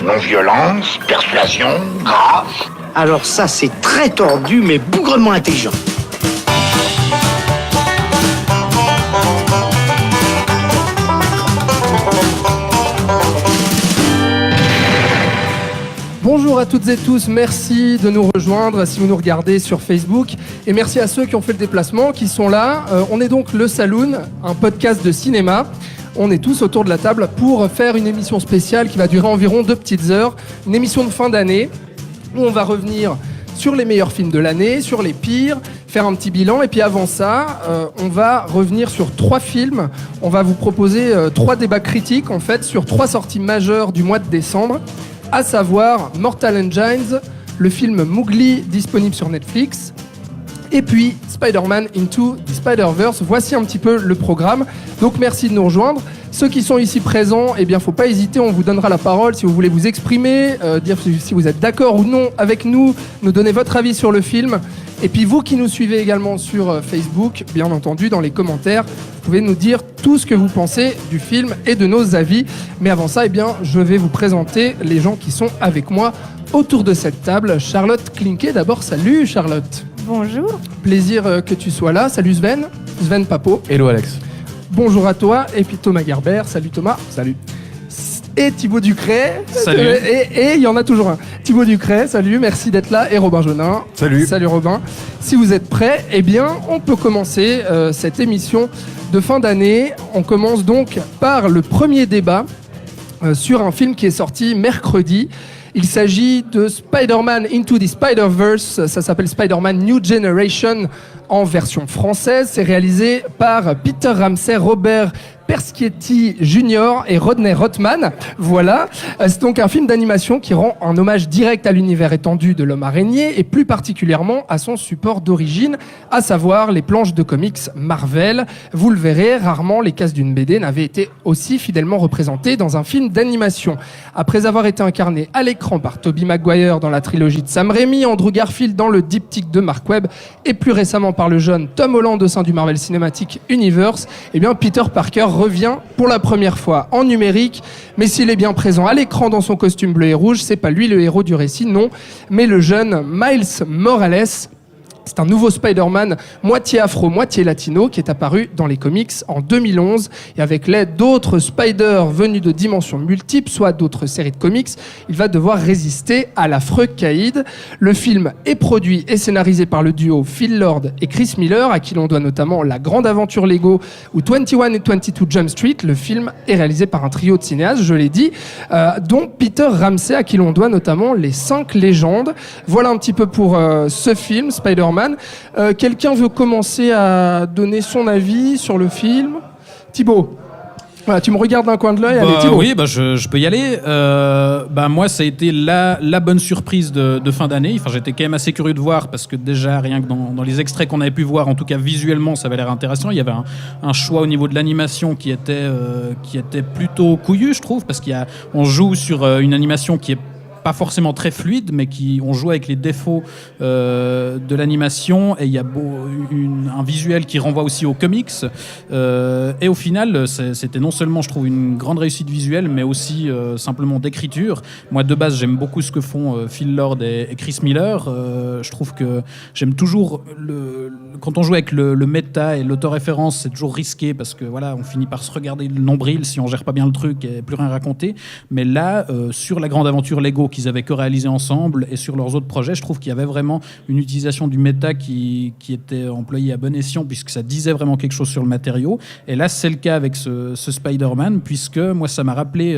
Non-violence, persuasion, grâce. Alors ça, c'est très tordu, mais bougrement intelligent. Bonjour à toutes et tous, merci de nous rejoindre si vous nous regardez sur Facebook et merci à ceux qui ont fait le déplacement, qui sont là. On est donc Le Saloon, un podcast de cinéma. On est tous autour de la table pour faire une émission spéciale qui va durer environ 2 petites heures, une émission de fin d'année où on va revenir sur les meilleurs films de l'année, sur les pires, faire un petit bilan. Et puis avant ça, on va revenir sur 3 films. On va vous proposer 3 débats critiques en fait sur 3 sorties majeures du mois de décembre, à savoir Mortal Engines, le film Mowgli disponible sur Netflix, et puis Spider-Man Into the Spider-Verse. Voici un petit peu le programme. Donc merci de nous rejoindre. Ceux qui sont ici présents, eh bien faut pas hésiter, on vous donnera la parole si vous voulez vous exprimer, dire si vous êtes d'accord ou non avec nous, nous donner votre avis sur le film. Et puis vous qui nous suivez également sur Facebook, bien entendu dans les commentaires, vous pouvez nous dire tout ce que vous pensez du film et de nos avis. Mais avant ça, eh bien, je vais vous présenter les gens qui sont avec moi autour de cette table. Charlotte Klinke, d'abord, salut Charlotte. Bonjour. Plaisir que tu sois là. Salut Sven. Sven Papo. Hello Alex. Bonjour à toi. Et puis Thomas Gerber. Salut Thomas. Salut. Et Thibaut Ducret. Salut. Et il y en a toujours un. Thibaut Ducret, salut, merci d'être là. Et Robin Jaunin. Salut. Salut Robin. Si vous êtes prêts, eh bien, on peut commencer cette émission de fin d'année. On commence donc par le premier débat sur un film qui est sorti mercredi. Il s'agit de Spider-Man Into the Spider-Verse. Ça s'appelle Spider-Man New Generation en version française. C'est réalisé par Peter Ramsey, Robert Perschietti Jr. et Rodney Rothman. Voilà. C'est donc un film d'animation qui rend un hommage direct à l'univers étendu de l'homme araignée et plus particulièrement à son support d'origine, à savoir les planches de comics Marvel. Vous le verrez, rarement les cases d'une BD n'avaient été aussi fidèlement représentées dans un film d'animation. Après avoir été incarné à l'écran par Tobey Maguire dans la trilogie de Sam Raimi, Andrew Garfield dans le diptyque de Mark Webb et plus récemment par le jeune Tom Holland au sein du Marvel Cinematic Universe, eh bien Peter Parker revient pour la première fois en numérique, mais s'il est bien présent à l'écran dans son costume bleu et rouge, c'est pas lui le héros du récit, non, mais le jeune Miles Morales. C'est un nouveau Spider-Man moitié afro, moitié latino qui est apparu dans les comics en 2011 et avec l'aide d'autres Spider venus de dimensions multiples, soit d'autres séries de comics, il va devoir résister à l'affreux Caïd. Le film est produit et scénarisé par le duo Phil Lord et Chris Miller, à qui l'on doit notamment La Grande Aventure Lego ou 21 et 22 Jump Street. Le film est réalisé par un trio de cinéastes, je l'ai dit, dont Peter Ramsey, à qui l'on doit notamment Les 5 légendes. Voilà un petit peu pour ce film, Spider-Man. Quelqu'un veut commencer à donner son avis sur le film? Thibaut, voilà, tu me regardes d'un coin de l'œil. Allez, Thibaut. Oui, je peux y aller. Moi, ça a été la bonne surprise de fin d'année. Enfin, j'étais quand même assez curieux de voir parce que déjà, rien que dans les extraits qu'on avait pu voir, en tout cas visuellement, ça avait l'air intéressant. Il y avait un choix au niveau de l'animation qui était plutôt couillu, je trouve, parce on joue sur une animation qui est pas forcément très fluide, mais on joue avec les défauts de l'animation, et il y a un visuel qui renvoie aussi aux comics, et au final c'était non seulement, je trouve, une grande réussite visuelle, mais aussi simplement d'écriture. Moi de base j'aime beaucoup ce que font Phil Lord et Chris Miller. Je trouve que j'aime toujours quand on joue avec le méta et l'autoréférence, c'est toujours risqué parce que voilà, on finit par se regarder le nombril si on gère pas bien le truc et plus rien raconter. Mais là, sur La Grande Aventure Lego qu'ils avaient co-réalisé ensemble et sur leurs autres projets, je trouve qu'il y avait vraiment une utilisation du méta qui était employée à bon escient, puisque ça disait vraiment quelque chose sur le matériau. Et là, c'est le cas avec ce Spider-Man, puisque moi, ça m'a rappelé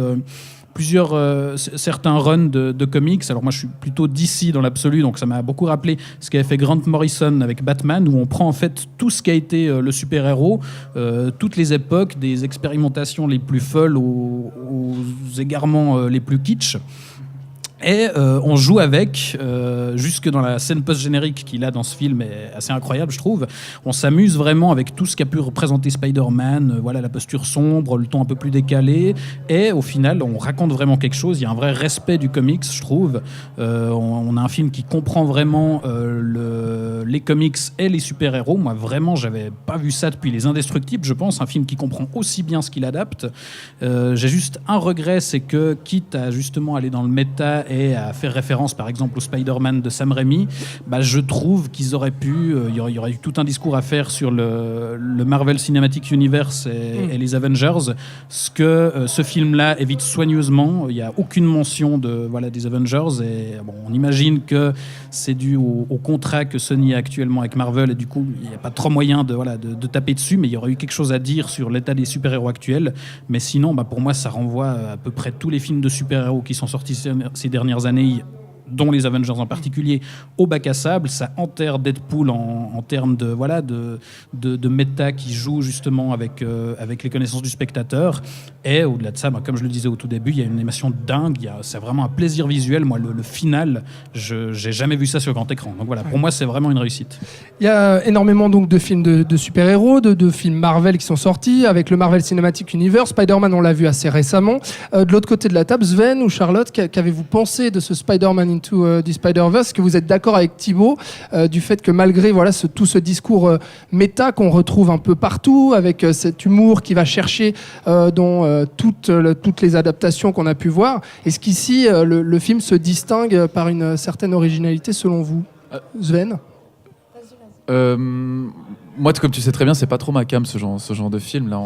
certains runs de comics. Alors moi, je suis plutôt DC dans l'absolu, donc ça m'a beaucoup rappelé ce qu'avait fait Grant Morrison avec Batman, où on prend en fait tout ce qui a été le super-héros, toutes les époques, des expérimentations les plus folles aux égarements les plus kitsch. Et on joue avec, jusque dans la scène post-générique qu'il a dans ce film est assez incroyable, je trouve. On s'amuse vraiment avec tout ce qu'a pu représenter Spider-Man, voilà, la posture sombre, le ton un peu plus décalé. Et au final, on raconte vraiment quelque chose. Il y a un vrai respect du comics, je trouve. On a un film qui comprend vraiment les comics et les super-héros. Moi, vraiment, j'avais pas vu ça depuis Les Indestructibles, je pense. Un film qui comprend aussi bien ce qu'il adapte. J'ai juste un regret, c'est que, quitte à justement aller dans le méta et à faire référence par exemple au Spider-Man de Sam Raimi, je trouve qu'ils auraient pu, il y aurait eu tout un discours à faire sur le Marvel Cinematic Universe et les Avengers, ce que ce film-là évite soigneusement. Il n'y a aucune mention des Avengers et on imagine que c'est dû au contrat que Sony a actuellement avec Marvel et du coup il n'y a pas trop moyen de taper dessus, mais il y aurait eu quelque chose à dire sur l'état des super-héros actuels. Mais sinon, pour moi, ça renvoie à peu près tous les films de super-héros qui sont sortis ces dernières années, dont les Avengers en particulier, au bac à sable. Ça enterre Deadpool en termes de méta qui joue justement avec les connaissances du spectateur. Et au-delà de ça, comme je le disais au tout début, il y a une animation dingue, c'est vraiment un plaisir visuel. Moi, le final, j'ai jamais vu ça sur grand écran. Donc voilà, pour moi, c'est vraiment une réussite. Il y a énormément donc de films de super-héros, de films Marvel qui sont sortis, avec le Marvel Cinematic Universe. Spider-Man, on l'a vu assez récemment. De l'autre côté de la table, Sven ou Charlotte, qu'avez-vous pensé de ce Spider-Man Into the Spider-Verse? Est-ce que vous êtes d'accord avec Thibaut du fait que malgré tout ce discours méta qu'on retrouve un peu partout, avec cet humour qui va chercher dans toutes les adaptations qu'on a pu voir, est-ce qu'ici le film se distingue par une certaine originalité selon vous? Sven? Moi, comme tu sais très bien, c'est pas trop ma cam ce genre de film là.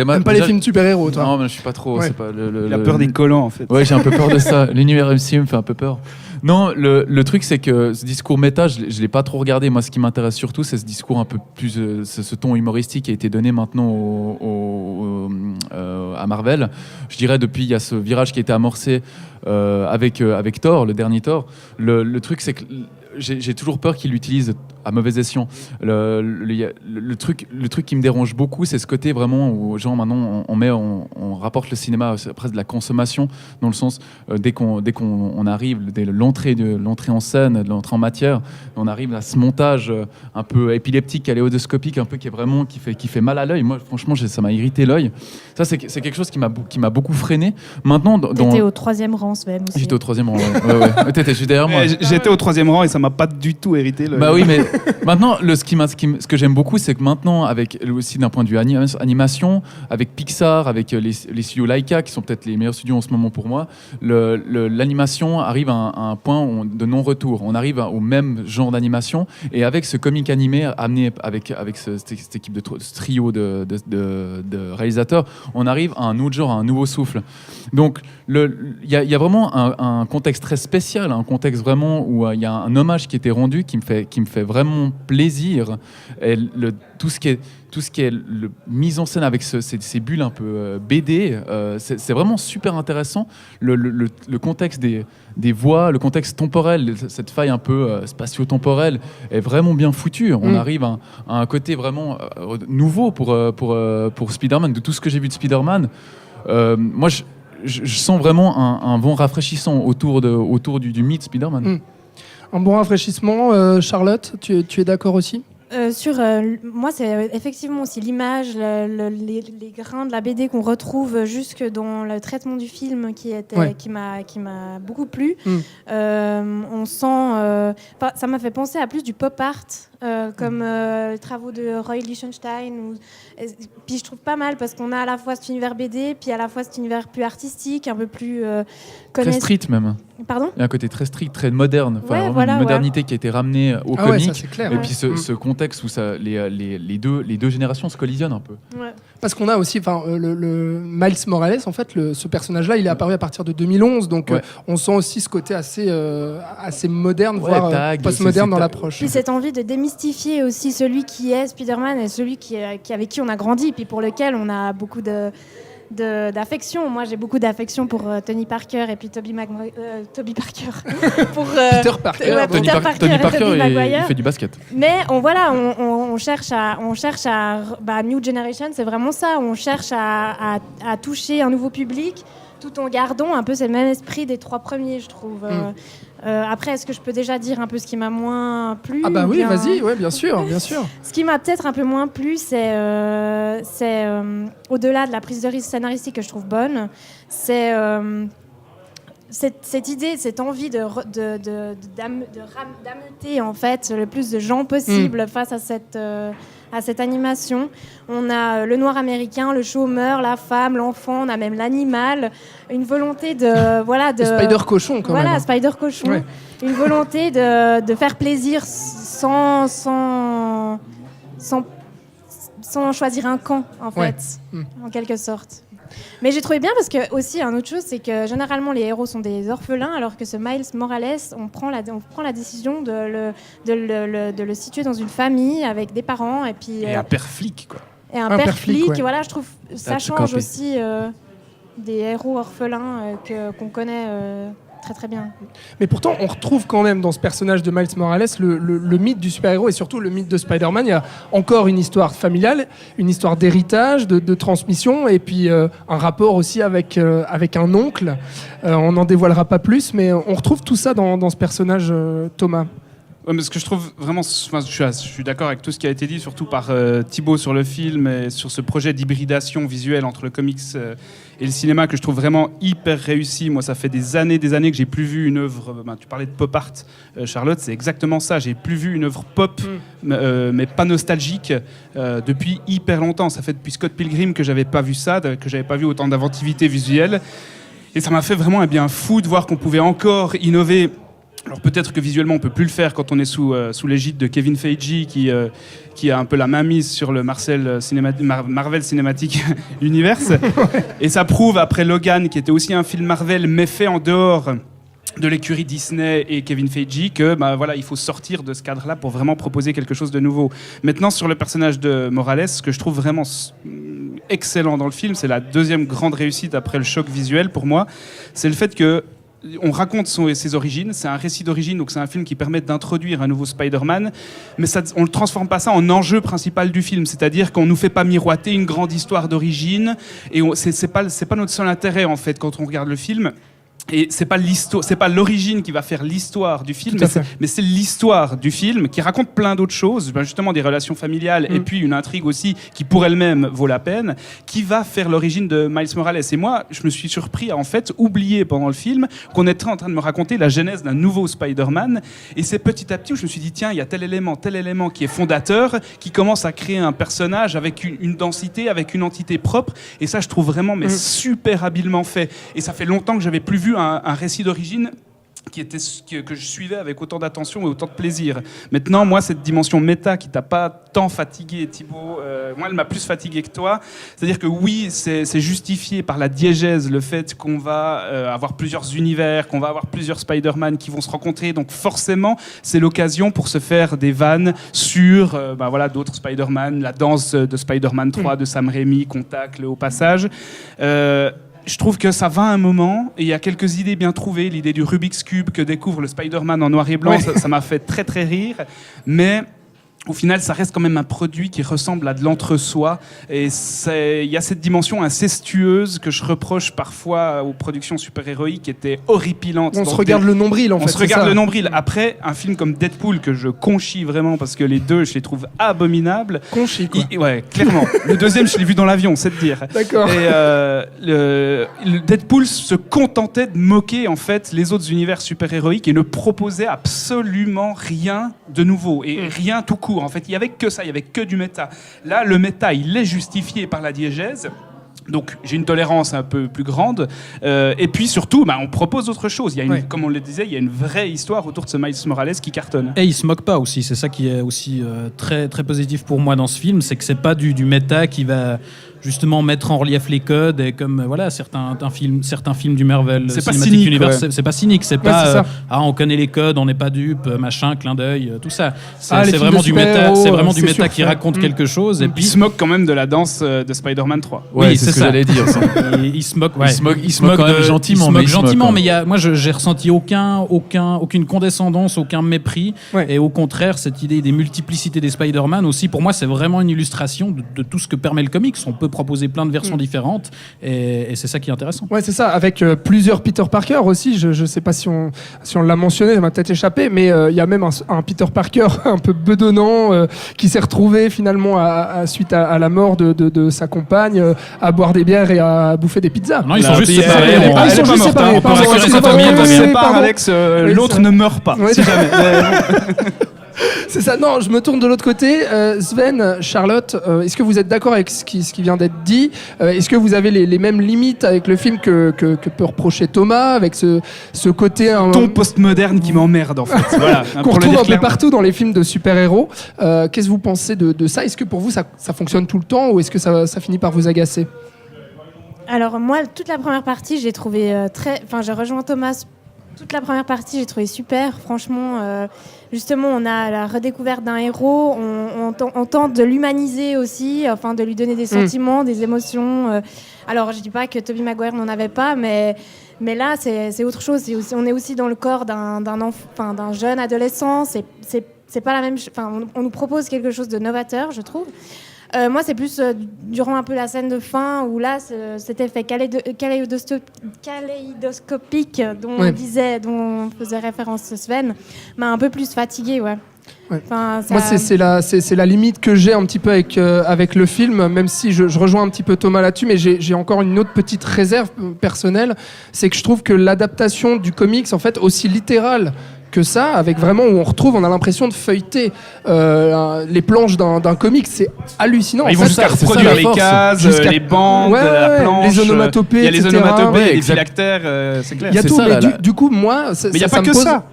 Même pas les films super-héros, toi? Non, mais je suis pas trop. Ouais. C'est pas Il a peur des collants en fait. Ouais, j'ai un peu peur de ça. L'univers MCU me fait un peu peur. Non, le truc c'est que ce discours méta, je l'ai pas trop regardé. Moi, ce qui m'intéresse surtout, c'est ce discours un peu plus, ce ton humoristique qui a été donné maintenant à Marvel. Je dirais depuis il y a ce virage qui a été amorcé avec Thor, le dernier Thor. Le truc c'est que j'ai toujours peur qu'il l'utilise à mauvais escient. Le truc qui me dérange beaucoup, c'est ce côté vraiment où genre maintenant on rapporte le cinéma presque de la consommation, dans le sens dès qu'on arrive, dès l'entrée en scène, de l'entrée en matière, on arrive à ce montage un peu épileptique, kaléidoscopique, un peu qui fait mal à l'œil. Moi franchement ça m'a irrité l'œil. Ça c'est quelque chose qui m'a beaucoup freiné. Maintenant t'étais au 3e rang, Sven aussi. J'étais au 3e rang. Ouais. T'étais juste derrière moi. J'étais au 3e rang et ça m'a pas du tout irrité l'œil. Bah oui, mais maintenant, ce que j'aime beaucoup, c'est que maintenant, avec aussi d'un point de vue animation, avec Pixar, avec les studios Laika, qui sont peut-être les meilleurs studios en ce moment pour moi, l'animation arrive à un point de non-retour. On arrive au même genre d'animation, et avec ce comic animé amené avec cette équipe ce trio de réalisateurs, on arrive à un autre genre, à un nouveau souffle. Donc, il y a vraiment un contexte très spécial, un contexte vraiment où il y a un hommage qui était rendu, qui me fait vraiment plaisir. Et tout ce qui est mise en scène avec ces bulles un peu BD, c'est vraiment super intéressant. Le contexte des voix, le contexte temporel, cette faille un peu spatio-temporelle est vraiment bien foutu. On arrive à un côté vraiment nouveau pour Spider-Man. De tout ce que j'ai vu de Spider-Man, moi je sens vraiment un vent rafraîchissant autour du mythe Spider-Man. Un bon rafraîchissement. Charlotte, tu es d'accord aussi? Moi, c'est effectivement aussi l'image, les grains de la BD qu'on retrouve jusque dans le traitement du film qui m'a beaucoup plu. On sent, ça m'a fait penser à plus du pop art, comme les travaux de Roy Lichtenstein. Puis je trouve pas mal parce qu'on a à la fois cet univers BD, puis à la fois cet univers plus artistique, un peu plus très street même. Pardon ? Il y a un côté très strict, très moderne, une modernité qui a été ramenée au comic. Ouais, ça, c'est clair, puis ce contexte où les deux générations se collisionnent un peu. Ouais. Parce qu'on a aussi le Miles Morales, en fait, ce personnage-là, il est apparu à partir de 2011, donc on sent aussi ce côté assez moderne, voire post-moderne dans l'approche. Puis cette envie de démystifier aussi celui qui est Spider-Man et celui avec qui on a grandi, puis pour lequel on a beaucoup d'affection. Moi, j'ai beaucoup d'affection pour Tony Parker et puis Tobey Parker. Pour Peter Parker. Tony Parker, Maguire. il fait du basket. Mais on cherche à New Generation, c'est vraiment ça. On cherche à toucher un nouveau public. tout en gardant un peu ce même esprit des 3 premiers, je trouve. Après, est-ce que je peux déjà dire un peu ce qui m'a moins plu? Ah bah oui, vas-y, ouais, bien sûr, bien sûr. Ce qui m'a peut-être un peu moins plu, c'est au-delà de la prise de risque scénaristique que je trouve bonne, c'est cette idée, cette envie d'ameuter en fait le plus de gens possible face à cette animation. On a le noir américain, le chômeur, la femme, l'enfant, on a même l'animal, une volonté de Le Spider cochon quand même. Voilà, Spider cochon. Ouais. Une volonté de faire plaisir sans choisir un camp en fait, en quelque sorte. Mais j'ai trouvé bien parce que aussi une autre chose, c'est que généralement les héros sont des orphelins, alors que ce Miles Morales, on prend la décision de le situer dans une famille avec des parents et puis Et un père flic, quoi. et un père flic. ouais. Voilà, je trouve ça change aussi des héros orphelins qu'on connaît très très bien. Mais pourtant, on retrouve quand même dans ce personnage de Miles Morales le mythe du super-héros et surtout le mythe de Spider-Man. Il y a encore une histoire familiale, une histoire d'héritage, de transmission et puis un rapport aussi avec un oncle. On n'en dévoilera pas plus, mais on retrouve tout ça dans ce personnage, Thomas. Ouais, mais ce que je trouve vraiment, je suis d'accord avec tout ce qui a été dit, surtout par Thibaut sur le film et sur ce projet d'hybridation visuelle entre le comics et le cinéma que je trouve vraiment hyper réussi. Moi, ça fait des années que j'ai plus vu une œuvre. Tu parlais de pop art, Charlotte, c'est exactement ça. J'ai plus vu une œuvre pop, mais pas nostalgique, depuis hyper longtemps. Ça fait depuis Scott Pilgrim que j'avais pas vu ça, que j'avais pas vu autant d'inventivité visuelle. Et ça m'a fait vraiment un bien fou de voir qu'on pouvait encore innover. Alors peut-être que visuellement on peut plus le faire quand on est sous l'égide de Kevin Feige qui a un peu la main mise sur le Marvel Cinematic Universe. Et ça prouve après Logan, qui était aussi un film Marvel mais fait en dehors de l'écurie Disney et Kevin Feige, que voilà, il faut sortir de ce cadre-là pour vraiment proposer quelque chose de nouveau. Maintenant, sur le personnage de Morales, ce que je trouve vraiment excellent dans le film, c'est la deuxième grande réussite après le choc visuel pour moi, c'est le fait que on raconte ses origines, c'est un récit d'origine, donc c'est un film qui permet d'introduire un nouveau Spider-Man, mais on ne transforme pas ça en enjeu principal du film, c'est-à-dire qu'on ne nous fait pas miroiter une grande histoire d'origine, et c'est pas notre seul intérêt en fait quand on regarde le film. Et c'est pas l'origine qui va faire l'histoire du film, mais c'est l'histoire du film qui raconte plein d'autres choses, justement des relations familiales et puis une intrigue aussi qui pour elle-même vaut la peine, qui va faire l'origine de Miles Morales. Et moi, je me suis surpris à en fait oublier pendant le film qu'on était en train de me raconter la genèse d'un nouveau Spider-Man. Et c'est petit à petit où je me suis dit tiens, il y a tel élément qui est fondateur, qui commence à créer un personnage avec une densité, avec une entité propre. Et ça, je trouve vraiment super habilement fait. Et ça fait longtemps que j'avais plus vu un récit d'origine que je suivais avec autant d'attention et autant de plaisir. Maintenant, moi, cette dimension méta qui t'a pas tant fatigué, Thibaut, moi, elle m'a plus fatigué que toi. C'est-à-dire que oui, c'est justifié par la diégèse, le fait qu'on va avoir plusieurs univers, qu'on va avoir plusieurs Spider-Man qui vont se rencontrer. Donc forcément, c'est l'occasion pour se faire des vannes sur d'autres Spider-Man, la danse de Spider-Man 3 de Sam Raimi qu'on tacle au passage. Je trouve que ça va un moment, et il y a quelques idées bien trouvées. L'idée du Rubik's Cube que découvre le Spider-Man en noir et blanc, ça m'a fait très très rire. Mais au final, ça reste quand même un produit qui ressemble à de l'entre-soi. Et il y a cette dimension incestueuse que je reproche parfois aux productions super-héroïques qui étaient horripilantes. On se regarde le nombril, en fait. On se regarde le nombril. Après, un film comme Deadpool, que je conchis vraiment, parce que les deux, je les trouve abominables. Conchis, quoi. Ouais, clairement. Le deuxième, je l'ai vu dans l'avion, c'est de dire. D'accord. Et le Deadpool se contentait de moquer, en fait, les autres univers super-héroïques et ne proposait absolument rien de nouveau. Et rien tout court. En fait, il n'y avait que ça, il n'y avait que du méta. Là, le méta, il est justifié par la diégèse. Donc, j'ai une tolérance un peu plus grande. Et puis, surtout, on propose autre chose. Il y a comme on le disait, il y a une vraie histoire autour de ce Miles Morales qui cartonne. Et il se moque pas aussi. C'est ça qui est aussi très, très positif pour moi dans ce film. C'est que c'est pas du méta qui va justement mettre en relief les codes, et comme certains films du Marvel Cinematic Universe, c'est pas cynique, c'est pas on connaît les codes, on n'est pas dupe, machin, clin d'œil, tout ça. C'est vraiment du méta, c'est vraiment du méta qui raconte quelque chose. Et puis il se moque quand même de la danse de Spider-Man 3. Oui, c'est ce que j'allais dire. Il se moque, il se moque quand même gentiment, mais moi j'ai ressenti aucune condescendance, aucun mépris, et au contraire cette idée des multiplicités des Spider-Man aussi, pour moi c'est vraiment une illustration de tout ce que permet le comics. On peut proposer plein de versions différentes, et c'est ça qui est intéressant. Ouais, c'est ça, avec plusieurs Peter Parker aussi. Je sais pas si on l'a mentionné, ça m'a peut-être échappé, mais il y a même un Peter Parker un peu bedonnant qui s'est retrouvé finalement suite à la mort de sa compagne à boire des bières et à bouffer des pizzas. Non, ils sont juste séparés. Ils sont juste séparés. On peut rassurer sa famille, elle va bien. Sépare, Alex, l'autre ne meurt pas. Ouais, si jamais. C'est ça. Non, je me tourne de l'autre côté. Sven, Charlotte, est-ce que vous êtes d'accord avec ce qui vient d'être dit ? Est-ce que vous avez les mêmes limites avec le film que peut reprocher Thomas, avec ce côté ton postmoderne qui m'emmerde en fait. Voilà, qu'on retrouve un peu partout dans les films de super-héros. Qu'est-ce que vous pensez de ça ? Est-ce que pour vous ça fonctionne tout le temps ou est-ce que ça finit par vous agacer ? Alors moi, toute la première partie, j'ai trouvé j'ai rejoint Thomas. Toute la première partie, j'ai trouvé super. Franchement, justement, on a la redécouverte d'un héros. On tente de l'humaniser aussi, enfin de lui donner des sentiments, des émotions. Alors, je dis pas que Tobey Maguire n'en avait pas, mais là, c'est autre chose. On est aussi dans le corps d'un jeune adolescent. C'est pas la même. On nous propose quelque chose de novateur, je trouve. Moi, c'est plus durant un peu la scène de fin où là, cet effet kaléidoscopique dont on faisait référence Sven, m'a un peu plus fatiguée, ouais. Enfin, ça... Moi, c'est la limite que j'ai un petit peu avec le film, même si je rejoins un petit peu Thomas là-dessus, mais j'ai encore une autre petite réserve personnelle, c'est que je trouve que l'adaptation du comics, en fait, aussi littérale que ça, avec vraiment où on a l'impression de feuilleter les planches d'un comic, c'est hallucinant. Ils vont jusqu'à reproduire les cases, les bandes, la planche, les onomatopées, il y a les etc. onomatopées, les phylactères, c'est clair. Il y a tout, mais du coup, moi, mais il n'y a pas que ça.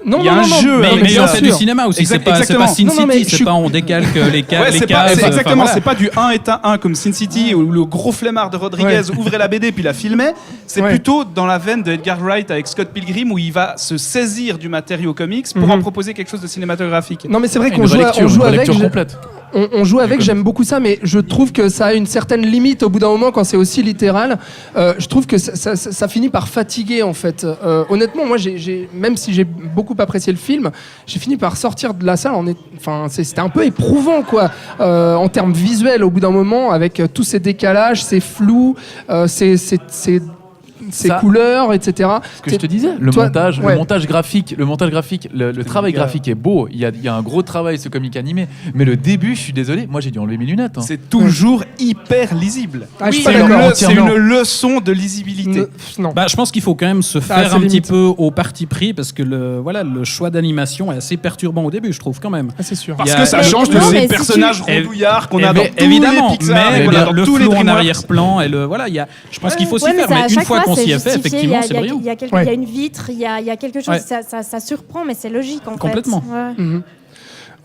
Non, il y a un jeu, mais on fait du cinéma aussi. C'est pas Sin City, c'est pas on décalque les cases. Exactement, c'est pas du 1 est un 1 comme Sin City où le gros flemmard de Rodriguez ouvrait la BD puis la filmait. C'est plutôt dans la veine de Edgar Wright avec Scott Pilgrim où il va se saisir du matériau comics pour en proposer quelque chose de cinématographique. Non, mais c'est vrai qu'on joue avec. On joue avec, j'aime beaucoup ça, mais je trouve que ça a une certaine limite au bout d'un moment quand c'est aussi littéral. Je trouve que ça finit par fatiguer en fait. Honnêtement, moi, même si j'ai beaucoup apprécié le film, j'ai fini par sortir de la salle. C'était un peu éprouvant quoi, en termes visuels au bout d'un moment, avec tous ces décalages, ces flous, ces couleurs, etc. Ce que je te disais, le montage graphique, le travail graphique est beau. Il y a un gros travail ce comic animé, mais le début, je suis désolé, moi j'ai dû enlever mes lunettes. Hein. C'est toujours hyper lisible. C'est une leçon de lisibilité. Non. Je pense qu'il faut quand même se faire un petit peu au parti pris parce que le choix d'animation est assez perturbant au début, je trouve quand même. C'est sûr. Parce que ça change de ces personnages rondouillards qu'on a dans tous les Pixar, mais le tous les flou en arrière-plan et je pense qu'il faut s'y faire, mais une fois qu'on s'y est fait, effectivement, c'est brillant. Il y a une vitre, il y a quelque chose, ça surprend, mais c'est logique en fait. Complètement.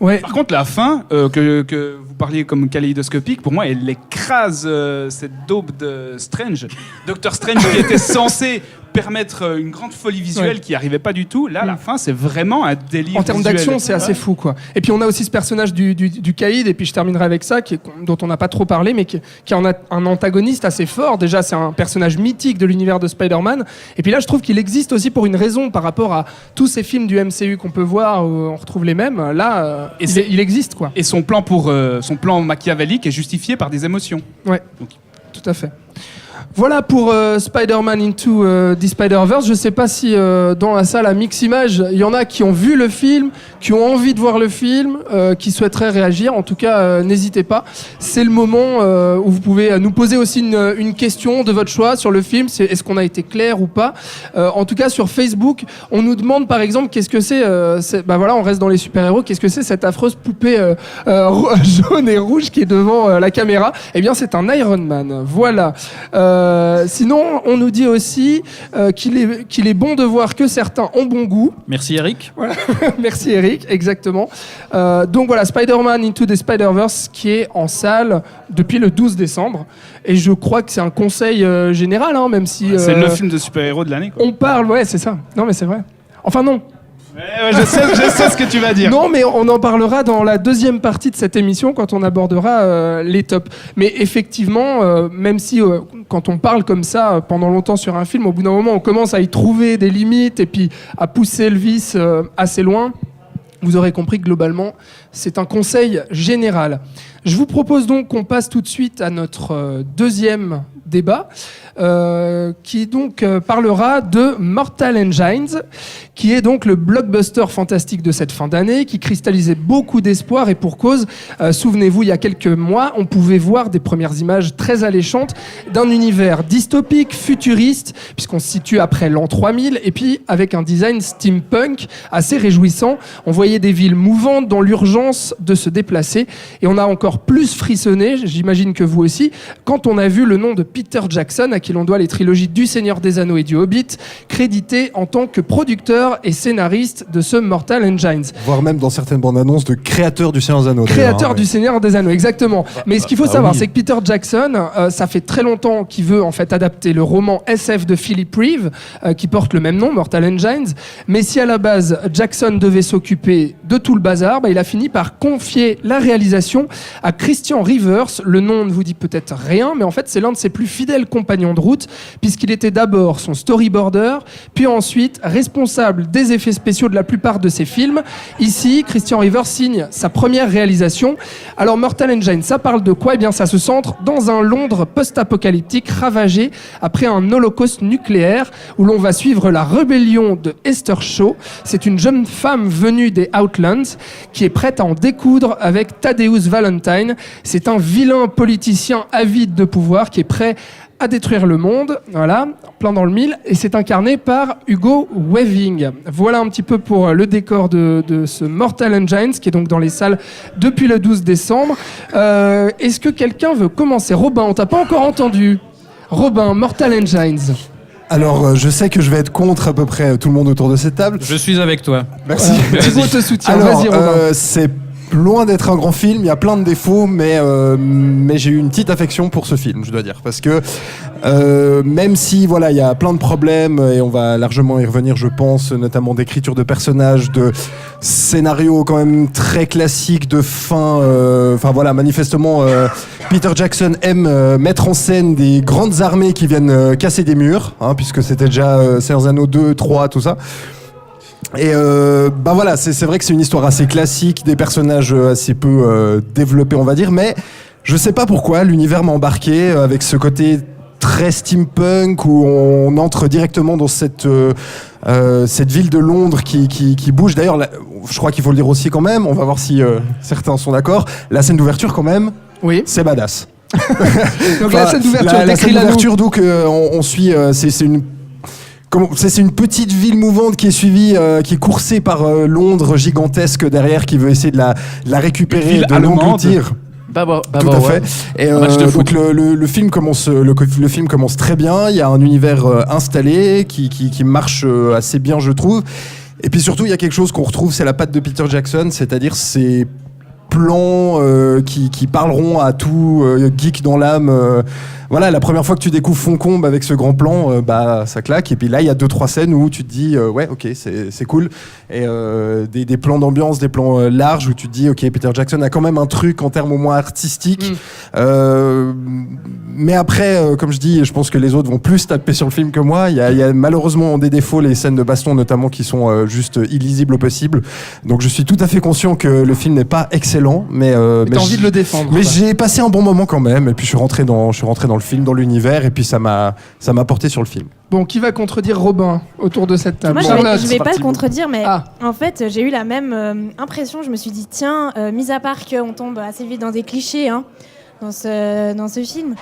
Ouais. Par contre, la fin, que vous parliez comme kaléidoscopique, pour moi, elle écrase cette daube de Strange. Doctor Strange qui était censé permettre une grande folie visuelle qui n'arrivait pas du tout. Là, la fin, c'est vraiment un délire. En termes d'action, c'est assez fou, quoi. Et puis, on a aussi ce personnage du Caïd, et puis je terminerai avec ça, dont on n'a pas trop parlé, mais qui en a un antagoniste assez fort. Déjà, c'est un personnage mythique de l'univers de Spider-Man. Et puis là, je trouve qu'il existe aussi pour une raison par rapport à tous ces films du MCU qu'on peut voir, où on retrouve les mêmes. Là, il existe, quoi. Et son plan machiavélique est justifié par des émotions. Ouais, donc, tout à fait. Voilà pour Spider-Man Into the Spider-Verse. Je ne sais pas si dans la salle à Mix Image, il y en a qui ont vu le film, qui ont envie de voir le film, qui souhaiteraient réagir. En tout cas, n'hésitez pas. C'est le moment où vous pouvez nous poser aussi une question de votre choix sur le film. Est-ce qu'on a été clair ou pas ? En tout cas, sur Facebook, on nous demande par exemple qu'est-ce que c'est. On reste dans les super-héros. Qu'est-ce que c'est cette affreuse poupée jaune et rouge qui est devant la caméra ? Eh bien, c'est un Iron Man. Voilà. Sinon, on nous dit aussi qu'il est bon de voir que certains ont bon goût. Merci Eric. Voilà. Merci Eric, exactement. Donc voilà, Spider-Man Into the Spider-Verse qui est en salle depuis le 12 décembre. Et je crois que c'est un conseil général, hein, même si... c'est le film de super-héros de l'année, quoi. On parle, ouais, c'est ça. Non, mais c'est vrai. Enfin, non. Je sais ce que tu vas dire. Non, mais on en parlera dans la deuxième partie de cette émission quand on abordera les tops. Mais effectivement, même si quand on parle comme ça pendant longtemps sur un film, au bout d'un moment, on commence à y trouver des limites et puis à pousser le vice assez loin. Vous aurez compris que globalement, c'est un conseil général. Je vous propose donc qu'on passe tout de suite à notre deuxième débat, qui donc parlera de Mortal Engines, qui est donc le blockbuster fantastique de cette fin d'année, qui cristallisait beaucoup d'espoir, et pour cause. Souvenez-vous, il y a quelques mois, on pouvait voir des premières images très alléchantes d'un univers dystopique, futuriste, puisqu'on se situe après l'an 3000, et puis avec un design steampunk assez réjouissant. On voyait des villes mouvantes dans l'urgence de se déplacer, et on a encore plus frissonné, j'imagine que vous aussi, quand on a vu le nom de Peter Jackson, à qui l'on doit les trilogies du Seigneur des Anneaux et du Hobbit, crédité en tant que producteur et scénariste de ce Mortal Engines. Voire même dans certaines bandes annonces de créateur du Seigneur des Anneaux. Créateur du Seigneur des Anneaux, exactement. Mais ce qu'il faut savoir, c'est que Peter Jackson, ça fait très longtemps qu'il veut en fait adapter le roman SF de Philip Reeve, qui porte le même nom, Mortal Engines. Mais si à la base Jackson devait s'occuper de tout le bazar, il a fini par confier la réalisation à Christian Rivers. Le nom ne vous dit peut-être rien, mais en fait c'est l'un de ses plus fidèles compagnons de route, puisqu'il était d'abord son storyboarder, puis ensuite responsable des effets spéciaux de la plupart de ses films. Ici, Christian Rivers signe sa première réalisation. Alors Mortal Engines, ça parle de quoi ? Eh bien, ça se centre dans un Londres post-apocalyptique ravagé après un holocauste nucléaire, où l'on va suivre la rébellion de Esther Shaw. C'est une jeune femme venue des Outlands qui est prête à en découdre avec Thaddeus Valentine. C'est un vilain politicien avide de pouvoir qui est prêt à détruire le monde, voilà, plein dans le mille, et c'est incarné par Hugo Weaving. Voilà un petit peu pour le décor de ce Mortal Engines, qui est donc dans les salles depuis le 12 décembre. Est-ce que quelqu'un veut commencer ? Robin, on t'a pas encore entendu. Robin, Mortal Engines. Alors, je sais que je vais être contre à peu près tout le monde autour de cette table. Je suis avec toi. Merci. Thibaut te soutient, Alors, vas-y Robin. c'est loin d'être un grand film, il y a plein de défauts, mais j'ai eu une petite affection pour ce film, je dois dire, parce que même si voilà, il y a plein de problèmes, et on va largement y revenir, je pense, notamment d'écriture de personnages, de scénario quand même très classique, de fin, enfin voilà, manifestement Peter Jackson aime mettre en scène des grandes armées qui viennent casser des murs, puisque c'était déjà Seigneur des Anneaux 2, 3, tout ça. Et voilà, c'est vrai que c'est une histoire assez classique, des personnages assez peu développés, on va dire, mais je sais pas pourquoi l'univers m'a embarqué avec ce côté très steampunk où on entre directement dans cette ville de Londres qui bouge. D'ailleurs, je crois qu'il faut le dire aussi quand même, on va voir si certains sont d'accord, la scène d'ouverture quand même, oui. C'est badass. Donc la scène d'ouverture, la scène d'ouverture, donc on suit, c'est une petite ville mouvante qui est suivie, qui est coursée par Londres gigantesque derrière, qui veut essayer de la récupérer, de l'engloutir. Tout à fait. Et donc le film commence, le film commence très bien. Il y a un univers installé qui marche assez bien, je trouve. Et puis surtout, il y a quelque chose qu'on retrouve, c'est la patte de Peter Jackson, c'est-à-dire ces plans qui parleront à tout geek dans l'âme. Voilà, la première fois que tu découvres Foncombe avec ce grand plan, ça claque. Et puis là, il y a 2-3 scènes où tu te dis, ouais, ok, c'est cool. Et des plans d'ambiance, des plans larges où tu te dis, ok, Peter Jackson a quand même un truc en termes au moins artistiques. Mais après, comme je dis, je pense que les autres vont plus taper sur le film que moi. Il y a malheureusement des défauts, les scènes de baston notamment, qui sont juste illisibles au possible. Donc je suis tout à fait conscient que le film n'est pas excellent, mais t'as envie de le défendre. Mais j'ai passé un bon moment quand même. Et puis je suis rentré dans le film, dans l'univers, et puis ça m'a porté sur le film. Bon, qui va contredire Robin autour de cette table ? Moi, je vais pas le contredire, mais en fait, j'ai eu la même impression. Je me suis dit, tiens, mis à part qu'on tombe assez vite dans des clichés dans ce film,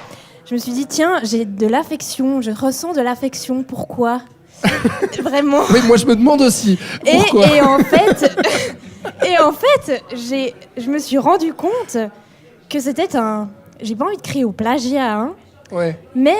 je me suis dit, tiens, j'ai de l'affection, je ressens de l'affection. Pourquoi ? Vraiment. Oui, moi je me demande aussi. Pourquoi ? Et en fait, je me suis rendu compte que c'était j'ai pas envie de crier au plagiat, ouais. Mais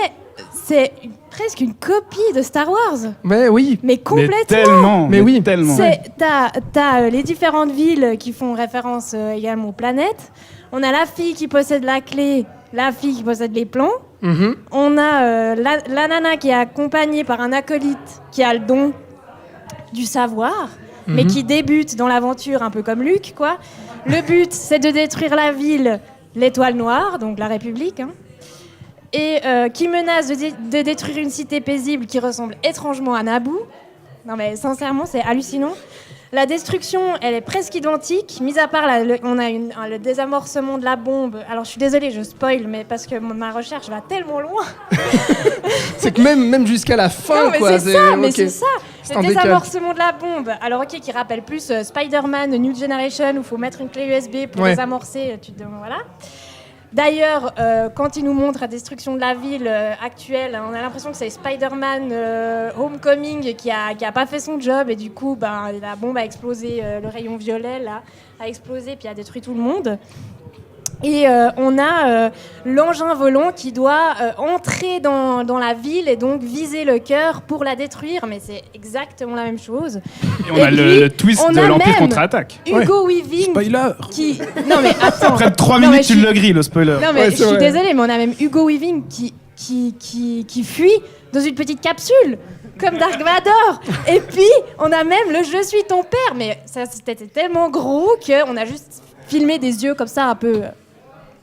c'est presque une copie de Star Wars. Mais oui. Mais Mais complètement. tellement. T'as les différentes villes qui font référence également aux planètes. On a la fille qui possède la clé, la fille qui possède les plans. Mm-hmm. On a la nana qui est accompagnée par un acolyte qui a le don du savoir, mais qui débute dans l'aventure un peu comme Luke, quoi. Le but, c'est de détruire la ville, l'Étoile Noire, donc la République, et qui menace de détruire une cité paisible qui ressemble étrangement à Naboo. Non mais sincèrement, c'est hallucinant. La destruction, elle est presque identique, mis à part on a le désamorcement de la bombe. Alors je suis désolée, je spoil, mais parce que ma recherche va tellement loin. C'est que même jusqu'à la fin, non, mais quoi. C'est ça. Le désamorcement de la bombe. Alors ok, qui rappelle plus Spider-Man, New Generation, où il faut mettre une clé USB pour désamorcer. Voilà. D'ailleurs, quand il nous montre la destruction de la ville actuelle, on a l'impression que c'est Spider-Man Homecoming qui a pas fait son job et du coup, la bombe a explosé, le rayon violet là, a explosé puis a détruit tout le monde. Et on a l'engin volant qui doit entrer dans la ville et donc viser le cœur pour la détruire, mais c'est exactement la même chose. Et on a le twist de l'Empire contre-attaque. Hugo Weaving. Spoiler. Non mais attends. Après 3 minutes, tu le grilles, le spoiler. Non mais je suis désolée, mais on a même Hugo Weaving qui fuit dans une petite capsule. Comme Dark Vador. Et puis, on a même le « Je suis ton père ». Mais ça, c'était tellement gros qu'on a juste filmé des yeux comme ça, un peu...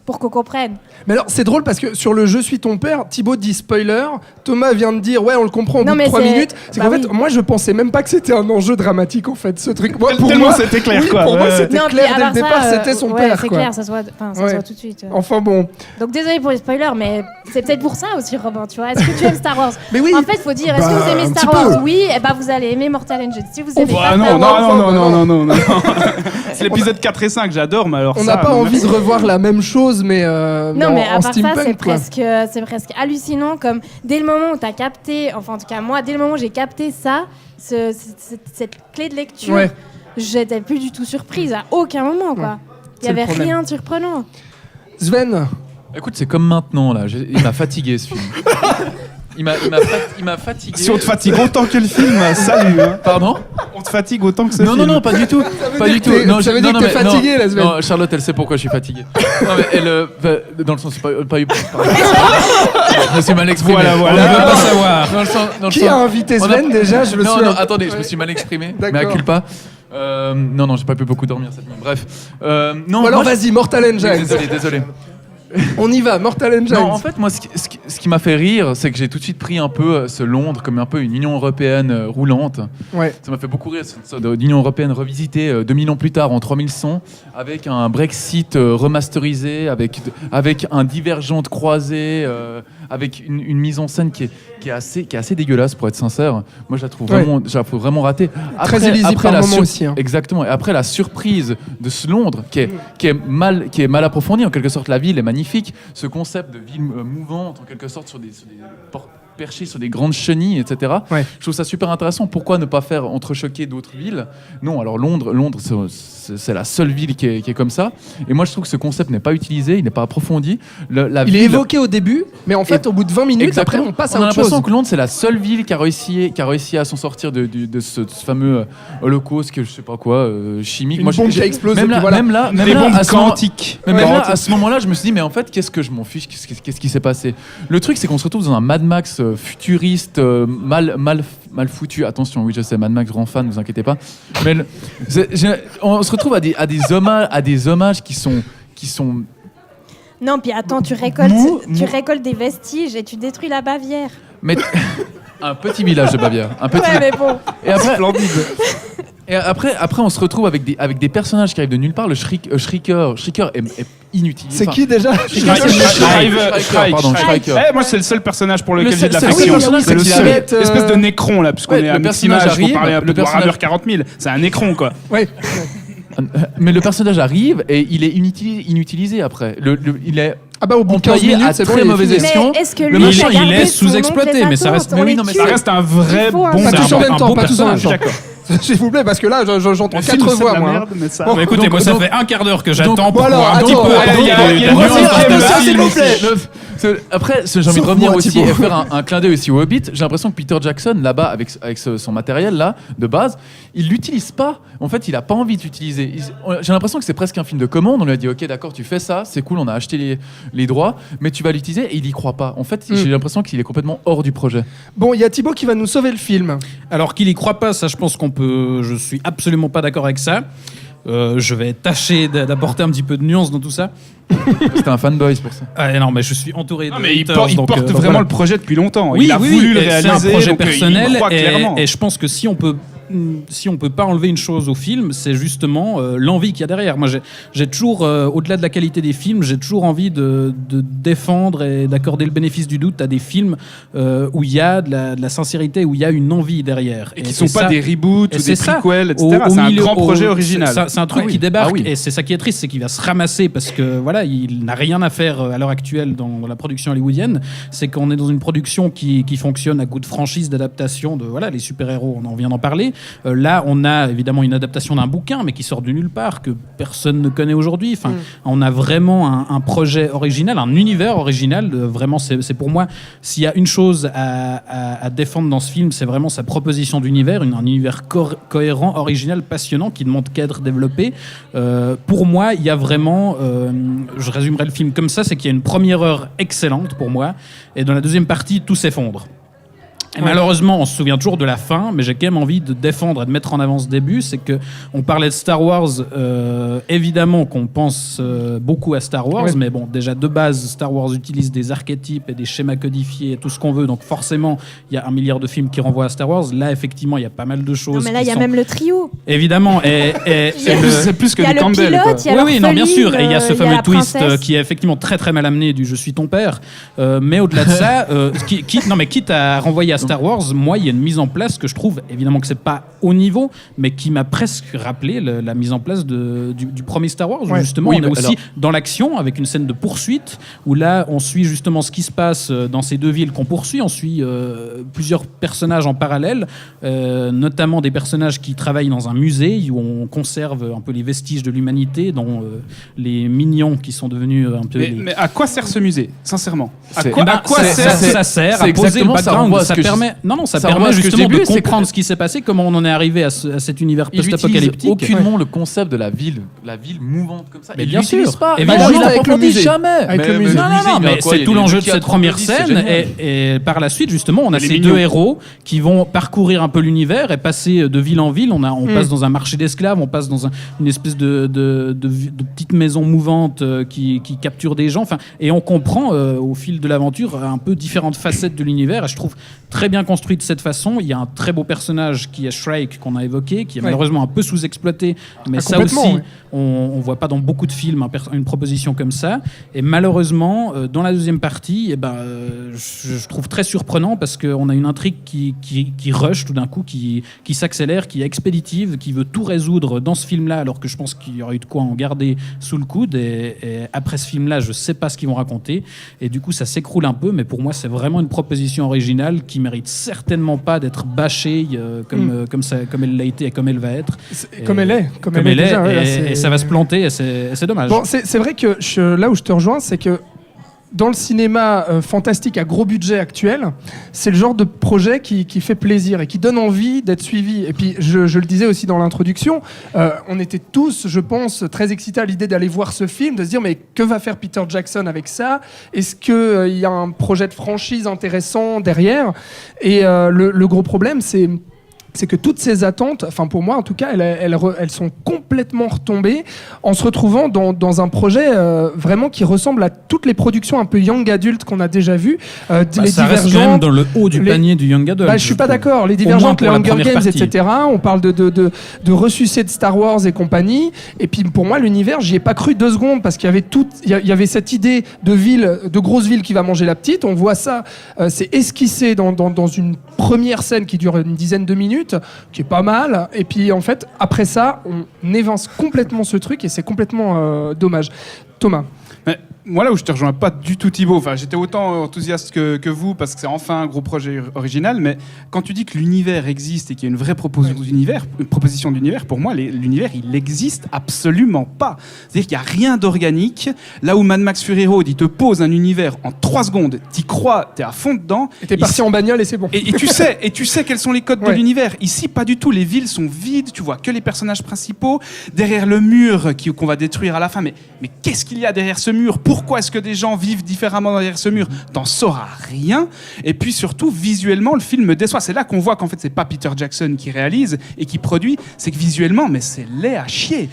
pour qu'on comprenne. Mais alors, c'est drôle parce que sur le « Je suis ton père », Thibaut dit spoiler, Thomas vient de dire « Ouais, on le comprend au bout de 3 minutes ». C'est qu'en fait, moi, je pensais même pas que c'était un enjeu dramatique, en fait, ce truc. Moi, pour moi, c'était clair, quoi. Pour moi, c'était clair dès le départ, c'était son père, c'est quoi. clair, ça se voit tout de suite. Enfin, bon. Donc, désolé pour les spoilers, mais c'est peut-être pour ça aussi, Robin, tu vois. Est-ce que tu aimes Star Wars ? Mais oui. En fait, il faut dire, est-ce que vous aimez Star Wars ? Oui, et vous allez aimer Mortal Engines. Si vous aimez pas Star Wars... Non. C'est l'épisode 4 et 5, j'adore, mais alors on n'a pas envie de revoir la même chose, mais non, mais à part ça, c'est presque hallucinant. Comme dès le moment où tu as capté, enfin en tout cas moi, dès le moment où j'ai capté ça, cette clé de lecture, j'étais plus du tout surprise à aucun moment, quoi. Il y avait rien de surprenant. Sven. Écoute, c'est comme maintenant là. Il m'a fatigué ce film. Il m'a fatigué. Si on te fatigue autant que le film, salut. Hein. Pardon ? On te fatigue autant que ce film. Non, pas du tout. Pas du tout. Non, ça veut dire que t'es fatigué, la Sven. Non, Charlotte, elle sait pourquoi je suis fatigué. Non, mais elle, dans le sens, pas eu. Je me suis mal exprimé. Voilà. On ne veut pas savoir. Qui a invité Sven déjà ? Non, attendez, je me suis mal exprimé. Mais accule pas. Non, j'ai pas pu beaucoup dormir cette nuit. Bref. Non. Alors vas-y, Mortal Engines. Désolé. On y va, Mortal Engines. Non, en fait, moi, ce qui m'a fait rire, c'est que j'ai tout de suite pris un peu ce Londres comme un peu une Union européenne roulante. Ouais. Ça m'a fait beaucoup rire, l'Union européenne revisitée 2000 ans plus tard, en 3100, avec un Brexit remasterisé, avec un divergent de croisée, avec une mise en scène qui est assez dégueulasse, pour être sincère. Moi, je la trouve vraiment ratée. Très illisible par moment aussi. Hein. Exactement. Et après, la surprise de ce Londres, qui est mal approfondie, en quelque sorte, la ville est magnifique. Ce concept de ville mouvante, en quelque sorte, sur des perchés sur des grandes chenilles, etc. Ouais. Je trouve ça super intéressant. Pourquoi ne pas faire entrechoquer d'autres villes ? Non, alors Londres, c'est la seule ville qui est comme ça. Et moi, je trouve que ce concept n'est pas utilisé, il n'est pas approfondi. Il est évoqué au début, mais en fait, au bout de 20 minutes, après, on passe à autre chose. On a l'impression que Londres, c'est la seule ville qui a réussi à s'en sortir de ce fameux holocauste, que je sais pas quoi, chimique. Une bombe qui a explosé. Même là, quantiques. Même là, à ce moment-là, je me suis dit, mais en fait, qu'est-ce que je m'en fiche ? Qu'est-ce qui s'est passé ? Le truc, c'est qu'on se retrouve dans un Mad Max futuriste, mal foutu. Attention, oui, je sais, Mad Max, grand fan, ne vous inquiétez pas. Mais on se retrouve à des hommages qui sont. Non, puis attends, tu récoltes des vestiges et tu détruis la Bavière. Mais un petit village de Bavière. Mais bon. Et après, on se retrouve avec des personnages qui arrivent de nulle part. Le Shrieker est inutile. C'est qui déjà ? Striker. Moi, c'est le seul personnage pour lequel j'ai de l'affection. C'est le seul. Espèce de Nécron, là, puisqu'on est à Miximage, pour parler un peu de Warhammer 40 000. C'est un Nécron, quoi. Ouais. Mais le personnage arrive et il est inutilisé après. Il est au bout de 15 minutes, à très mauvaise escient. Mais est-ce que le lui, machin, il est sous-exploité, mais ça reste. Ça reste un vrai bon. Pas tous en même temps, pas tous en même temps. D'accord. S'il vous plaît, parce que là, j'entends 4 voix, moi. Merde, mais ça... écoutez, moi, ça fait un quart d'heure que j'attends pour voir un petit peu. S'il vous plaît. Après, j'ai envie de revenir aussi et faire un clin d'œil aussi au Hobbit. J'ai l'impression que Peter Jackson, là-bas, avec son matériel là de base, il l'utilise pas. En fait, il a pas envie d'utiliser. J'ai l'impression que c'est presque un film de commande. On lui a dit, ok, d'accord, tu fais ça, c'est cool, on a acheté les droits, mais tu vas l'utiliser et il y croit pas. En fait, j'ai l'impression qu'il est complètement hors du projet. Bon, il y a Thibaut qui va nous sauver le film. Alors qu'il y croit pas, ça, je pense qu'on peut. Je suis absolument pas d'accord avec ça. Je vais tâcher d'apporter un petit peu de nuance dans tout ça. C'était un fanboy, c'est pour ça. Ah, non, mais je suis entouré de mais haters, il porte vraiment voilà. le projet depuis longtemps. Oui, il a voulu le réaliser. réaliser. C'est un projet donc personnel il croit clairement. et je pense que si on peut si on peut pas enlever une chose au film, c'est justement l'envie qu'il y a derrière. Moi, j'ai toujours, au-delà de la qualité des films, j'ai toujours envie de défendre et d'accorder le bénéfice du doute à des films où il y a de la sincérité, où il y a une envie derrière. Et qui sont pas des reboots ou des prequels, etc. C'est un grand projet original. C'est un truc qui débarque, et c'est ça qui est triste, c'est qu'il va se ramasser parce que voilà, il n'a rien à faire à l'heure actuelle dans la production hollywoodienne. C'est qu'on est dans une production qui fonctionne à coup de franchise, d'adaptation, de voilà, les super-héros, on vient d'en parler. Là, on a évidemment une adaptation d'un bouquin, mais qui sort de nulle part, que personne ne connaît aujourd'hui. Enfin, on a vraiment un projet original, un univers original. Vraiment, c'est pour moi, s'il y a une chose à défendre dans ce film, c'est vraiment sa proposition d'univers, un univers cohérent, original, passionnant, qui ne demande qu'à être développé. Pour moi, il y a vraiment, je résumerai le film comme ça, c'est qu'il y a une première heure excellente pour moi, et dans la deuxième partie, tout s'effondre. Et malheureusement, on se souvient toujours de la fin, mais j'ai quand même envie de défendre et de mettre en avant ce début. C'est que on parlait de Star Wars, évidemment qu'on pense beaucoup à Star Wars, mais bon, déjà de base, Star Wars utilise des archétypes et des schémas codifiés et tout ce qu'on veut, donc forcément, il y a 1 milliard de films qui renvoient à Star Wars. Là, effectivement, il y a pas mal de choses. Non, mais là, il y a même le trio. Évidemment, c'est plus que du Campbell. Pilote, oui, non, bien sûr. Et il y a ce fameux twist qui est effectivement très très mal amené du « je suis ton père ». Mais au-delà de ça, quitte à renvoyer à Star Wars, moi, il y a une mise en place que je trouve, évidemment que c'est pas au niveau, mais qui m'a presque rappelé la mise en place du premier Star Wars, où justement, on est aussi dans l'action, avec une scène de poursuite, où là, on suit justement ce qui se passe dans ces deux villes qu'on poursuit. On suit plusieurs personnages en parallèle, notamment des personnages qui travaillent dans un musée, où on conserve un peu les vestiges de l'humanité, dont les mignons qui sont devenus un peu... Mais à quoi sert ce musée, sincèrement? Ça sert à poser le background, ça permet... Ça permet justement de comprendre ce qui s'est passé, comment on en est arrivé à cet univers post-apocalyptique. Il n'utilise aucunement le concept de la ville mouvante comme ça. Mais bien sûr, pas. Évidemment, il l'approfondit jamais. Avec le musée. Non, mais c'est tout l'enjeu de cette première scène. Et par la suite, justement, on a ces deux héros qui vont parcourir un peu l'univers et passer de ville en ville. On passe dans un marché d'esclaves, on passe dans une espèce de petite maison mouvante qui capture des gens. Et on comprend au fil de l'aventure un peu différentes facettes de l'univers. Et je trouve très bien construit de cette façon. Il y a un très beau personnage qui est Shrike, qu'on a évoqué, qui est malheureusement un peu sous-exploité, mais ça aussi, on voit pas dans beaucoup de films une proposition comme ça. Et malheureusement, dans la deuxième partie, je trouve très surprenant parce qu'on a une intrigue qui rush tout d'un coup, qui s'accélère, qui est expéditive, qui veut tout résoudre dans ce film-là, alors que je pense qu'il y aurait eu de quoi en garder sous le coude. Et après ce film-là, je sais pas ce qu'ils vont raconter. Et du coup, ça s'écroule un peu, mais pour moi, c'est vraiment une proposition originale qui mérite certainement pas d'être bâchée comme elle l'a été et comme elle va être. Comme elle est. Déjà, et ça va se planter, et c'est dommage. Bon, c'est vrai que là où je te rejoins, c'est que dans le cinéma fantastique à gros budget actuel, c'est le genre de projet qui fait plaisir et qui donne envie d'être suivi. Et puis, je le disais aussi dans l'introduction, on était tous, je pense, très excités à l'idée d'aller voir ce film, de se dire, mais que va faire Peter Jackson avec ça? Est-ce qu'il y a un projet de franchise intéressant derrière? Et le gros problème, c'est que toutes ces attentes, enfin pour moi en tout cas, elles sont complètement retombées en se retrouvant dans un projet vraiment qui ressemble à toutes les productions un peu young adult qu'on a déjà vues. Les ça reste quand même dans le haut du panier du young adult. Je suis pas d'accord. Les Divergentes, les Hunger Games, etc. On parle de ressucés de Star Wars et compagnie. Et puis pour moi, l'univers, j'y ai pas cru 2 secondes parce qu'il y avait cette idée de grosse ville qui va manger la petite. On voit ça, c'est esquissé dans une première scène qui dure une dizaine de minutes, qui est pas mal, et puis en fait après ça on évance complètement ce truc et c'est complètement dommage. Thomas. Mais moi là où je te rejoins pas du tout Thibaut, enfin j'étais autant enthousiaste que vous parce que c'est enfin un gros projet original, mais quand tu dis que l'univers existe et qu'il y a une vraie proposition d'univers, pour moi l'univers il existe absolument pas. C'est-à-dire qu'il y a rien d'organique. Là où Mad Max Fury Road il te pose un univers en 3 secondes, t'y crois, t'es à fond dedans. Et t'es parti en bagnole et c'est bon. Et tu sais quels sont les codes de l'univers. Ici pas du tout, les villes sont vides, tu vois que les personnages principaux derrière le mur qu'on va détruire à la fin. Mais qu'est-ce qu'il y a derrière ce mur? Pourquoi est-ce que des gens vivent différemment derrière ce mur? T'en sauras rien. Et puis surtout, visuellement, le film me déçoit. C'est là qu'on voit qu'en fait, c'est pas Peter Jackson qui réalise et qui produit. C'est que visuellement, mais c'est laid à chier.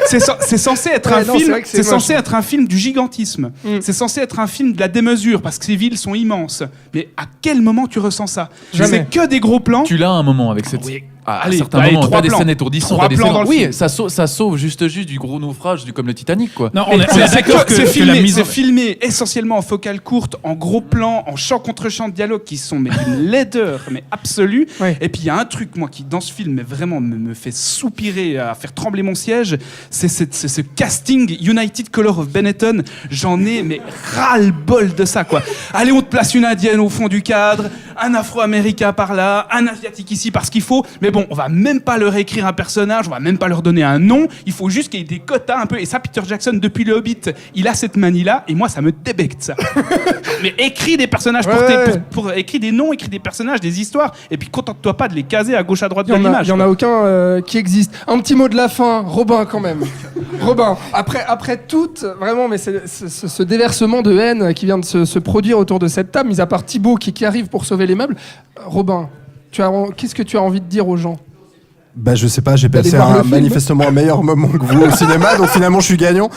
C'est censé être être un film du gigantisme. C'est censé être un film de la démesure parce que ces villes sont immenses. Mais à quel moment tu ressens ça? C'est que des gros plans. Tu l'as un moment avec cette... à certains moments, t'as des scènes étourdissantes, t'as des scènes... Oui, ça sauve juste du gros naufrage, comme le Titanic, quoi. Non, on est d'accord que c'est filmé essentiellement en focale courte, en gros plan, en chant contre chant de dialogue qui sont d'une laideur mais absolue. Ouais. Et puis il y a un truc, moi, qui dans ce film mais vraiment me fait soupirer, à faire trembler mon siège, c'est ce casting United Color of Benetton. J'en ai mais ras-le-bol de ça, quoi. Allez, on te place une indienne au fond du cadre, un afro-américain par là, un asiatique ici parce qu'il faut, mais bon, on va même pas leur écrire un personnage, on va même pas leur donner un nom, il faut juste qu'il y ait des quotas un peu. Et ça, Peter Jackson, depuis le Hobbit, il a cette manie-là, et moi, ça me débecte, ça. Mais écris des personnages, écris des noms, écris des personnages, des histoires, et puis contente-toi pas de les caser à gauche, à droite de l'image. Il y en a aucun qui existe. Un petit mot de la fin, Robin, quand même. Robin, après vraiment, mais c'est ce déversement de haine qui vient de se produire autour de cette table, mis à part Thibaut qui arrive pour sauver les meubles. Robin, qu'est-ce que tu as envie de dire aux gens ? Bah je sais pas, j'ai passé manifestement un meilleur moment que vous au cinéma, donc finalement je suis gagnant.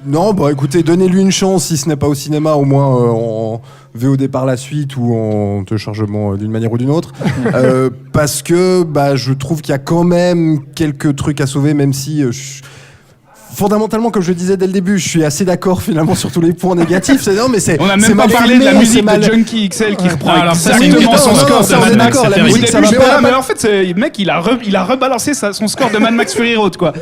Non, bah écoutez, donnez-lui une chance, si ce n'est pas au cinéma, au moins en VOD par la suite ou en téléchargement d'une manière ou d'une autre. Parce que bah je trouve qu'il y a quand même quelques trucs à sauver, même si... fondamentalement, comme je le disais dès le début, je suis assez d'accord finalement sur tous les points négatifs. On a même pas parlé de la musique de Junkie XL qui reprend exactement son score de Mad Max. La musique, ça va pas. Mais en fait, le mec, il a rebalancé son score de Mad Max Fury Road, quoi.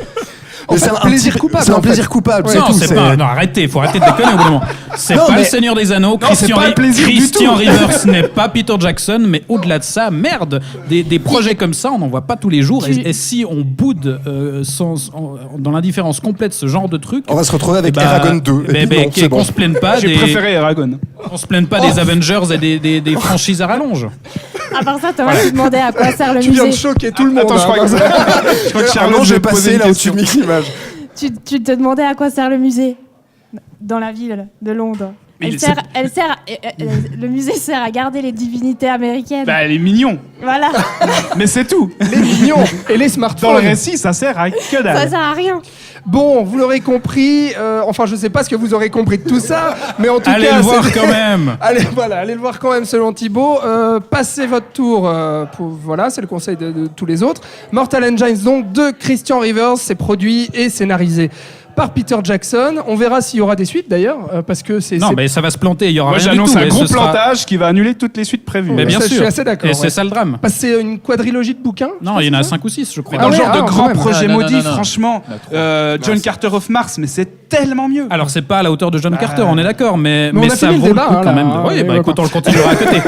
C'est un plaisir coupable. C'est un plaisir coupable. Non, c'est pas. Non, arrêtez, faut arrêter de déconner au bout d'un moment. C'est pas le Seigneur des Anneaux. Christian Rivers n'est pas Peter Jackson, mais au-delà de ça, merde, des projets comme ça, on n'en voit pas tous les jours. Et si on boude dans l'indifférence complète ce genre de truc, on va se retrouver avec Eragon 2. Qu'on se plaigne pas. J'ai préféré Eragon. On se plaigne pas des Avengers et des franchises à rallonge. À part ça, Thomas, tu demandais à quoi sert le musée. Tu viens de choquer tout le monde. Attends, je crois que Charles, j'ai passé là au-dessus de l'image. Tu te demandais à quoi sert le musée dans la ville de Londres. Le musée sert à garder les divinités américaines. Bah, les mignons. Voilà. Mais c'est tout. Les mignons et les smartphones. Dans le récit, ça sert à que dalle. Ça sert à rien. Bon, vous l'aurez compris. Enfin, je sais pas ce que vous aurez compris de tout ça, mais en tout allez cas, le voir quand même. Allez le voir quand même, selon Thibaut. Passez votre tour. Voilà, c'est le conseil de tous les autres. Mortal Engines, donc de Christian Rivers, c'est produit et scénarisé par Peter Jackson. On verra s'il y aura des suites d'ailleurs, parce que c'est... Non, mais ça va se planter, il y aura rien du tout. Moi, j'annonce un gros plantage qui va annuler toutes les suites prévues. Mais bien sûr. Je suis assez d'accord. Et c'est ça le drame. Parce que c'est une quadrilogie de bouquins. Non, il y en a 5 ou 6, je crois. Mais dans le genre de grands projets maudits, franchement, John Carter of Mars, mais c'est tellement mieux. Alors, c'est pas à la hauteur de John Carter, on est d'accord, mais ça vaut le coup quand même. Oui, bah écoute, on le continuera à côté.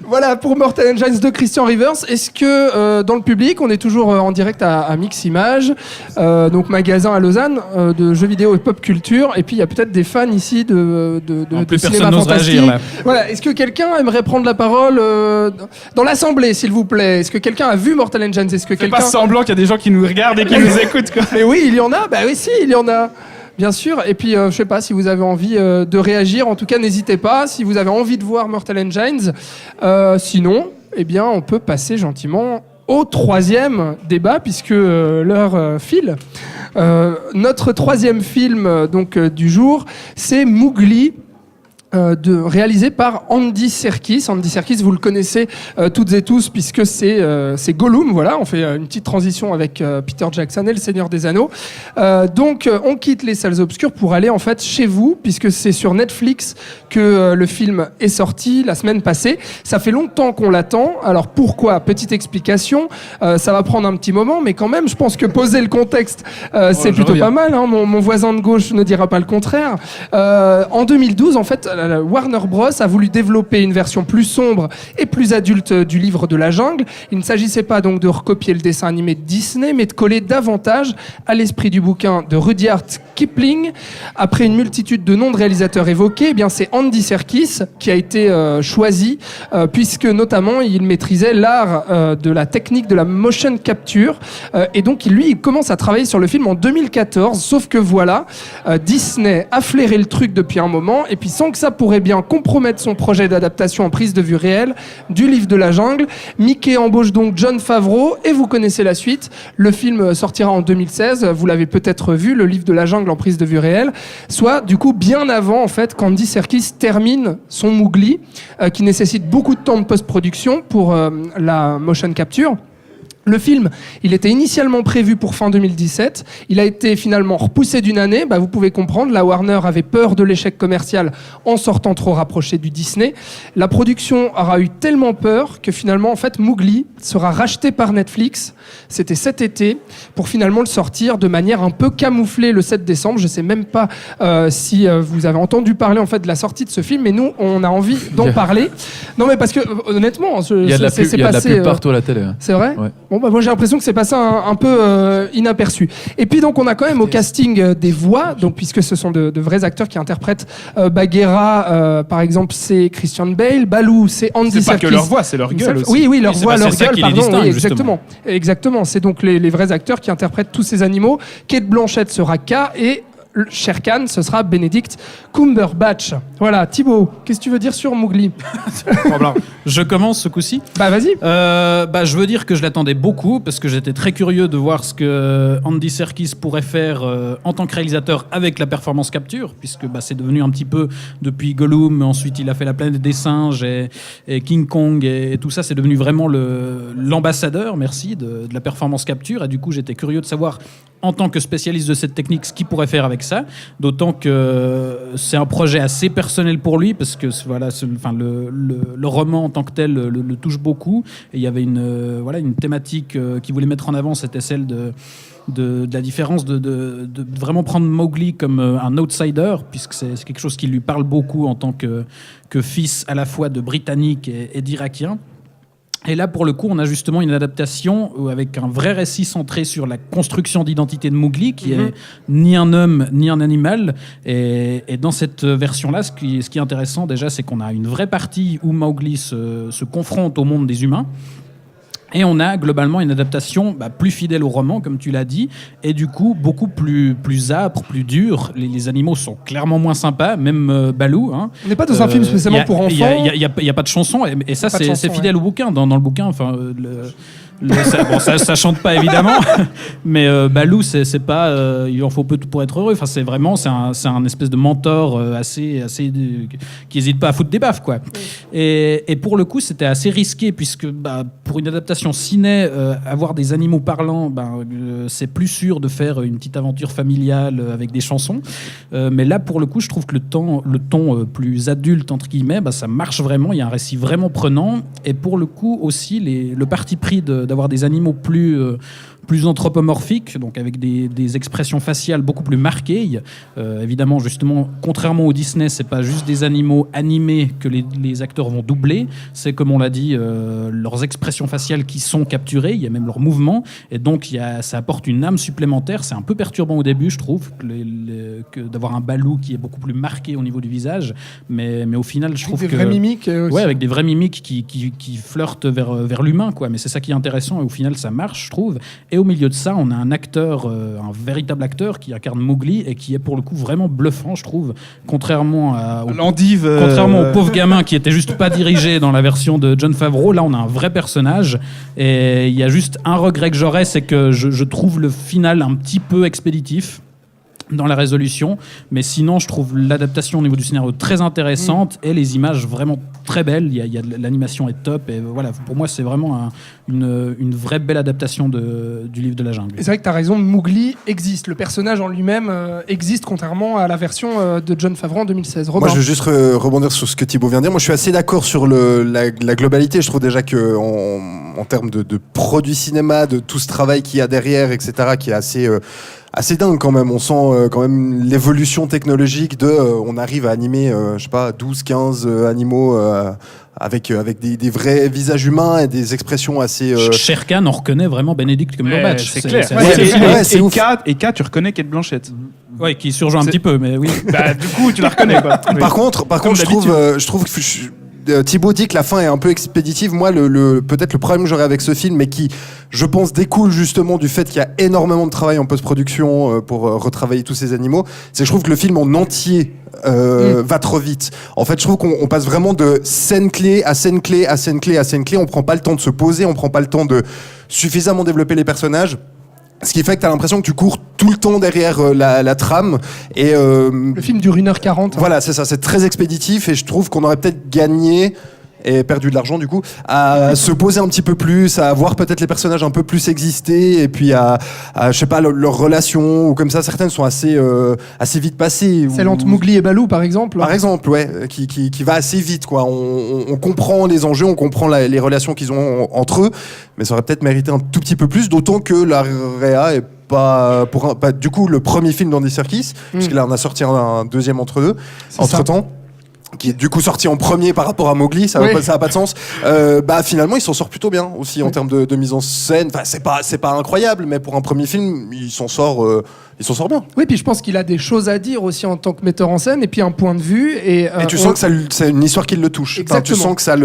Voilà pour Mortal Engines de Christian Rivers. Est-ce que dans le public, on est toujours en direct à Mix Images, donc magasin à Lausanne de jeux vidéo et pop culture, et puis il y a peut-être des fans ici de cinéma fantastique. Réagir, là. Voilà. Est-ce que quelqu'un aimerait prendre la parole dans l'assemblée, s'il vous plaît? Est-ce que quelqu'un a vu Mortal Engines? Est-ce que quelqu'un... pas semblant qu'il y a des gens qui nous regardent et qui nous écoutent, quoi. Mais oui, il y en a. Bah oui, si, il y en a. Bien sûr, et puis je sais pas si vous avez envie de réagir, en tout cas n'hésitez pas, si vous avez envie de voir Mortal Engines. Sinon, eh bien on peut passer gentiment au troisième débat, puisque l'heure file. Notre troisième film du jour, c'est Mowgli. Réalisé par Andy Serkis. Andy Serkis, vous le connaissez toutes et tous, puisque c'est Gollum. Voilà, on fait une petite transition avec Peter Jackson et le Seigneur des Anneaux. Donc, on quitte les salles obscures pour aller en fait chez vous, puisque c'est sur Netflix que le film est sorti la semaine passée. Ça fait longtemps qu'on l'attend. Alors pourquoi? Petite explication. Ça va prendre un petit moment, mais quand même, je pense que poser le contexte, c'est plutôt pas mal. Hein. Mon voisin de gauche ne dira pas le contraire. En 2012, en fait, Warner Bros a voulu développer une version plus sombre et plus adulte du livre de la jungle. Il ne s'agissait pas donc de recopier le dessin animé de Disney, mais de coller davantage à l'esprit du bouquin de Rudyard Kipling. Après une multitude de noms de réalisateurs évoqués, eh bien c'est Andy Serkis qui a été choisi, puisque notamment il maîtrisait l'art de la technique de la motion capture, et donc il commence à travailler sur le film en 2014, sauf que voilà, Disney a flairé le truc depuis un moment, et puis sans que ça pourrait bien compromettre son projet d'adaptation en prise de vue réelle du livre de la jungle, Mickey embauche donc Jon Favreau, et vous connaissez la suite. Le film sortira en 2016, vous l'avez peut-être vu, le livre de la jungle en prise de vue réelle, soit du coup bien avant en fait qu'Andy Serkis termine son Mowgli, qui nécessite beaucoup de temps de post-production pour la motion capture. Le film, il était initialement prévu pour fin 2017. Il a été finalement repoussé d'une année. Vous pouvez comprendre, la Warner avait peur de l'échec commercial en sortant trop rapproché du Disney. La production aura eu tellement peur que finalement, en fait, Mowgli sera racheté par Netflix. C'était cet été pour finalement le sortir de manière un peu camouflée le 7 décembre. Je ne sais même pas si vous avez entendu parler en fait de la sortie de ce film, mais nous, on a envie d'en parler. Non, mais parce que honnêtement, il y a de la pub partout à la télé. C'est vrai ? Ouais. Bon, moi j'ai l'impression que c'est passé un peu inaperçu. Et puis donc on a quand même au casting des voix, donc puisque ce sont de vrais acteurs qui interprètent Bagheera, par exemple, c'est Christian Bale, Baloo, c'est Andy Serkis. C'est pas que leur voix, c'est leur gueule aussi. Oui, leur voix, leur gueule, pardon. Oui, exactement. Exactement. C'est donc les vrais acteurs qui interprètent tous ces animaux. Kate Blanchett sera K et Shere Khan, ce sera Benedict Cumberbatch. Voilà, Thibaut, qu'est-ce que tu veux dire sur Mowgli ? Je commence ce coup-ci. Vas-y. Je veux dire que je l'attendais beaucoup parce que j'étais très curieux de voir ce que Andy Serkis pourrait faire en tant que réalisateur avec la performance capture, puisque c'est devenu un petit peu depuis Gollum, ensuite il a fait La planète des singes et King Kong et tout ça, c'est devenu vraiment l'ambassadeur, de la performance capture, et du coup j'étais curieux de savoir en tant que spécialiste de cette technique ce qu'il pourrait faire avec ça, d'autant que c'est un projet assez personnel pour lui parce que le roman en tant que tel le touche beaucoup, et il y avait une thématique qu'il voulait mettre en avant, c'était celle de la différence de vraiment prendre Mowgli comme un outsider, puisque c'est quelque chose qui lui parle beaucoup en tant que fils à la fois de Britanniques et d'Irakiens. Et là, pour le coup, on a justement une adaptation avec un vrai récit centré sur la construction d'identité de Mowgli, qui est ni un homme ni un animal. Et dans cette version-là, ce qui est intéressant déjà, c'est qu'on a une vraie partie où Mowgli se confronte au monde des humains. Et on a globalement une adaptation plus fidèle au roman, comme tu l'as dit, et du coup beaucoup plus âpre, plus dur. Les animaux sont clairement moins sympas, même Baloo. Hein. On n'est pas dans un film spécialement pour enfants. Il y a pas de chanson, et ça c'est fidèle au bouquin. Dans le bouquin, ça chante pas évidemment, mais Baloo c'est pas, il en faut peu pour être heureux. Enfin c'est un espèce de mentor assez qui hésite pas à foutre des baffes quoi. Et pour le coup c'était assez risqué puisque pour une adaptation ciné, avoir des animaux parlants, c'est plus sûr de faire une petite aventure familiale avec des chansons. Mais là pour le coup je trouve que le ton plus adulte entre guillemets, ça marche vraiment. Il y a un récit vraiment prenant, et pour le coup aussi le parti pris d'avoir des animaux plus anthropomorphiques, donc avec des expressions faciales beaucoup plus marquées. Évidemment, justement, contrairement au Disney, c'est pas juste des animaux animés que les acteurs vont doubler, c'est, comme on l'a dit, leurs expressions faciales qui sont capturées, il y a même leurs mouvements, et donc ça apporte une âme supplémentaire. C'est un peu perturbant au début, je trouve, que d'avoir un Baloo qui est beaucoup plus marqué au niveau du visage, mais au final, je trouve que... Avec des vraies mimiques aussi. Ouais, avec des vraies mimiques qui flirtent vers l'humain, quoi. Mais c'est ça qui est intéressant, et au final, ça marche, je trouve. Et au milieu de ça, on a un acteur, un véritable acteur qui incarne Mowgli et qui est pour le coup vraiment bluffant, je trouve, contrairement au pauvre gamin qui était juste pas dirigé dans la version de Jon Favreau. Là, on a un vrai personnage, et il y a juste un regret que j'aurais, c'est que je trouve le final un petit peu expéditif dans la résolution, mais sinon je trouve l'adaptation au niveau du scénario très intéressante et les images vraiment très belles. L'animation est top, et voilà, pour moi c'est vraiment une vraie belle adaptation du livre de la jungle. Et c'est vrai que tu as raison, Mowgli existe, le personnage en lui-même existe, contrairement à la version de Jon Favreau en 2016. Robin. Moi je veux juste rebondir sur ce que Thibaut vient de dire. Moi je suis assez d'accord sur la globalité. Je trouve déjà que en termes de produit cinéma, de tout ce travail qu'il y a derrière, etc., qui est assez dingue quand même. On sent quand même l'évolution technologique on arrive à animer, 12, 15 animaux avec des vrais visages humains et des expressions assez... Shere Khan, on reconnaît vraiment Benedict Cumberbatch. C'est clair. Et K, tu reconnais Kate Blanchett. Oui, qui surjoue un petit peu, mais oui. Du coup, tu la reconnais, quoi. Par contre, je trouve que Thibaut dit que la fin est un peu expéditive. Moi, peut-être le problème que j'aurais avec ce film, mais qui, je pense, découle justement du fait qu'il y a énormément de travail en post-production pour retravailler tous ces animaux, c'est que je trouve que le film en entier va trop vite. En fait, je trouve qu'on passe vraiment de scène clé à scène clé à scène clé à scène clé. On prend pas le temps de se poser, on prend pas le temps de suffisamment développer les personnages. Ce qui fait que tu as l'impression que tu cours tout le temps derrière la trame. Et, le film dure 1h40. Voilà, c'est ça, c'est très expéditif, et je trouve qu'on aurait peut-être gagné et perdu de l'argent du coup, à se poser un petit peu plus, à voir peut-être les personnages un peu plus exister, et puis à je sais pas, leurs relations, ou comme ça, certaines sont assez vite passées. Celle entre Mowgli et Baloo, par exemple. Par exemple, ouais, qui va assez vite, quoi. On comprend les enjeux, on comprend les relations qu'ils ont entre eux, mais ça aurait peut-être mérité un tout petit peu plus, d'autant que la réa est pas du coup le premier film d'Andy Serkis, puisqu'il en a sorti un deuxième entre temps, qui est du coup sorti en premier par rapport à Mowgli, ça a pas de sens. Finalement, il s'en sort plutôt bien aussi en termes de mise en scène. Enfin, c'est pas incroyable, mais pour un premier film, il s'en sort bien. Oui, puis je pense qu'il a des choses à dire aussi en tant que metteur en scène, et puis un point de vue. Et tu sens que c'est une histoire qui le touche. Exactement. Enfin, tu sens que ça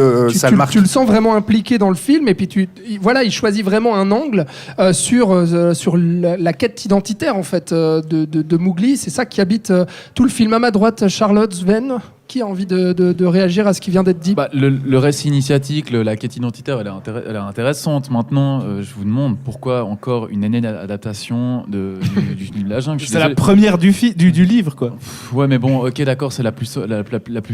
le marque. Tu le sens vraiment impliqué dans le film, et puis il choisit vraiment un angle sur la quête identitaire en fait de Mowgli. C'est ça qui habite tout le film. À ma droite, Charlotte, Sven. Qui a envie de réagir à ce qui vient d'être dit? Le récit initiatique, la quête identitaire, elle est intéressante. Maintenant, je vous demande pourquoi encore une énième adaptation de la jungle. C'est la première du livre, quoi. Ouais, mais bon, ok, d'accord, c'est la plus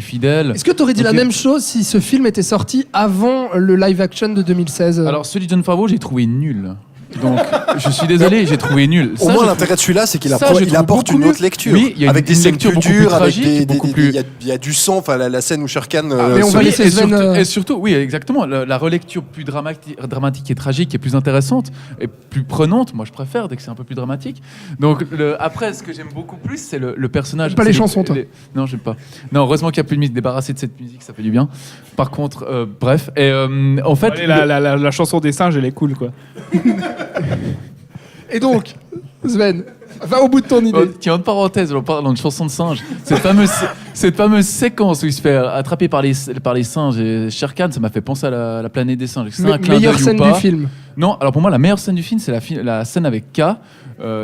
fidèle. Est-ce que tu aurais dit la même chose si ce film était sorti avant le live action de 2016? Alors, celui de Jon Favreau, j'ai trouvé nul. Donc, je suis désolé, j'ai trouvé nul. Au moins, l'intérêt de celui-là, c'est qu'il apporte une autre lecture. Oui, il y a avec des scènes plus dures, avec il y a du sang, enfin la scène où Shere Khan. Mais on va laisser Sven. Et surtout, oui, exactement. La relecture plus dramatique et tragique est plus intéressante et plus prenante. Moi, je préfère dès que c'est un peu plus dramatique. Donc, après, ce que j'aime beaucoup plus, c'est le personnage. J'aime pas les chansons, toi. Non, j'aime pas. Non, heureusement qu'il n'y a plus de musique. Débarrasser de cette musique, ça fait du bien. Par contre, bref. Et en fait. Allez, la chanson des singes, elle est cool, quoi. Et donc, Sven, va au bout de ton idée. Tiens, entre parenthèses, on parle d'une chanson de singe. Cette fameuse séquence où il se fait attraper par les singes et Shere Khan, ça m'a fait penser à la planète des singes. C'est un clin meilleure d'œil scène ou pas. du film. Non, alors pour moi, la meilleure scène du film, c'est la scène avec K,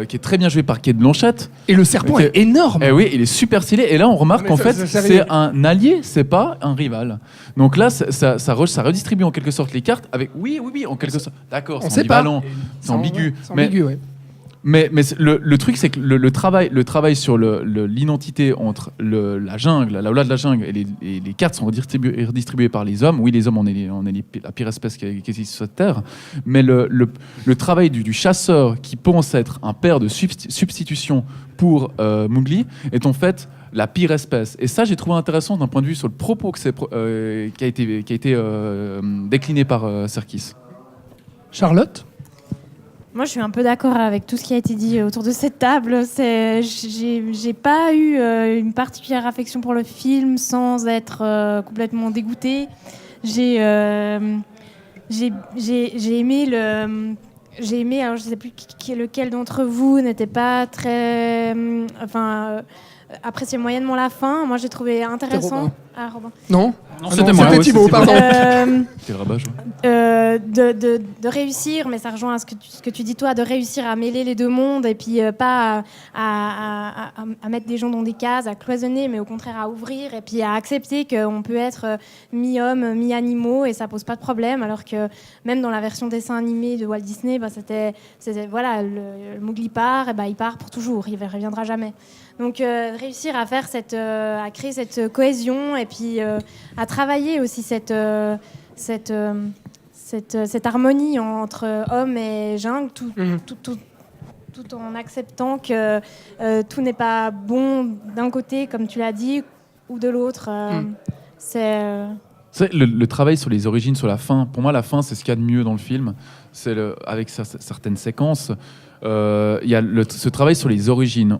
qui est très bien jouée par Kate Blanchett. Et le serpent est énorme. Eh oui, il est super stylé. Et là, on remarque qu'en fait, c'est un allié, c'est pas un rival. Donc là, ça redistribue en quelque sorte les cartes avec. Oui, en quelque sorte. D'accord, c'est ambivalent, c'est ambigu. C'est ambigu, ouais. Mais le truc, c'est que le travail sur l'identité entre la jungle, la Ola de la jungle, et les cartes sont redistribuées par les hommes. Oui, les hommes, on est la pire espèce qui existe sur cette terre. Mais le travail du chasseur qui pense être un père de substitution pour Mowgli est en fait la pire espèce. Et ça, j'ai trouvé intéressant d'un point de vue sur le propos qui a été décliné par Serkis. Charlotte? Moi, je suis un peu d'accord avec tout ce qui a été dit autour de cette table. J'ai pas eu une particulière affection pour le film sans être complètement dégoûtée. J'ai aimé alors je sais plus lequel d'entre vous n'était pas très apprécié moyennement la fin. Moi, j'ai trouvé intéressant. Robin. Non, c'était moi. C'était Thibaut, pardon. C'est le rabat, je vois. De réussir, mais ça rejoint à ce que tu dis toi, de réussir à mêler les deux mondes et puis pas à mettre des gens dans des cases, à cloisonner, mais au contraire à ouvrir et puis à accepter qu'on peut être mi-homme, mi-animaux et ça pose pas de problème, alors que même dans la version dessin animé de Walt Disney, c'était voilà, le Mowgli part, et il part pour toujours, il ne reviendra jamais. Donc réussir à faire à créer cette cohésion et puis à travailler aussi cette harmonie entre homme et jungle, tout en acceptant que tout n'est pas bon d'un côté, comme tu l'as dit, ou de l'autre. C'est le travail sur les origines, sur la fin. Pour moi, la fin, c'est ce qu'il y a de mieux dans le film. C'est avec certaines séquences. Il y a ce travail sur les origines.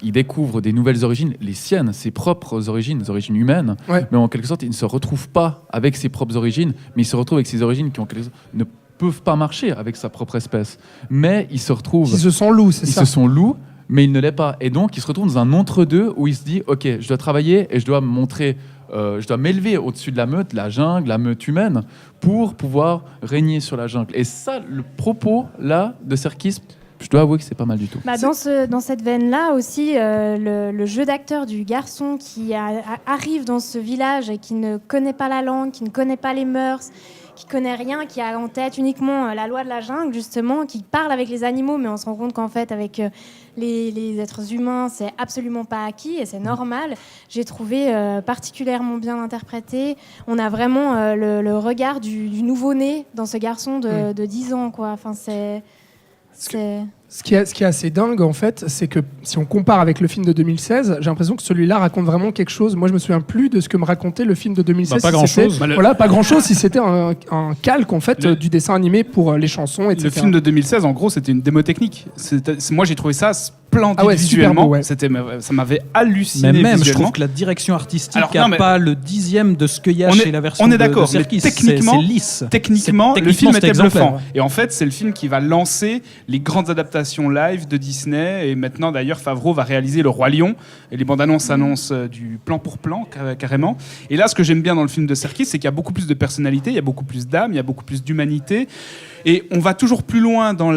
Il découvre des nouvelles origines, les siennes, ses propres origines, les origines humaines. Ouais. Mais en quelque sorte, il ne se retrouve pas avec ses propres origines, mais il se retrouve avec ses origines qui, en quelque sorte, ne peuvent pas marcher avec sa propre espèce. Mais il se retrouve... Ils se sont loups, c'est ça. Ils se sont loups, mais il ne l'est pas. Et donc, il se retrouve dans un entre-deux où il se dit « Ok, je dois travailler et je dois montrer... je dois m'élever au-dessus de la meute, la jungle, la meute humaine, pour pouvoir régner sur la jungle. » Et ça, le propos, là, de Serkis... je dois avouer que c'est pas mal du tout. Bah, dans cette veine-là aussi, le jeu d'acteur du garçon qui arrive dans ce village et qui ne connaît pas la langue, qui ne connaît pas les mœurs, qui connaît rien, qui a en tête uniquement la loi de la jungle, justement, qui parle avec les animaux, mais on se rend compte qu'en fait, avec les êtres humains, c'est absolument pas acquis et c'est normal. J'ai trouvé particulièrement bien interprété. On a vraiment le regard du nouveau-né dans ce garçon de 10 ans, quoi. Enfin, c'est... Ce qui est assez dingue, en fait, c'est que si on compare avec le film de 2016, j'ai l'impression que celui-là raconte vraiment quelque chose. Moi, je me souviens plus de ce que me racontait le film de 2016. Pas grand-chose. Voilà, pas grand-chose si c'était un calque, en fait, du dessin animé pour les chansons, etc. Le film de 2016, en gros, c'était une démo technique. Moi, j'ai trouvé ça splendide visuellement. beau, ouais. Ça m'avait halluciné Mais même, je visuellement. trouve que la direction artistique Alors, n'a pas le dixième de ce qu'il y a chez la version on est de d'accord, Serkis. mais techniquement, c'est lisse. Techniquement, le film c'était était bluffant. exemplaire. Et en fait, c'est le film qui va lancer les grandes adaptations live de Disney. Et maintenant, d'ailleurs, Favreau va réaliser Le Roi Lion. Et les bandes annonces annoncent du plan pour plan, carrément. Et là, ce que j'aime bien dans le film de Serkis, c'est qu'il y a beaucoup plus de personnalité, il y a beaucoup plus d'âme, il y a beaucoup plus d'humanité. Et on va toujours plus loin dans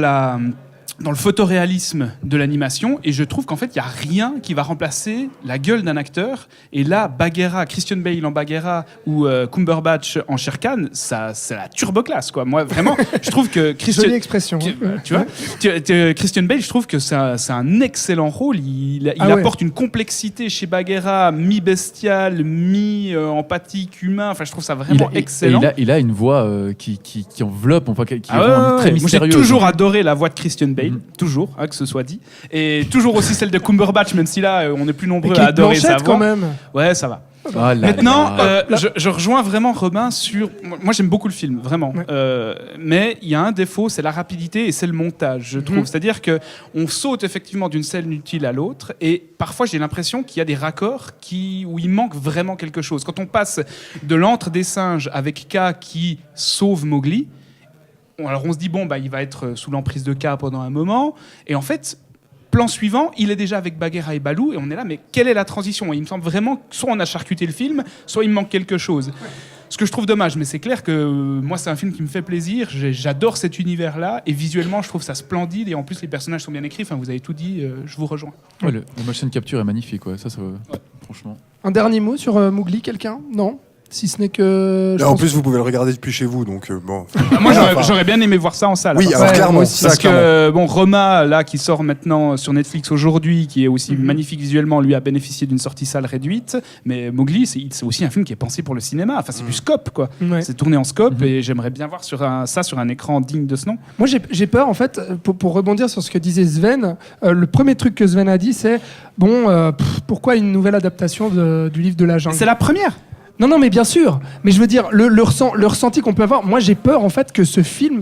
le photoréalisme de l'animation, et je trouve qu'en fait, il n'y a rien qui va remplacer la gueule d'un acteur. Et là, Bagheera, Christian Bale en Bagheera ou Cumberbatch en Shere Khan, ça, c'est la turbo-classe, quoi. Moi, vraiment, je trouve que Jolie expression. tu vois, Christian Bale, je trouve que c'est un excellent rôle. Il apporte une complexité chez Bagheera, mi-bestial, mi-empathique, humain. Enfin, je trouve ça vraiment excellent. Il a une voix qui enveloppe, enfin, qui est très vraiment très mystérieuse. Moi, j'ai toujours adoré la voix de Christian Bale. Toujours, que ce soit dit. Et toujours aussi celle de Cumberbatch, même si là, on est plus nombreux à adorer sa voix. quand même. Ouais, ça va. Maintenant, je rejoins vraiment Robin sur... Moi, j'aime beaucoup le film, vraiment. Ouais. Mais il y a un défaut, c'est la rapidité et c'est le montage, je trouve. C'est-à-dire qu'on saute effectivement d'une scène utile à l'autre et parfois, j'ai l'impression qu'il y a des raccords où il manque vraiment quelque chose. Quand on passe de l'antre des singes avec K qui sauve Mowgli, alors on se dit, il va être sous l'emprise de K pendant un moment. Et en fait, plan suivant, il est déjà avec Bagheera et Baloo. Et on est là, mais quelle est la transition ? Et il me semble vraiment que soit on a charcuté le film, soit il me manque quelque chose. Ce que je trouve dommage, mais c'est clair que moi, c'est un film qui me fait plaisir. J'adore cet univers-là. Et visuellement, je trouve ça splendide. Et en plus, les personnages sont bien écrits. Enfin, vous avez tout dit, je vous rejoins. Ouais, le motion capture est magnifique. Ouais. Ça franchement. Un dernier mot sur Mowgli, quelqu'un ? Non ? Si ce n'est que... En plus, vous pouvez le regarder depuis chez vous, donc bon... Moi, j'aurais bien aimé voir ça en salle. Oui, alors clairement. Parce que, Roma, là, qui sort maintenant sur Netflix aujourd'hui, qui est aussi magnifique visuellement, lui a bénéficié d'une sortie salle réduite. Mais Mowgli, c'est aussi un film qui est pensé pour le cinéma. Enfin, c'est du scope, quoi. Ouais. C'est tourné en scope et j'aimerais bien voir ça sur un écran digne de ce nom. Moi, j'ai peur, en fait, pour rebondir sur ce que disait Sven, le premier truc que Sven a dit, c'est pourquoi une nouvelle adaptation du livre de la jungle ? C'est la première. Non, mais bien sûr. Mais je veux dire, le ressenti qu'on peut avoir. Moi, j'ai peur, en fait, que ce film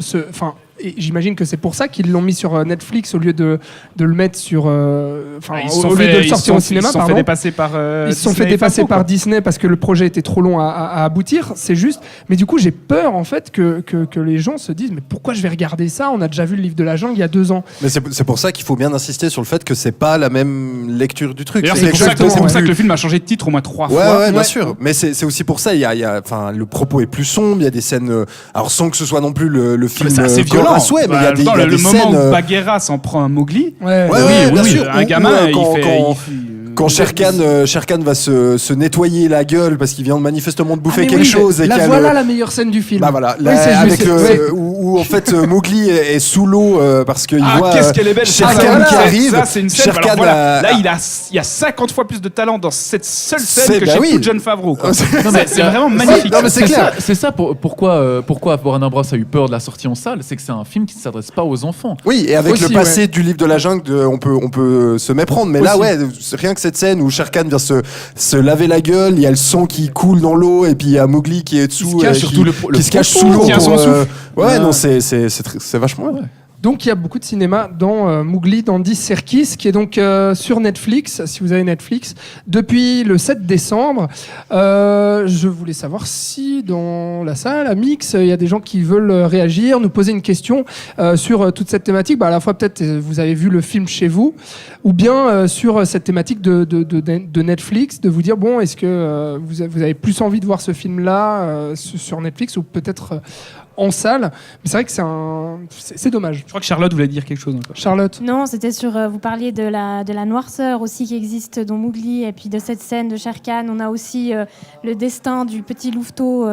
et j'imagine que c'est pour ça qu'ils l'ont mis sur Netflix au lieu de le mettre sur... au lieu de le sortir au cinéma, Ils se sont fait dépasser par Ils se sont fait dépasser par Disney parce que le projet était trop long à aboutir, c'est juste. Mais du coup, j'ai peur, en fait, que les gens se disent « Mais pourquoi je vais regarder ça ? On a déjà vu le livre de la jungle il y a 2 ans. » Mais c'est pour ça qu'il faut bien insister sur le fait que c'est pas la même lecture du truc. C'est pour ça que le film a changé de titre au moins 3 fois. Ouais, bien sûr. Mais c'est aussi pour ça, le propos est plus sombre, il y a des scènes... alors sans que ce soit non plus le film... C'est assez violent. À souhait, mais il y a des scènes... Le moment où Bagheera s'en prend un Mowgli, oui, bien sûr. Un gamin, quand Shere Khan va se nettoyer la gueule parce qu'il vient manifestement de bouffer quelque chose. Et voilà la meilleure scène du film. Bah voilà, où en fait Mowgli est sous l'eau parce qu'il voit Shere Khan qui arrive. Ça, c'est une scène. Là, il y a 50 fois plus de talent dans cette seule scène que chez John Favreau. C'est vraiment magnifique. Non, mais c'est clair. C'est ça pourquoi Warner Bros a eu peur de la sortie en salle, c'est que c'est un film qui ne s'adresse pas aux enfants. Oui, et avec le passé du livre de la jungle, on peut se méprendre. Mais là, rien que cette scène où Shere Khan vient se laver la gueule, il y a le sang qui coule dans l'eau et puis il y a Mowgli qui est dessous, qui se cache sous l'eau. Non, c'est vachement bien. Donc il y a beaucoup de cinéma dans Mowgli d'Andy Serkis, qui est donc sur Netflix, si vous avez Netflix, depuis le 7 décembre. Je voulais savoir si dans la salle, à Mix, il y a des gens qui veulent réagir, nous poser une question sur toute cette thématique. À la fois peut-être vous avez vu le film chez vous, ou bien sur cette thématique de Netflix, de vous dire, est-ce que vous avez plus envie de voir ce film-là sur Netflix, ou peut-être en salle. Mais c'est vrai que c'est dommage. Je crois que Charlotte voulait dire quelque chose encore. Charlotte? Non, c'était sur. Vous parliez de la noirceur aussi qui existe dans Mowgli, et puis de cette scène de Shere Khan. On a aussi le destin du petit louveteau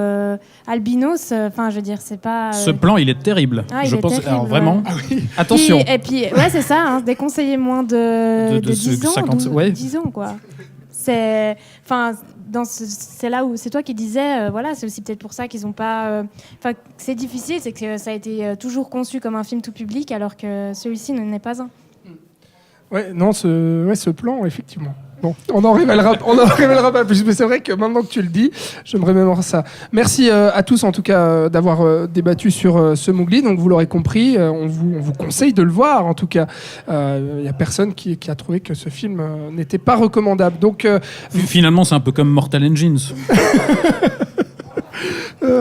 albinos. Enfin, je veux dire, c'est pas. Ce plan, il est terrible. Ah, je il est pense. terrible, Alors vraiment, attention. Et puis, ouais, c'est ça. Hein, déconseiller moins de 10 ans, 50, ouais. 10 ans, quoi. C'est, enfin, c'est là où c'est toi qui disais, voilà, c'est aussi peut-être pour ça qu'ils ont pas. Enfin, c'est difficile, c'est que ça a été toujours conçu comme un film tout public, alors que celui-ci n'en est pas un. Ouais, non, ce plan, effectivement. Bon, on en révélera pas plus, mais c'est vrai que maintenant que tu le dis, je me remémore ça. Merci à tous en tout cas d'avoir débattu sur ce Mowgli. Donc vous l'aurez compris, on vous conseille de le voir. En tout cas, il y a personne qui a trouvé que ce film n'était pas recommandable. Donc finalement, c'est un peu comme Mortal Engines.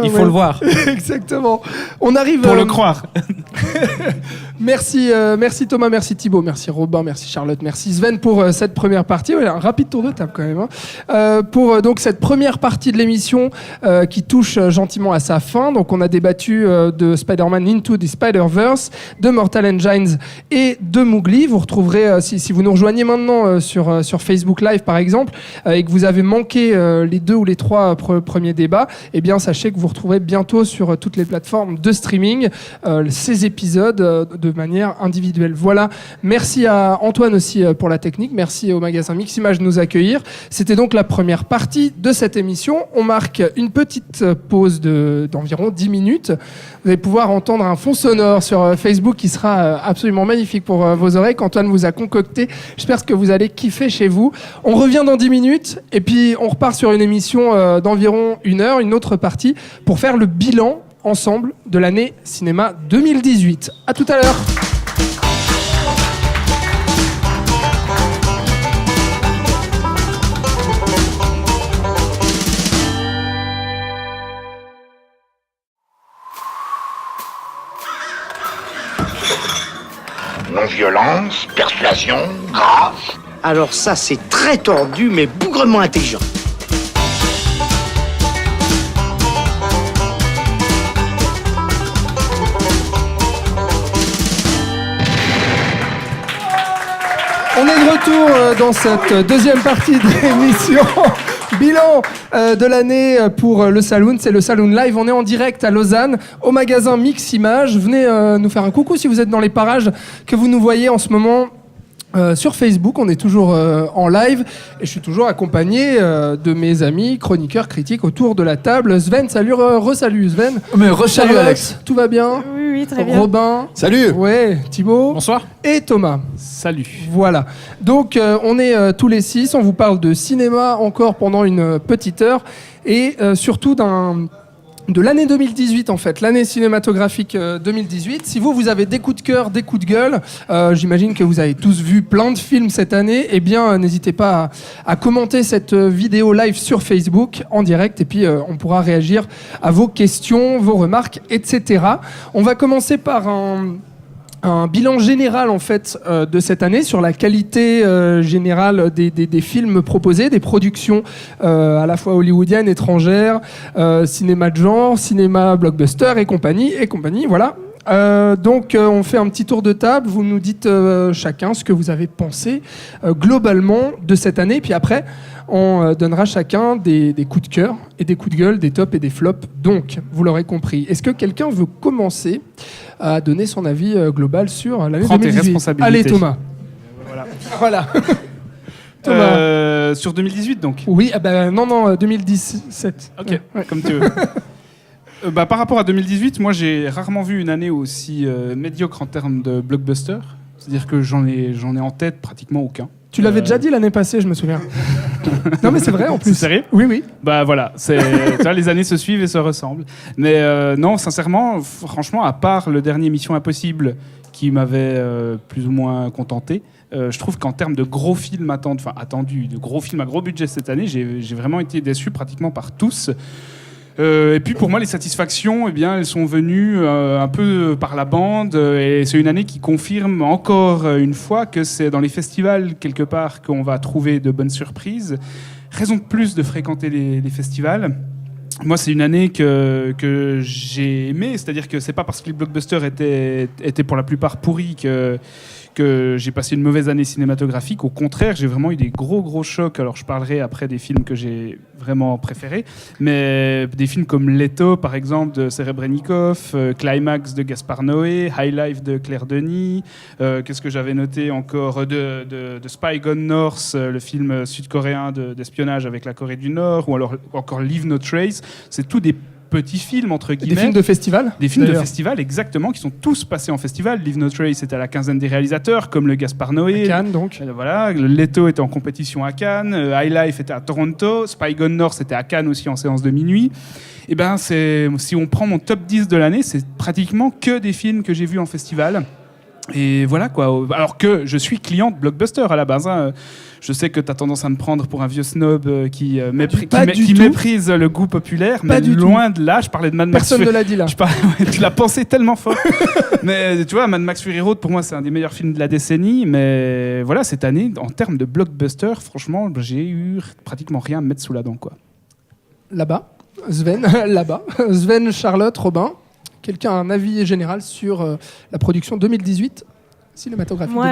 Il faut le voir. Exactement. On arrive pour le croire. Merci Thomas, merci Thibaut, merci Robin, merci Charlotte, merci Sven pour cette première partie. Ouais, un rapide tour de table quand même. Hein. Pour donc cette première partie de l'émission qui touche gentiment à sa fin. Donc on a débattu de Spider-Man Into the Spider-Verse, de Mortal Engines et de Mowgli. Vous retrouverez si vous nous rejoignez maintenant sur Facebook Live par exemple et que vous avez manqué les 2 ou les 3 premiers débats, eh bien sachez que vous retrouverez bientôt sur toutes les plateformes de streaming ces épisodes de manière individuelle. Voilà, merci à Antoine aussi pour la technique, merci au magasin Miximage de nous accueillir. C'était donc la première partie de cette émission. On marque une petite pause d'environ 10 minutes. Vous allez pouvoir entendre un fond sonore sur Facebook qui sera absolument magnifique pour vos oreilles qu'Antoine vous a concocté. J'espère que vous allez kiffer chez vous. On revient dans 10 minutes et puis on repart sur une émission d'environ 1 heure, une autre partie, pour faire le bilan ensemble de l'année cinéma 2018. À tout à l'heure. Non-violence, persuasion, grâce. Alors ça, c'est très tordu, mais bougrement intelligent. On est de retour dans cette deuxième partie de l'émission. Bilan de l'année pour le Saloon, c'est le Saloon Live. On est en direct à Lausanne, au magasin Miximage. Venez nous faire un coucou si vous êtes dans les parages que vous nous voyez en ce moment. Sur Facebook, on est toujours en live et je suis toujours accompagné de mes amis chroniqueurs critiques autour de la table. Sven, salut, re-salut Sven. Mais re-salut Alex. Tout va bien? Oui, très bien. Robin. Salut. Ouais, Thibaut. Bonsoir. Et Thomas. Salut. Voilà. Donc on est tous les 6, on vous parle de cinéma encore pendant une petite heure et surtout de l'année 2018 en fait, l'année cinématographique 2018. Si vous avez des coups de cœur, des coups de gueule, j'imagine que vous avez tous vu plein de films cette année, eh bien n'hésitez pas à commenter cette vidéo live sur Facebook en direct et puis on pourra réagir à vos questions, vos remarques, etc. On va commencer par un bilan général en fait de cette année sur la qualité générale des films proposés, des productions à la fois hollywoodiennes, étrangères, cinéma de genre, cinéma blockbuster et compagnie, voilà. Donc on fait un petit tour de table, vous nous dites chacun ce que vous avez pensé globalement de cette année, puis après on donnera chacun des coups de cœur et des coups de gueule, des tops et des flops. Donc, vous l'aurez compris. Est-ce que quelqu'un veut commencer à donner son avis global sur l'année 2018 ? Prends tes responsabilités. Allez, Thomas. Voilà. Thomas. Sur 2018, donc ? Oui, non, 2017. Ok, ouais. Comme tu veux. Par rapport à 2018, moi, j'ai rarement vu une année aussi médiocre en termes de blockbuster. C'est-à-dire que j'en ai en tête pratiquement aucun. Tu l'avais déjà dit l'année passée, je me souviens. Non, mais c'est vrai en plus. C'est sérieux ? Oui. Bah voilà, tu vois, les années se suivent et se ressemblent. Mais non, sincèrement, franchement, à part le dernier Mission Impossible qui m'avait plus ou moins contenté, je trouve qu'en termes de gros films attendus, de gros films à gros budget cette année, j'ai vraiment été déçu pratiquement par tous. Et puis pour moi, les satisfactions, eh bien, elles sont venues un peu par la bande. Et c'est une année qui confirme encore une fois que c'est dans les festivals, quelque part, qu'on va trouver de bonnes surprises. Raison de plus de fréquenter les festivals. moi, c'est une année que j'ai aimée, c'est-à-dire que c'est pas parce que les blockbusters étaient pour la plupart pourris que j'ai passé une mauvaise année cinématographique. Au contraire, j'ai vraiment eu des gros chocs. Alors, je parlerai après des films que j'ai vraiment préférés, mais des films comme Leto, par exemple, de Serebrennikov, Climax de Gaspar Noé, High Life de Claire Denis, qu'est-ce que j'avais noté encore de Spy Gone North, le film sud-coréen d'espionnage avec la Corée du Nord, ou alors encore Leave No Trace. C'est tout des petits films, entre guillemets. Des films de festival. Des films de festival, exactement, qui sont tous passés en festival. Leave No Trace était à la quinzaine des réalisateurs, comme le Gaspar Noé. À Cannes, donc. Voilà, le Leto était en compétition à Cannes, High Life était à Toronto, Spy Gone North était à Cannes aussi en séance de minuit. Et ben, si on prend mon top 10 de l'année, c'est pratiquement que des films que j'ai vus en festival. Et voilà quoi. Alors que je suis client de Blockbuster à la base. Hein. Je sais que tu as tendance à me prendre pour un vieux snob qui méprise le goût populaire, mais loin de là. Je parlais de Mad Max. Personne ne l'a dit là. Tu l'as pensé tellement fort. Mais tu vois, Mad Max Fury Road, pour moi, c'est un des meilleurs films de la décennie. Mais voilà, cette année, en termes de blockbuster, franchement, j'ai eu pratiquement rien à me mettre sous la dent, quoi. Là-bas, Sven, là-bas. Sven, Charlotte, Robin. Quelqu'un a un avis général sur la production 2018 cinématographique? Moi,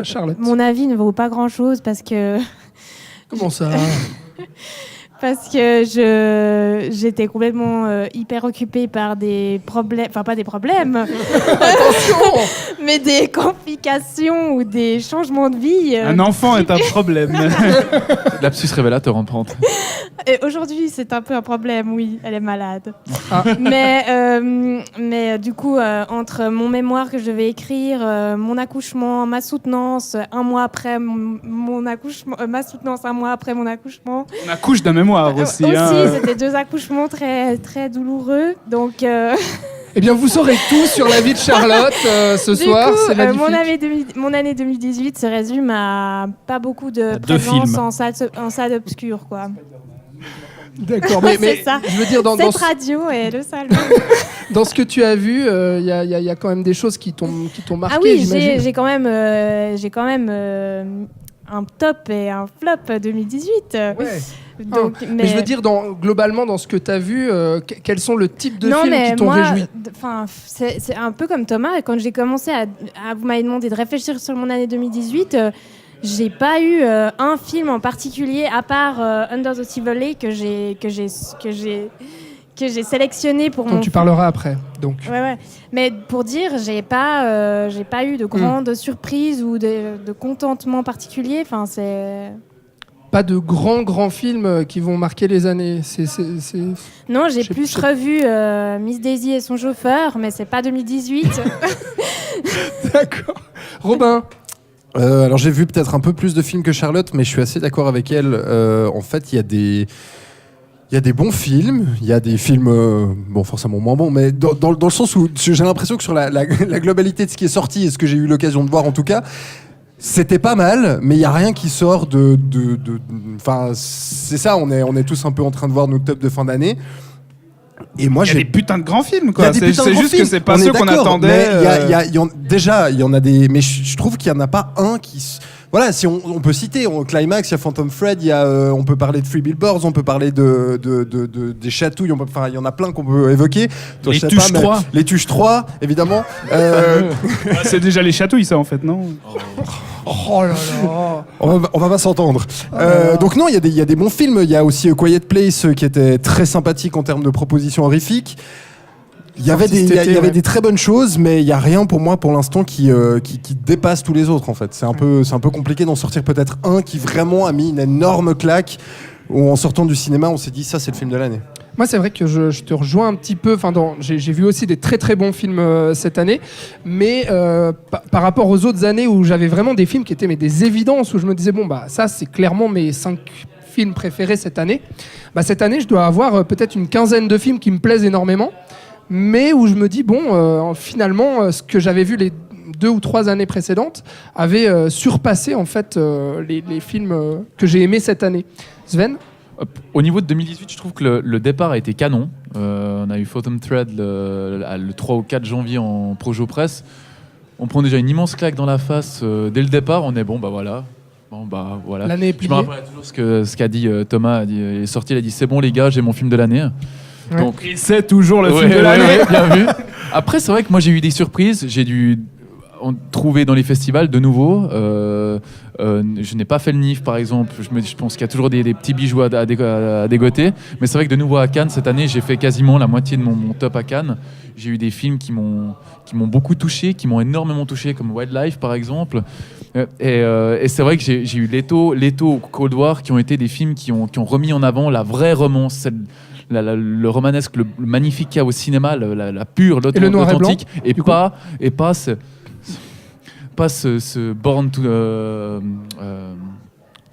Charlotte. Mon avis ne vaut pas grand-chose parce que... Comment ça? Parce que j'étais complètement hyper occupée par des problèmes, enfin pas des problèmes, Attention mais des complications ou des changements de vie. Un enfant est un problème. Lapsus révélateur en pente. Et aujourd'hui, c'est un peu un problème, oui, elle est malade. Ah. Mais du coup, entre mon mémoire que je devais écrire, mon accouchement, ma soutenance, un mois après mon accouchement, ma soutenance un mois après mon accouchement. On accouche d'un mémoire aussi. Hein. C'était 2 accouchements très, très douloureux, donc... Eh bien, vous saurez tout sur la vie de Charlotte ce soir. Coup, c'est magnifique. mon année 2018 se résume à pas beaucoup de présence en salle obscure, quoi. D'accord, mais ça. Je veux dire cette radio et le salon. Dans ce que tu as vu, il y a quand même des choses qui t'ont marqué. Ah oui, j'imagine. j'ai quand même un top et un flop 2018. Ouais. Donc, mais je veux dire, globalement, dans ce que tu as vu, quels sont le type de films qui t'ont réjoui? C'est un peu comme Thomas. Quand j'ai commencé vous m'avez demandé de réfléchir sur mon année 2018, j'ai pas eu un film en particulier, à part Under the Silver Lake, que j'ai sélectionné pour Donc tu parleras après. Donc. Ouais. Mais pour dire, j'ai pas eu de grandes surprises ou de contentement particulier. Enfin, c'est... Pas de grands films qui vont marquer les années. Non, j'ai plus revu Miss Daisy et son chauffeur, mais c'est pas 2018. D'accord. Robin. Alors j'ai vu peut-être un peu plus de films que Charlotte, mais je suis assez d'accord avec elle. En fait, il y a des bons films, il y a des films, forcément moins bons, mais dans le sens où j'ai l'impression que sur la globalité de ce qui est sorti et ce que j'ai eu l'occasion de voir en tout cas, c'était pas mal, mais il n'y a rien qui sort de... Enfin, c'est ça, on est tous un peu en train de voir nos tops de fin d'année. Et moi, il y a des putains de grands films, quoi. C'est juste que c'est pas ceux qu'on attendait. Déjà, il y en a des... Mais je trouve qu'il n'y en a pas un qui... Voilà, si on peut citer, Climax, il y a Phantom Thread, on peut parler de Free Billboards, on peut parler des chatouilles, il y en a plein qu'on peut évoquer. Toi, les Tuches 3. Les Tuches 3, évidemment. C'est déjà les chatouilles, ça, en fait, non? Oh là là. On va pas s'entendre. Donc non, il y a des bons films. Il y a aussi Quiet Place qui était très sympathique en termes de propositions horrifiques. Il y avait des très bonnes choses, mais il y a rien pour moi pour l'instant qui dépasse tous les autres en fait. C'est un peu compliqué d'en sortir peut-être un qui vraiment a mis une énorme claque où en sortant du cinéma on s'est dit ça c'est le film de l'année. Moi, c'est vrai que je te rejoins un petit peu. J'ai vu aussi des très très bons films cette année, mais par rapport aux autres années où j'avais vraiment des films qui étaient des évidences, où je me disais ça c'est clairement mes 5 films préférés cette année. Cette année, je dois avoir peut-être une quinzaine de films qui me plaisent énormément, mais où je me dis finalement ce que j'avais vu les 2 ou 3 années précédentes avait surpassé en fait les films que j'ai aimés cette année. Sven? Au niveau de 2018, je trouve que le départ a été canon. On a eu Phantom Thread le 3 ou 4 janvier en Projo Press. On prend déjà une immense claque dans la face dès le départ. On est voilà. Bon, bah voilà. L'année est Je me pliée. rappelle toujours ce qu'a dit Thomas. Il est sorti, il a dit c'est bon les gars, j'ai mon film de l'année. Ouais. Donc, Et c'est toujours le film ouais, de l'année. ouais, bien vu. Après, c'est vrai que moi j'ai eu des surprises. J'ai dû en trouver dans les festivals de nouveau. Je n'ai pas fait le NIF par exemple. Je pense qu'il y a toujours des petits bijoux à dégoter. Mais c'est vrai que de nouveau à Cannes cette année, j'ai fait quasiment la moitié de mon top à Cannes. J'ai eu des films qui m'ont beaucoup touché, qui m'ont énormément touché, comme Wildlife par exemple. Et c'est vrai que j'ai eu Leto, Cold War, qui ont été des films qui ont remis en avant la vraie romance, le romanesque, le magnifique qu'il y a au cinéma, la pure, Et le noir et blanc, l'authentique, et pas ce Born to...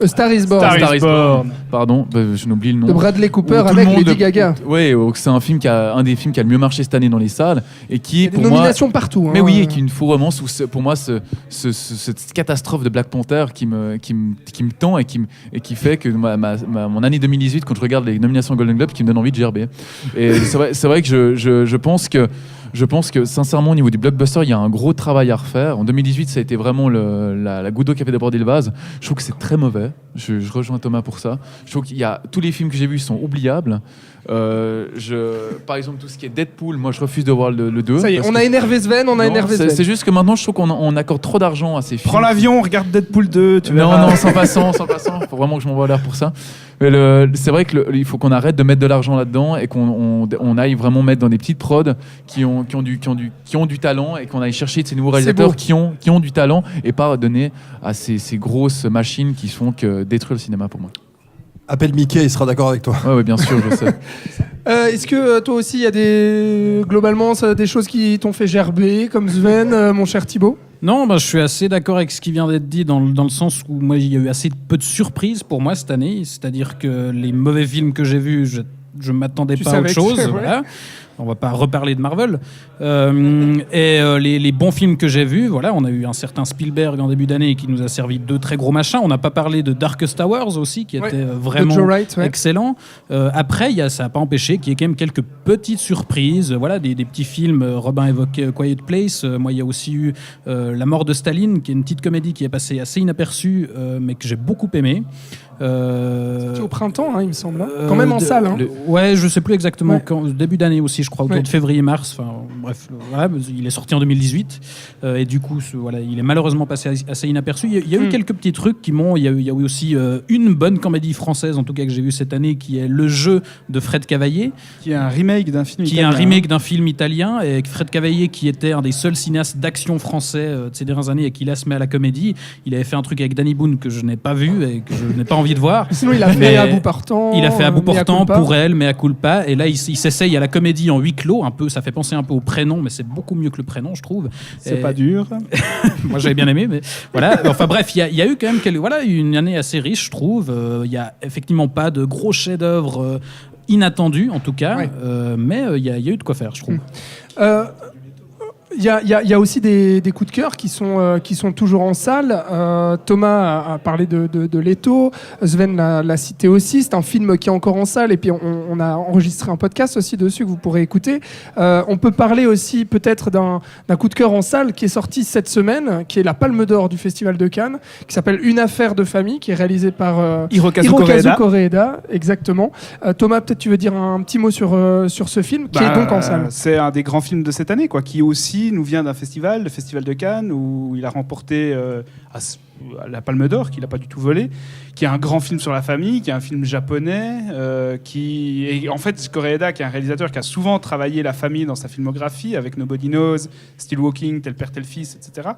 A Star is Born. Star is Born. Pardon, je n'oublie le nom. De Bradley Cooper Où tout avec le monde Lady Gaga. Oui, c'est un film un des films qui a le mieux marché cette année dans les salles et qui Il y est a des pour moi. nominations partout. Mais hein. oui, et qui est une faux romance où pour moi cette catastrophe de Black Panther qui me tend et qui fait que mon année 2018, quand je regarde les nominations Golden Globe, qui me donne envie de gerber. Et c'est vrai que je pense que sincèrement au niveau du blockbuster, il y a un gros travail à refaire. En 2018, ça a été vraiment la goutte d'eau qui a fait déborder le vase. Je trouve que c'est très mauvais. Je rejoins Thomas pour ça. Je trouve qu'il y a tous les films que j'ai vus sont oubliables. Par exemple, tout ce qui est Deadpool, moi je refuse de voir le 2. Ça y est, on a énervé Sven, C'est juste que maintenant je trouve qu'on accorde trop d'argent à ces films. Prends l'avion, regarde Deadpool 2, tu verras. Non, sans passant. Faut vraiment que je m'envoie l'air pour ça. Mais c'est vrai qu'il faut qu'on arrête de mettre de l'argent là-dedans et qu'on aille vraiment mettre dans des petites prods qui ont du talent et qu'on aille chercher de ces nouveaux réalisateurs qui ont du talent et pas donner à ces grosses machines qui font que détruire le cinéma pour moi. Appelle Mickey, il sera d'accord avec toi. Ouais, bien sûr, je sais. Est-ce que toi aussi, il y a globalement des choses qui t'ont fait gerber, comme Sven, mon cher Thibaut? Non, je suis assez d'accord avec ce qui vient d'être dit dans le sens où moi, il y a eu assez peu de surprises pour moi cette année. C'est-à-dire que les mauvais films que j'ai vus, je m'attendais pas à autre chose. Ouais. Voilà. On va pas reparler de Marvel. Les bons films que j'ai vus, voilà, on a eu un certain Spielberg en début d'année qui nous a servi 2 très gros machins. On n'a pas parlé de Darkest Hours aussi, qui était vraiment excellent. Après, ça n'a pas empêché qu'il y ait quand même quelques petites surprises. Voilà, des petits films. Robin évoquait Quiet Place. Moi, il y a aussi eu La mort de Staline, qui est une petite comédie qui est passée assez inaperçue, mais que j'ai beaucoup aimé. C'était au printemps, il me semble. Quand même en salle. Ouais, je sais plus exactement Ouais. quand. Début d'année aussi, je crois, autour de février-mars. Enfin, bref, voilà, il est sorti en 2018 et du coup, il est malheureusement passé assez inaperçu. Il y a eu quelques petits trucs qui m'ont. Il y a eu aussi une bonne comédie française, en tout cas que j'ai vue cette année, qui est Le Jeu de Fred Cavaillé, Qui est un remake d'un film qui italien. est un remake d'un film italien, et Fred Cavaillé, qui était un des seuls cinéastes d'action français de ces dernières années et qui là se met à la comédie. Il avait fait un truc avec Danny Boone que je n'ai pas vu et que je n'ai pas envie de voir. Sinon, il a fait À bout portant. Il a fait À bout portant Mea culpa. pour elle, Mea culpa. Et là, il s'essaye à la comédie en huis clos. Un peu, ça fait penser un peu au Prénom, mais c'est beaucoup mieux que le Prénom, je trouve. C'est pas dur. Moi, j'avais bien aimé, mais voilà. Enfin bref, il y a eu quand même une année assez riche, je trouve. Il y a effectivement pas de gros chefs-d'œuvre inattendus, en tout cas, mais il y a eu de quoi faire, je trouve. Il y a aussi des coups de cœur qui sont toujours en salle. Thomas a parlé de Leto, Sven l'a cité aussi. C'est un film qui est encore en salle et puis on a enregistré un podcast aussi dessus que vous pourrez écouter. On peut parler aussi peut-être d'un coup de cœur en salle qui est sorti cette semaine, qui est la Palme d'Or du Festival de Cannes, qui s'appelle Une affaire de famille, qui est réalisé par Hirokazu Koreeda. Exactement. Thomas, peut-être tu veux dire un petit mot sur ce film qui est donc en salle. C'est un des grands films de cette année, qui aussi nous vient d'un festival, le Festival de Cannes, où il a remporté la Palme d'Or, qu'il n'a pas du tout volé, qui est un grand film sur la famille, qui est un film japonais, et en fait Koreeda, qui est un réalisateur qui a souvent travaillé la famille dans sa filmographie, avec Nobody Knows, Still Walking, Tel Père, Tel Fils, etc.,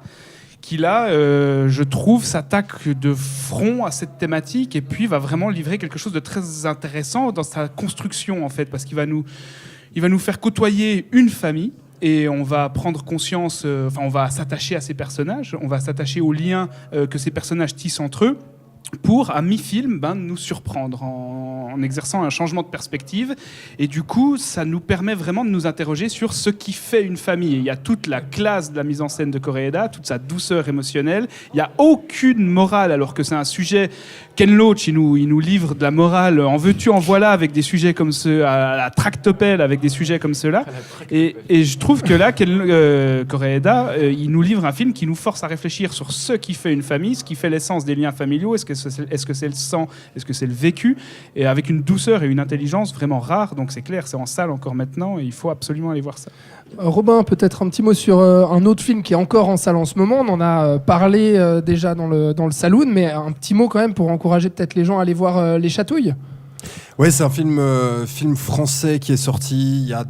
qui là, je trouve, s'attaque de front à cette thématique et puis va vraiment livrer quelque chose de très intéressant dans sa construction, en fait, parce qu'il va nous faire côtoyer une famille. Et on va prendre conscience, on va s'attacher à ces personnages, on va s'attacher aux liens que ces personnages tissent entre eux. pour, à mi-film, nous surprendre en exerçant un changement de perspective. Et du coup, ça nous permet vraiment de nous interroger sur ce qui fait une famille. Il y a toute la classe de la mise en scène de Koreeda, toute sa douceur émotionnelle. Il n'y a aucune morale, alors que c'est un sujet... Ken Loach, il nous livre de la morale en veux-tu, en voilà, avec des sujets comme ceux à la tractopelle, avec des sujets comme ceux-là. Et je trouve que là, Koreeda, il nous livre un film qui nous force à réfléchir sur ce qui fait une famille, ce qui fait l'essence des liens familiaux. Est-ce que c'est le sang? Est-ce que c'est le vécu? Et avec une douceur et une intelligence vraiment rares. Donc c'est clair, c'est en salle encore maintenant et il faut absolument aller voir ça. Robin, peut-être un petit mot sur un autre film qui est encore en salle en ce moment. On en a parlé déjà dans le Saloon, mais un petit mot quand même pour encourager peut-être les gens à aller voir Les Chatouilles. Ouais, c'est un film français qui est sorti il y a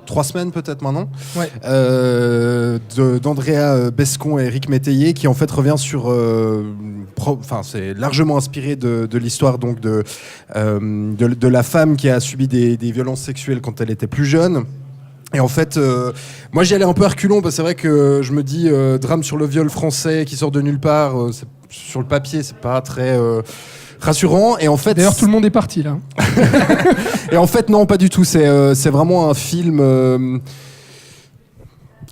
3 semaines peut-être maintenant, ouais. d'Andrea Bescon et Eric Métayer, qui en fait revient sur... c'est largement inspiré de l'histoire donc de la femme qui a subi des violences sexuelles quand elle était plus jeune. Et en fait, moi j'y allais un peu à reculons, parce que c'est vrai que je me dis, drame sur le viol français qui sort de nulle part, sur le papier c'est pas très... rassurant. Et en fait, d'ailleurs tout le monde est parti là. Et en fait non, pas du tout, c'est vraiment un film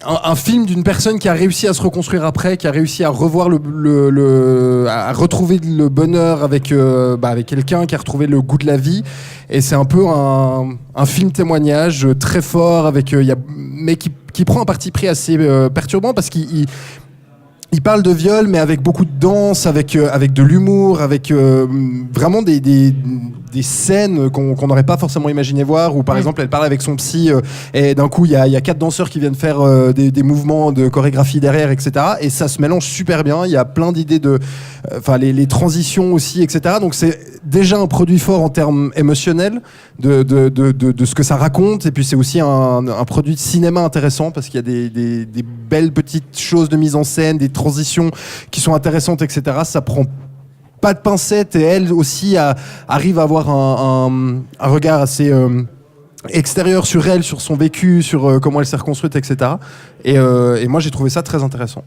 un film d'une personne qui a réussi à se reconstruire après, qui a réussi à revoir à retrouver le bonheur avec quelqu'un, qui a retrouvé le goût de la vie. Et c'est un peu un film témoignage très fort mais qui prend un parti pris assez perturbant, parce qu'il parle de viol, mais avec beaucoup de danse, avec de l'humour, avec vraiment des scènes qu'on n'aurait pas forcément imaginé voir, où par exemple elle parle avec son psy et d'un coup il y a 4 danseurs qui viennent faire des mouvements de chorégraphie derrière, etc. Et ça se mélange super bien, il y a plein d'idées les transitions aussi, etc. Donc c'est déjà un produit fort en termes émotionnels de ce que ça raconte, et puis c'est aussi un produit de cinéma intéressant, parce qu'il y a des belles petites choses de mise en scène, des transitions qui sont intéressantes, etc. Ça prend pas de pincettes, et elle aussi arrive à avoir un regard assez extérieur sur elle, sur son vécu, sur comment elle s'est reconstruite, etc. Et moi j'ai trouvé ça très intéressant.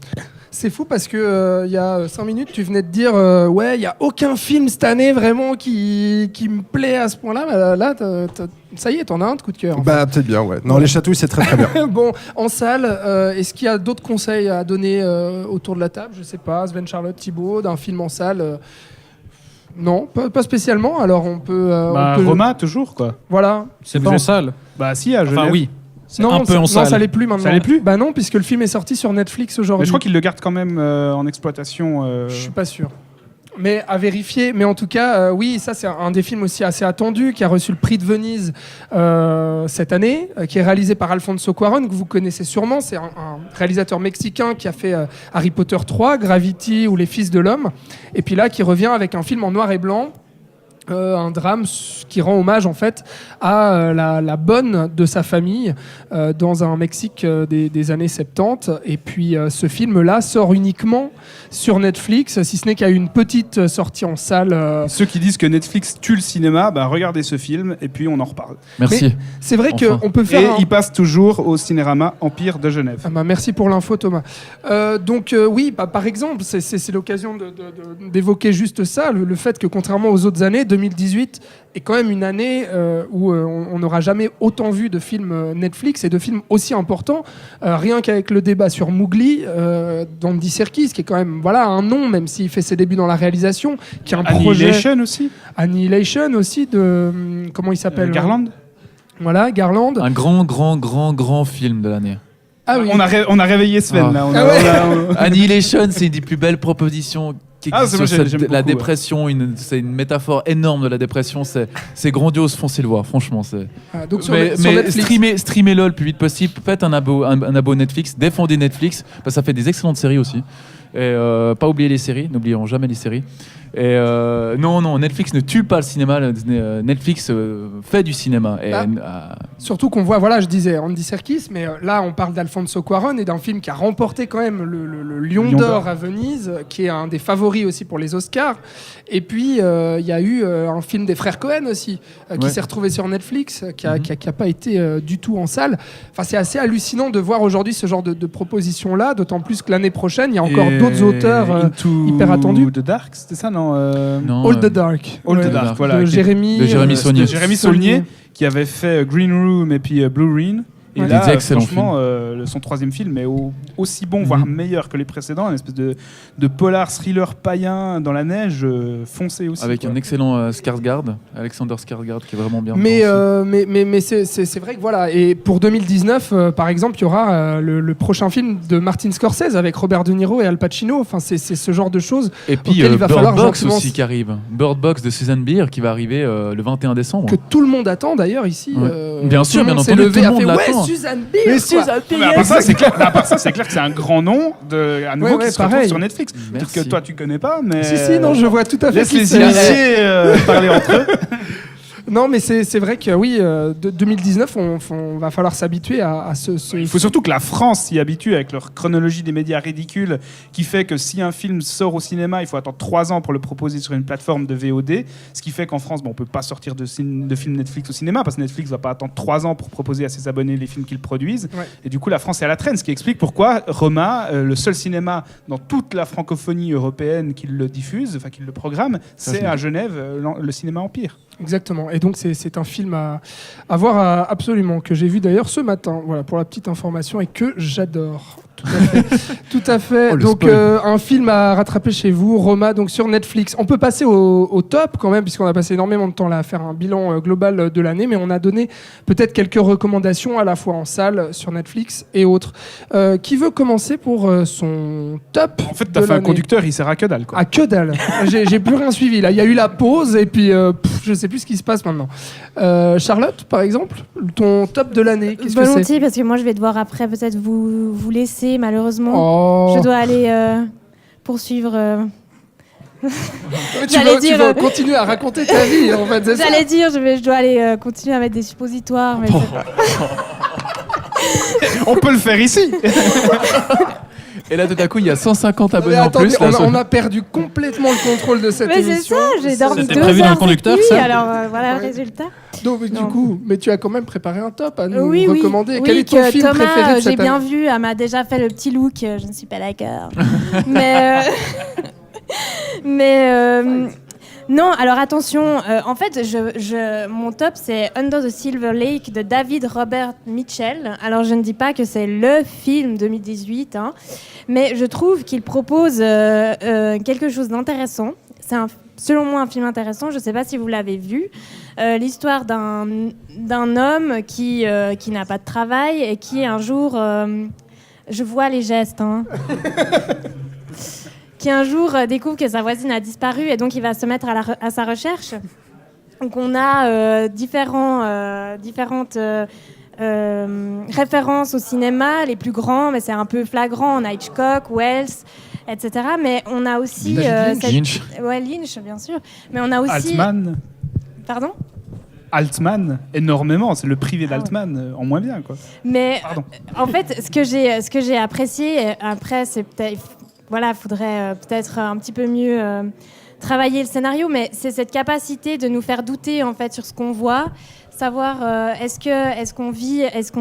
C'est fou parce que il y a 5 minutes tu venais de dire ouais, il y a aucun film cette année vraiment qui me plaît à ce point-là. Là ça y est, t'en as un de coup de cœur. Peut-être bien, ouais. Non, Les Chatouilles c'est très très bien. Bon, en salle, est-ce qu'il y a d'autres conseils à donner autour de la table? Je sais pas, Sven, Charlotte, Thibaut, d'un film en salle? Non, pas spécialement. Alors on peut. Roma toujours quoi. Voilà. C'est pas en salle. Bah si, à Genève. Enfin oui. C'est non, un peu en salle. Non, ça l'est plus maintenant. Ça l'est plus? Bah non, puisque le film est sorti sur Netflix aujourd'hui. Mais je crois qu'ils le gardent quand même en exploitation. Je suis pas sûr. Mais à vérifier. Mais en tout cas, oui, ça c'est un des films aussi assez attendu, qui a reçu le prix de Venise cette année, qui est réalisé par Alfonso Cuarón, que vous connaissez sûrement. C'est un réalisateur mexicain qui a fait Harry Potter 3, Gravity ou Les Fils de l'Homme. Et puis là, qui revient avec un film en noir et blanc. Un drame qui rend hommage en fait à la bonne de sa famille dans un Mexique des années 70. Et puis ce film-là sort uniquement sur Netflix, si ce n'est qu'il y a eu une petite sortie en salle. Ceux qui disent que Netflix tue le cinéma, regardez ce film et puis on en reparle. Merci. Mais c'est vrai Enfin. qu'on peut faire... il passe toujours au Cinérama Empire de Genève. Merci pour l'info Thomas. Oui, par exemple, c'est l'occasion d'évoquer juste ça, le fait que contrairement aux autres années, 2018 est quand même une année où on n'aura jamais autant vu de films Netflix et de films aussi importants. Rien qu'avec le débat sur Mowgli d'Andy Serkis, qui est quand même un nom, même s'il fait ses débuts dans la réalisation, qui a un projet... Annihilation aussi de... comment il s'appelle Garland. Voilà, Garland. Un grand film de l'année. Ah oui. On a réveillé Sven là. Annihilation, c'est une des plus belles propositions qui existe sur j'aime la beaucoup, dépression. C'est une métaphore énorme de la dépression. C'est grandiose, foncez le voir, franchement. Donc sur mais Netflix. streamez-le le plus vite possible. Faites un abo Netflix, défendez Netflix, parce que ça fait des excellentes séries aussi. Et pas oublier les séries, n'oublions jamais les séries. Et non, Netflix ne tue pas le cinéma. Netflix fait du cinéma. Et, surtout qu'on voit, je disais Andy Serkis, mais là on parle d'Alfonso Cuarón et d'un film qui a remporté quand même le Lion d'Or à Venise, qui est un des favoris aussi pour les Oscars. Et puis il y a eu un film des frères Cohen aussi, qui s'est retrouvé sur Netflix, qui a pas été du tout en salle. Enfin, c'est assez hallucinant de voir aujourd'hui ce genre de proposition là, d'autant plus que l'année prochaine il y a encore d'autres auteurs hyper attendus. The Dark, c'était ça, non? non, Non, All the Dark. All the Dark, voilà. De Jérémy Saulnier. De Jérémy Saulnier, qui avait fait Green Room et puis Blue Rain. Et Ouais. là, Des excellents franchement, son troisième film est aussi bon, voire meilleur que les précédents, une espèce de polar thriller païen dans la neige, foncé aussi. Avec quoi. un excellent Skarsgård, Alexander Skarsgård, qui est vraiment bien. Mais, dedans aussi. mais c'est vrai que voilà. Et pour 2019, par exemple, il y aura le prochain film de Martin Scorsese avec Robert De Niro et Al Pacino. Enfin, c'est ce genre de choses Et puis auquel il va Bird falloir Box gentiment aussi qui arrive. Bird Box de Susan Beer qui va arriver le 21 décembre. que tout le monde attend d'ailleurs ici. Ouais. Bien sûr, tout le bien monde s'est entendu, levé, tout le a monde fait, l'attend. ouais, Susan Beer. Mais à part ça, c'est clair, c'est clair que c'est un grand nom à nouveau Ouais, qui se retrouve pareil. sur Netflix. Peut-être Merci. que toi tu connais pas, mais Si, non, je vois tout à fait. laisse qui les c'est. initiés parler entre eux. Non, mais c'est vrai que oui, 2019, on va falloir s'habituer à ce. Il faut surtout que la France s'y habitue avec leur chronologie des médias ridicule qui fait que si un film sort au cinéma, il faut attendre 3 ans pour le proposer sur une plateforme de VOD. Ce qui fait qu'en France, on ne peut pas sortir de films Netflix au cinéma parce que Netflix ne va pas attendre 3 ans pour proposer à ses abonnés les films qu'ils produisent. Ouais. Et du coup, la France est à la traîne, ce qui explique pourquoi Roma, le seul cinéma dans toute la francophonie européenne qui le diffuse, enfin qui le programme, c'est à Genève, le cinéma Empire. Exactement. Et donc, c'est un film à voir absolument, que j'ai vu d'ailleurs ce matin, voilà, pour la petite information, et que j'adore. Tout à fait. Tout à fait. Oh, le Donc, spoil. un film à rattraper chez vous, Roma, donc sur Netflix. On peut passer au top quand même, puisqu'on a passé énormément de temps là à faire un bilan global de l'année, mais on a donné peut-être quelques recommandations à la fois en salle, sur Netflix et autres. Qui veut commencer pour son top? En fait, t'as fait un conducteur, il sert à que dalle, quoi. Ah, que dalle. J'ai plus rien suivi là. Il y a eu la pause et puis je sais plus ce qui se passe maintenant. Charlotte, par exemple, ton top de l'année, qu'est-ce que c'est? Volontiers, parce que moi je vais devoir après peut-être vous laisser malheureusement. Oh. Je dois aller poursuivre. Mais tu J'allais veux dire, continuer à raconter ta vie en fait, c'est ça? J'allais dire, je dois aller continuer à mettre des suppositoires. Mais On peut le faire ici. Et là, tout à coup, il y a 150 Mais abonnés en attendez, plus. Là, on a perdu complètement le contrôle de cette Mais c'est émission. ça, j'ai dormi C'était 2 prévu heures dans le conducteur, cette nuit, ça alors voilà Ouais. le résultat. Donc, du Non. coup, mais tu as quand même préparé un top à nous Oui, recommander. oui, Quel est ton que film Thomas, préféré de j'ai cette bien année? vu, elle m'a déjà fait le petit look, je ne suis pas d'accord. mais non, alors attention, en fait, mon top c'est Under the Silver Lake de David Robert Mitchell. Alors je ne dis pas que c'est le film 2018, hein, mais je trouve qu'il propose quelque chose d'intéressant. C'est selon moi un film intéressant, je ne sais pas si vous l'avez vu. L'histoire d'un homme qui n'a pas de travail et qui un jour... je vois les gestes, hein. Qui un jour découvre que sa voisine a disparu et donc il va se mettre à sa recherche. Donc on a différentes références au cinéma, les plus grands, mais c'est un peu flagrant, on a Hitchcock, Wells, etc. Mais on a aussi... Lynch. Ouais, Lynch, bien sûr. Mais on a aussi... Altman. Pardon ? Altman, énormément. C'est le privé d'Altman, en moins bien, quoi. Mais Pardon. en fait, ce que j'ai apprécié, après, c'est peut-être... Voilà, faudrait peut-être un petit peu mieux travailler le scénario, mais c'est cette capacité de nous faire douter en fait sur ce qu'on voit, savoir est-ce qu'on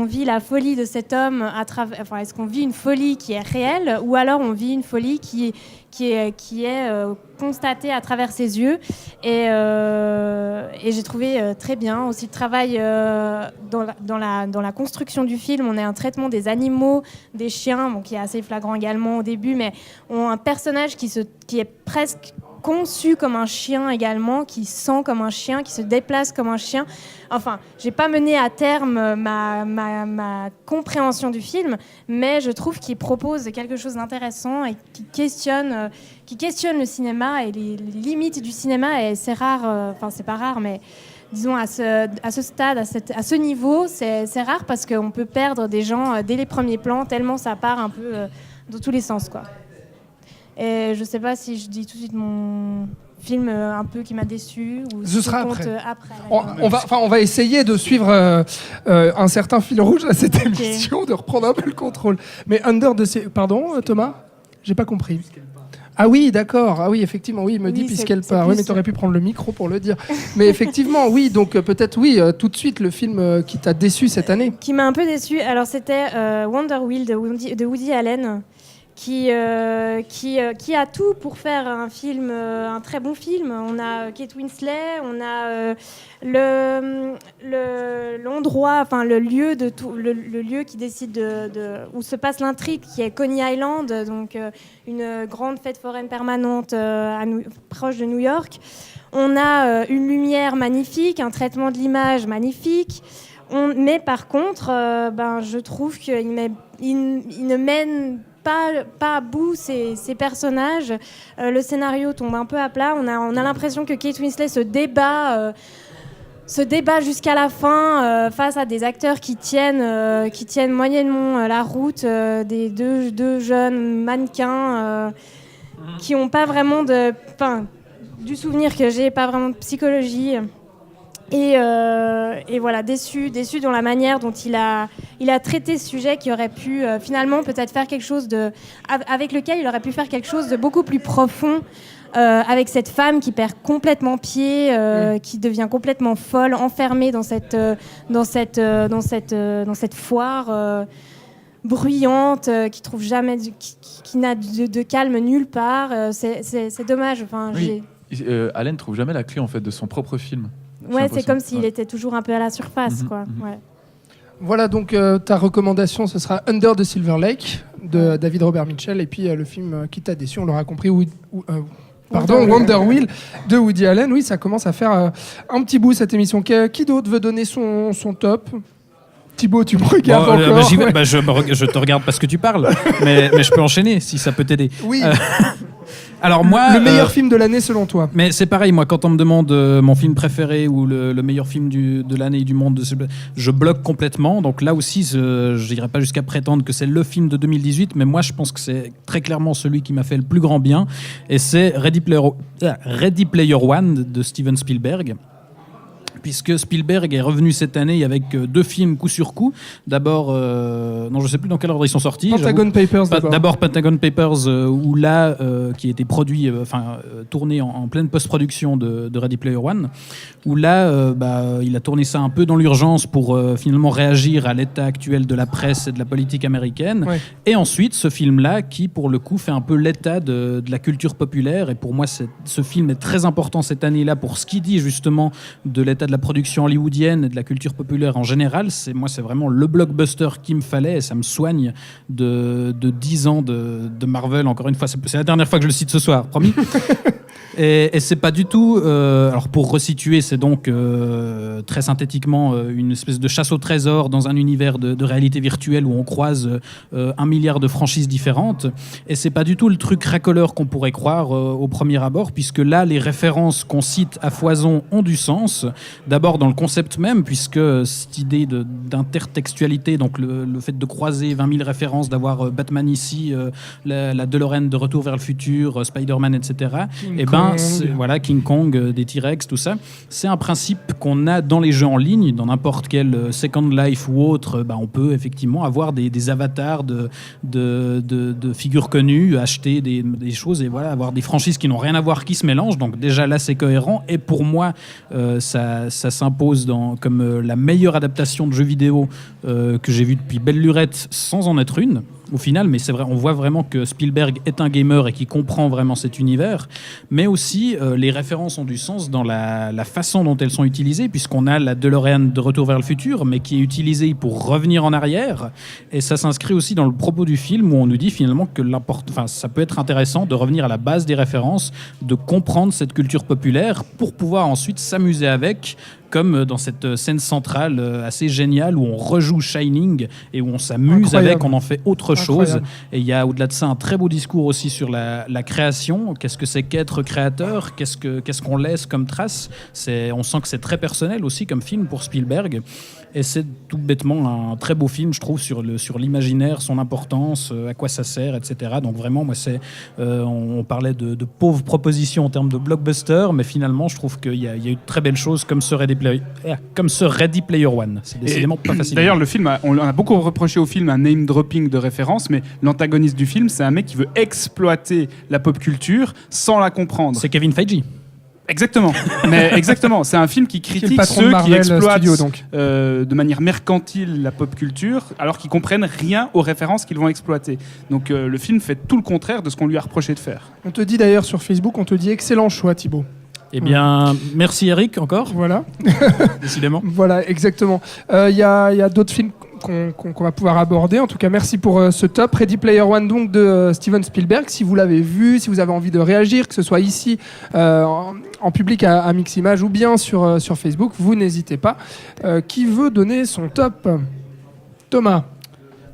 vit la folie de cet homme enfin est-ce qu'on vit une folie qui est réelle ou alors on vit une folie qui est constatée à travers ses yeux et j'ai trouvé très bien aussi le travail dans la construction du film. On a un traitement des animaux, des chiens, bon, qui est assez flagrant également au début, mais on a un personnage qui est presque conçu comme un chien également, qui sent comme un chien, qui se déplace comme un chien. Enfin, j'ai pas mené à terme ma compréhension du film, mais je trouve qu'il propose quelque chose d'intéressant et qui questionne le cinéma et les limites du cinéma. Et c'est rare, enfin c'est pas rare, mais disons à ce stade, à ce niveau, c'est rare parce qu'on peut perdre des gens dès les premiers plans, tellement ça part un peu dans tous les sens, quoi. Et je sais pas si je dis tout de suite mon film un peu qui m'a déçu ou Ce si sera je compte après. après. On va essayer de suivre un certain fil rouge à cette émission, de reprendre un peu le contrôle. Mais Pardon, Thomas ? J'ai pas compris. Ah oui, d'accord. Ah oui, effectivement, oui, il me dit puisqu'elle part. Oui, mais tu aurais pu prendre le micro pour le dire. Mais effectivement, oui, donc peut-être, oui, tout de suite, le film qui t'a déçu cette année. Qui m'a un peu déçu. Alors, c'était Wonder Wheel de Woody Allen, qui a tout pour faire un film, un très bon film. On a Kate Winslet, on a l'endroit, enfin le lieu le lieu qui décide où se passe l'intrigue, qui est Coney Island, donc une grande fête foraine permanente proche de New York. On a une lumière magnifique, un traitement de l'image magnifique. Mais par contre, je trouve qu'il ne mène pas à bout ces personnages. Le scénario tombe un peu à plat. On a l'impression que Kate Winslet se débat jusqu'à la fin face à des acteurs qui tiennent moyennement la route, des deux jeunes mannequins qui n'ont pas vraiment du souvenir que j'ai, pas vraiment de psychologie. Et voilà, déçu dans la manière dont il a traité ce sujet, qui aurait pu finalement peut-être faire quelque chose avec lequel il aurait pu faire quelque chose de beaucoup plus profond, avec cette femme qui perd complètement pied, qui devient complètement folle, enfermée dans cette foire bruyante, qui trouve jamais, qui n'a de calme nulle part. C'est dommage. Enfin, oui. Allen trouve jamais la clé en fait de son propre film. Ouais, c'est comme s'il était toujours un peu à la surface, quoi. Ouais. Voilà, donc ta recommandation, ce sera Under the Silver Lake de David Robert Mitchell, et puis le film qui t'a déçu, on l'aura compris, Wonder Wheel de Woody Allen. Oui, ça commence à faire un petit bout cette émission. Qui d'autre veut donner son top ? Thibaut, tu me regardes encore. J'y vais. Je te regarde parce que tu parles, mais je peux enchaîner si ça peut t'aider. Oui. Alors moi, le meilleur film de l'année selon toi. Mais c'est pareil, moi quand on me demande mon film préféré ou le meilleur film de l'année du monde, je bloque complètement. Donc là aussi, je n'irai pas jusqu'à prétendre que c'est le film de 2018, mais moi je pense que c'est très clairement celui qui m'a fait le plus grand bien, et c'est Ready Player One de Steven Spielberg. Puisque Spielberg est revenu cette année avec 2 films coup sur coup. D'abord, non, je sais plus dans quel ordre ils sont sortis. Pentagon Papers. D'abord Pentagon Papers, où là, qui a été produit, tourné en pleine post-production de Ready Player One, où là, il a tourné ça un peu dans l'urgence pour finalement réagir à l'état actuel de la presse et de la politique américaine. Ouais. Et ensuite, ce film-là, qui pour le coup fait un peu l'état de la culture populaire. Et pour moi, ce film est très important cette année-là pour ce qu'il dit justement de l'état de la production hollywoodienne et de la culture populaire en général. C'est vraiment le blockbuster qu'il me fallait, et ça me soigne de 10 ans de Marvel. Encore une fois, c'est la dernière fois que je le cite ce soir, promis. Et c'est pas du tout... alors pour resituer, c'est donc très synthétiquement une espèce de chasse au trésor dans un univers de réalité virtuelle où on croise 1 milliard de franchises différentes. Et c'est pas du tout le truc racoleur qu'on pourrait croire au premier abord, puisque là, les références qu'on cite à foison ont du sens. D'abord dans le concept même, puisque cette idée d'intertextualité, donc le fait de croiser 20 000 références, d'avoir Batman ici, la DeLorean de Retour vers le futur, Spider-Man, etc. King Kong, des T-Rex, tout ça. C'est un principe qu'on a dans les jeux en ligne, dans n'importe quel Second Life ou autre. On peut effectivement avoir des avatars de figures connues, acheter des choses et voilà, avoir des franchises qui n'ont rien à voir, qui se mélangent. Donc déjà là, c'est cohérent. Et pour moi, ça s'impose comme la meilleure adaptation de jeux vidéo que j'ai vue depuis belle lurette, sans en être une. Au final, mais c'est vrai, on voit vraiment que Spielberg est un gamer et qu'il comprend vraiment cet univers, mais aussi les références ont du sens dans la façon dont elles sont utilisées, puisqu'on a la DeLorean de Retour vers le futur, mais qui est utilisée pour revenir en arrière, et ça s'inscrit aussi dans le propos du film où on nous dit finalement que ça peut être intéressant de revenir à la base des références, de comprendre cette culture populaire pour pouvoir ensuite s'amuser avec, comme dans cette scène centrale assez géniale où on rejoue Shining et où on s'amuse avec, on en fait autre chose. Et il y a au-delà de ça un très beau discours aussi sur la création. Qu'est-ce que c'est qu'être créateur ? Qu'est-ce qu'on laisse comme trace ? On sent que c'est très personnel aussi comme film pour Spielberg. Et c'est tout bêtement un très beau film, je trouve, sur l'imaginaire, son importance, à quoi ça sert, etc. Donc vraiment, moi, on parlait de pauvres propositions en termes de blockbuster, mais finalement, je trouve qu'il y a eu de très belles choses comme ce Ready Player One. C'est décidément pas facile. D'ailleurs, le film, on a beaucoup reproché au film un name dropping de référence, mais l'antagoniste du film, c'est un mec qui veut exploiter la pop culture sans la comprendre. C'est Kevin Feige. Exactement. Mais exactement. C'est un film qui Qui est le critique patron de ceux qui Marvel exploitent Studios, donc. de manière mercantile la pop culture, alors qu'ils comprennent rien aux références qu'ils vont exploiter. Donc le film fait tout le contraire de ce qu'on lui a reproché de faire. On te dit d'ailleurs sur Facebook, on te dit excellent choix, Thibaut. Eh bien, merci Eric encore, Voilà. décidément. Voilà, exactement. Il y a d'autres films qu'on va pouvoir aborder. En tout cas, merci pour ce top. Ready Player One, donc, de Steven Spielberg. Si vous l'avez vu, si vous avez envie de réagir, que ce soit ici, en public à Miximage ou bien sur Facebook, vous n'hésitez pas. Qui veut donner son top ? Thomas.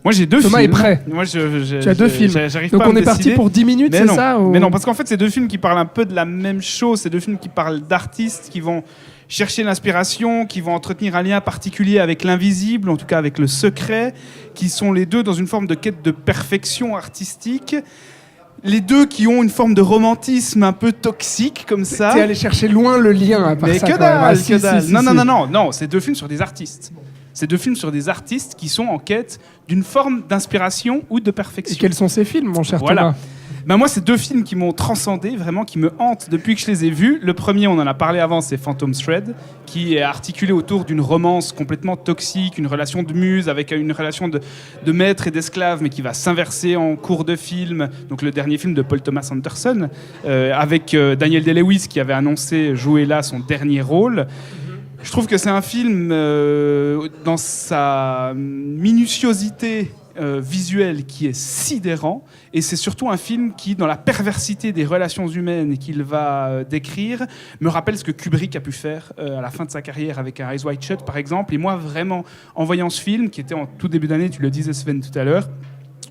Moi j'ai deux Thomas films. est prêt. Moi, Tu as deux films. J'arrive Donc pas à on me est parti décider. pour 10 minutes, Mais c'est non. ça ou... Mais non, parce qu'en fait, c'est deux films qui parlent un peu de la même chose. C'est deux films qui parlent d'artistes, qui vont chercher l'inspiration, qui vont entretenir un lien particulier avec l'invisible, en tout cas avec le secret, qui sont les deux dans une forme de quête de perfection artistique. Les deux qui ont une forme de romantisme un peu toxique, comme ça. T'es allé chercher loin le lien à part Mais ça. que quand même. Ah, dalle, si, que si, dalle. si, Non, si. non, c'est deux films sur des artistes. C'est deux films sur des artistes qui sont en quête d'une forme d'inspiration ou de Et perfection. quels sont ces films, mon cher Voilà. Thomas ? Ben moi, c'est deux films qui m'ont transcendé, vraiment, qui me hantent depuis que je les ai vus. Le premier, on en a parlé avant, c'est Phantom Thread, qui est articulé autour d'une romance complètement toxique, une relation de muse avec une relation de maître et d'esclave, mais qui va s'inverser en cours de film. Donc le dernier film de Paul Thomas Anderson, avec Daniel Day-Lewis, qui avait annoncé jouer là son dernier rôle. Je trouve que c'est un film, dans sa minutiosité visuelle, qui est sidérant, et c'est surtout un film qui, dans la perversité des relations humaines qu'il va décrire, me rappelle ce que Kubrick a pu faire à la fin de sa carrière avec un Eyes Wide Shut, par exemple. Et moi, vraiment, en voyant ce film, qui était en tout début d'année, tu le disais Sven tout à l'heure,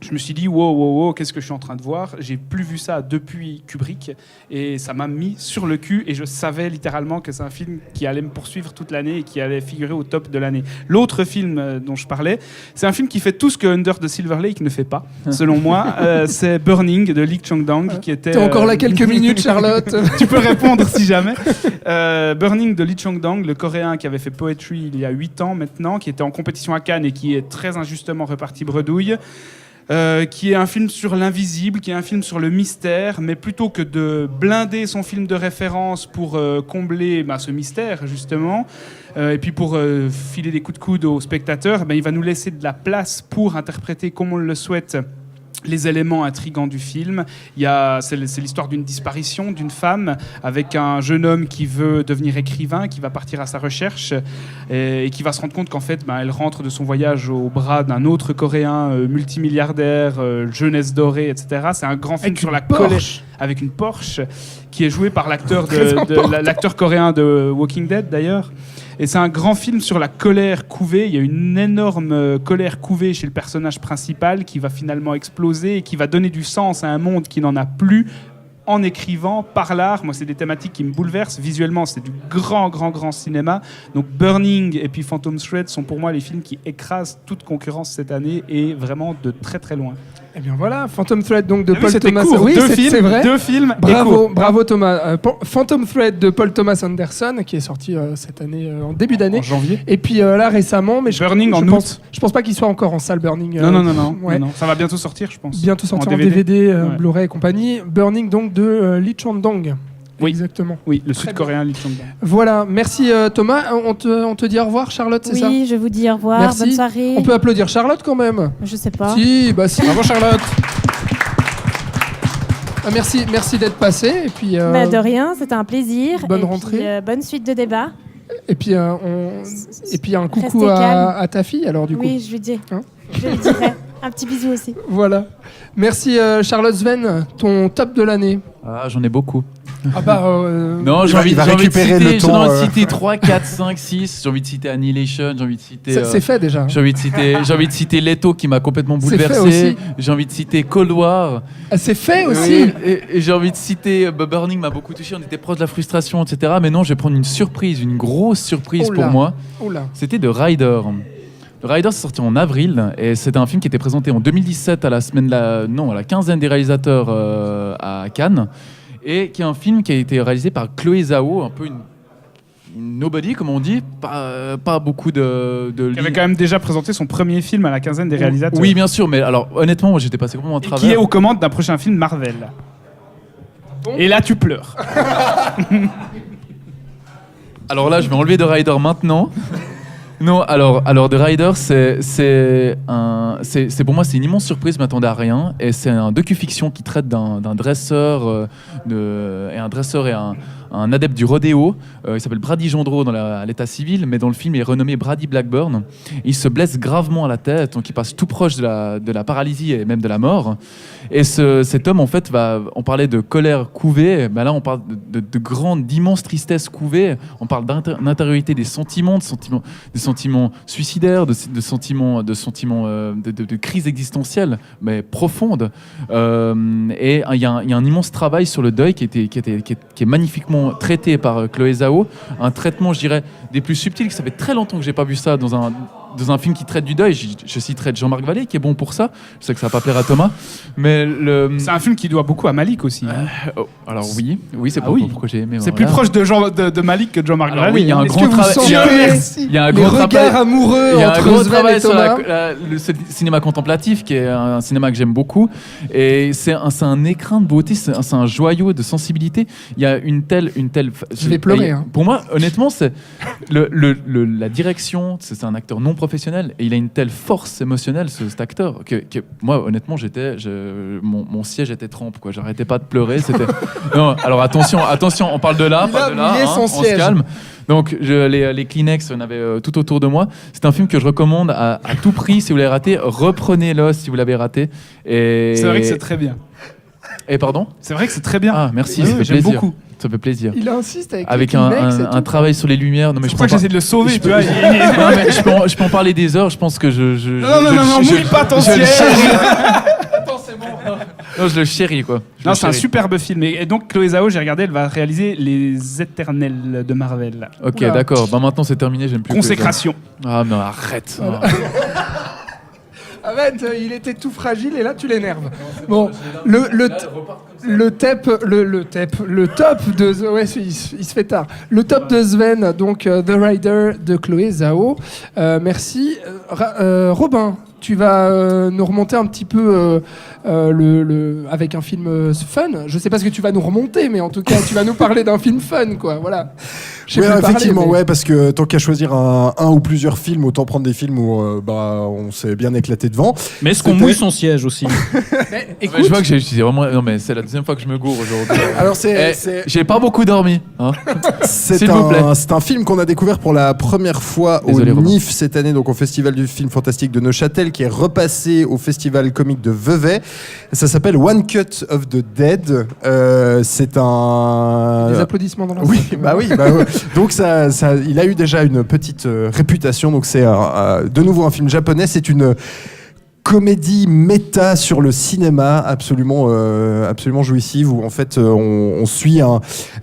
je me suis dit, wow, qu'est-ce que je suis en train de voir ? J'ai plus vu ça depuis Kubrick, et ça m'a mis sur le cul, et je savais littéralement que c'est un film qui allait me poursuivre toute l'année et qui allait figurer au top de l'année. L'autre film dont je parlais, c'est un film qui fait tout ce que Under the Silver Lake ne fait pas, selon moi. C'est Burning de Lee Chang-dong, qui était... T'es encore là quelques minutes, Charlotte. Tu peux répondre si jamais. Burning de Lee Chang-dong, le coréen qui avait fait Poetry il y a 8 ans maintenant, qui était en compétition à Cannes et qui est très injustement reparti bredouille. Qui est un film sur l'invisible, qui est un film sur le mystère, mais plutôt que de blinder son film de référence pour combler ce mystère, justement, et puis pour filer des coups de coude aux spectateurs, il va nous laisser de la place pour interpréter comme on le souhaite les éléments intrigants du film. C'est l'histoire d'une disparition d'une femme avec un jeune homme qui veut devenir écrivain, qui va partir à sa recherche et qui va se rendre compte qu'en fait, elle rentre de son voyage au bras d'un autre Coréen multimilliardaire, jeunesse dorée, etc. C'est un grand film Avec sur une la Porsche. colère. Avec une Porsche qui est joué par l'acteur l'acteur coréen de Walking Dead d'ailleurs. Et c'est un grand film sur la colère couvée. Il y a une énorme colère couvée chez le personnage principal qui va finalement exploser et qui va donner du sens à un monde qui n'en a plus en écrivant, par l'art. Moi, c'est des thématiques qui me bouleversent. Visuellement, c'est du grand cinéma. Donc Burning et puis Phantom Thread sont pour moi les films qui écrasent toute concurrence cette année et vraiment de très loin. Eh bien voilà, Phantom Thread donc de Ah oui, Paul c'était Thomas. court. Oui, Deux c'est vrai. Deux films. et court. Bravo Thomas. Phantom Thread de Paul Thomas Anderson qui est sorti cette année en début d'année. En janvier. Et puis là récemment, mais Burning en pense, je pense pas qu'il soit encore en salle Burning. Non. Ouais. Non. Ça va bientôt sortir, je pense. Bientôt sortir en DVD. DVD, Ouais. Blu-ray et compagnie. Burning donc de Lee Chang-dong. Oui. Exactement. Oui, le Très sud-coréen Lee Chang-dong. Voilà, merci Thomas. On te dit au revoir Charlotte, c'est ça ? Oui, je vous dis au revoir, Merci. bonne soirée. On peut applaudir Charlotte quand même. Je sais pas. Si, bah si. Bravo Charlotte. Ah, merci d'être passé et puis De rien, c'était un plaisir. bonne Et rentrée. puis, bonne suite de débat. et puis un coucou Restez calme. à ta fille alors du coup. Oui, je lui dis. Hein Je lui dirai. Un petit bisou aussi. Voilà. Merci Charlotte Sven, ton top de l'année. Ah, j'en ai beaucoup. Ah bah Non, j'ai envie de récupérer le citer, ton, j'ai envie de citer 3, 4, 5, 6. J'ai envie de citer Annihilation, j'ai envie de citer... c'est fait déjà. J'ai envie de citer Leto qui m'a complètement C'est fait bouleversé. aussi. J'ai envie de citer Cold War. Ah, c'est fait aussi. Et j'ai envie de citer Burning m'a beaucoup touché. On était proche de la frustration, etc. Mais non, je vais prendre une surprise, une grosse surprise Oh là. pour moi. Oula. C'était The Rider. The Rider, c'est sorti en avril et c'était un film qui était présenté en 2017 à la quinzaine des réalisateurs à Cannes et qui est un film qui a été réalisé par Chloé Zhao, un peu une nobody, comme on dit, pas beaucoup de Qui avait quand même déjà présenté son premier film à la quinzaine des réalisateurs. Oui, bien sûr, mais alors honnêtement, moi j'étais passé complètement à Et travers. qui est aux commandes d'un prochain film Marvel. Et là, tu pleures. Alors là, je vais enlever The Rider maintenant. Non, alors The Rider, c'est pour moi c'est une immense surprise, je m'attendais à rien, et c'est un docu-fiction qui traite d'un dresseur et un adepte du rodéo. Il s'appelle Brady Gendreau à l'état civil, mais dans le film il est renommé Brady Blackburn. Il se blesse gravement à la tête, donc il passe tout proche de la paralysie et même de la mort. Et cet homme, en fait, on parlait de colère couvée, ben là on parle d'immense tristesse couvée. On parle d'intériorité des sentiments, des sentiments suicidaires, de sentiments de crise existentielle, mais profonde. Et il y a un immense travail sur le deuil qui est magnifiquement traité par Chloé Zhao, un traitement, je dirais, des plus subtils. Ça fait très longtemps que j'ai pas vu ça dans un film qui traite du deuil. Je citerai Jean-Marc Vallée qui est bon pour ça. Je sais que ça va pas plaire à Thomas, mais c'est un film qui doit beaucoup à Malik aussi. Alors oui, c'est pourquoi j'ai aimé. C'est plus proche de Malik que de Jean-Marc Vallée. Oui, il y a un grand travail. Il y a un grand regard amoureux entre Sven et Thomas. Le cinéma contemplatif, qui est un cinéma que j'aime beaucoup, et c'est un écrin de beauté, c'est un joyau de sensibilité. Il y a une telle. Je vais pleurer. Pour moi, honnêtement, c'est la direction. C'est un acteur non professionnel et il a une telle force émotionnelle, cet acteur, que moi, honnêtement, mon siège était trempe, quoi. J'arrêtais pas de pleurer. Non, alors attention, on parle de là, pas de là. On se calme. Donc les Kleenex, on avait tout autour de moi. C'est un film que je recommande à tout prix. Si vous l'avez raté, reprenez-le si vous l'avez raté. Et c'est vrai que c'est très bien. Et pardon ? C'est vrai que c'est très bien. Ah, merci, ça fait j'aime plaisir. beaucoup. Ça fait plaisir. Il insiste avec un travail sur les lumières. Non, mais c'est pour ça que j'essaie de le sauver, tu vois. Je peux en parler des heures. Je pense que non, mouille pas ton siège. Attends, c'est bon. Non, je le chéris, quoi. C'est un superbe film. Et donc, Chloé Zhao, j'ai regardé, elle va réaliser Les Éternels de Marvel. Ok, d'accord. Maintenant, c'est terminé. J'aime plus. Consécration. Ah, non, arrête. Voilà. Arrête, il était tout fragile et là tu l'énerves. Bon, le top de ouais, il se fait tard. Le top de Sven, donc The Rider de Chloé Zhao. Merci. Robin, tu vas nous remonter un petit peu avec un film fun. Je sais pas ce que tu vas nous remonter, mais en tout cas, tu vas nous parler d'un film fun, quoi. Voilà. Oui, effectivement, ouais, parce que tant qu'à choisir un ou plusieurs films, autant prendre des films où on s'est bien éclaté devant. Mais est-ce qu'on mouille son siège aussi? Mais, écoute, je vois que j'ai vraiment. Non, mais c'est la deuxième fois que je me gourre aujourd'hui. Alors j'ai pas beaucoup dormi. Hein. C'est un film qu'on a découvert pour la première fois au NIF cette année, donc au Festival du film fantastique de Neuchâtel, qui est repassé au Festival comique de Vevey. Ça s'appelle One Cut of the Dead. C'est un. Des applaudissements dans la Oui, bah oui. Donc il a eu déjà une petite réputation. Donc c'est de nouveau un film japonais. C'est une comédie méta sur le cinéma absolument jouissive, où en fait on suit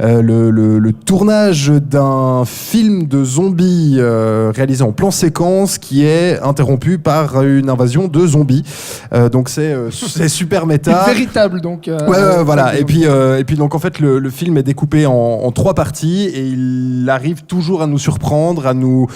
le tournage d'un film de zombies réalisé en plan séquence qui est interrompu par une invasion de zombies. Donc c'est super méta. Véritable donc. Voilà. Et puis donc en fait le film est découpé en 3 parties et il arrive toujours à nous surprendre, à nous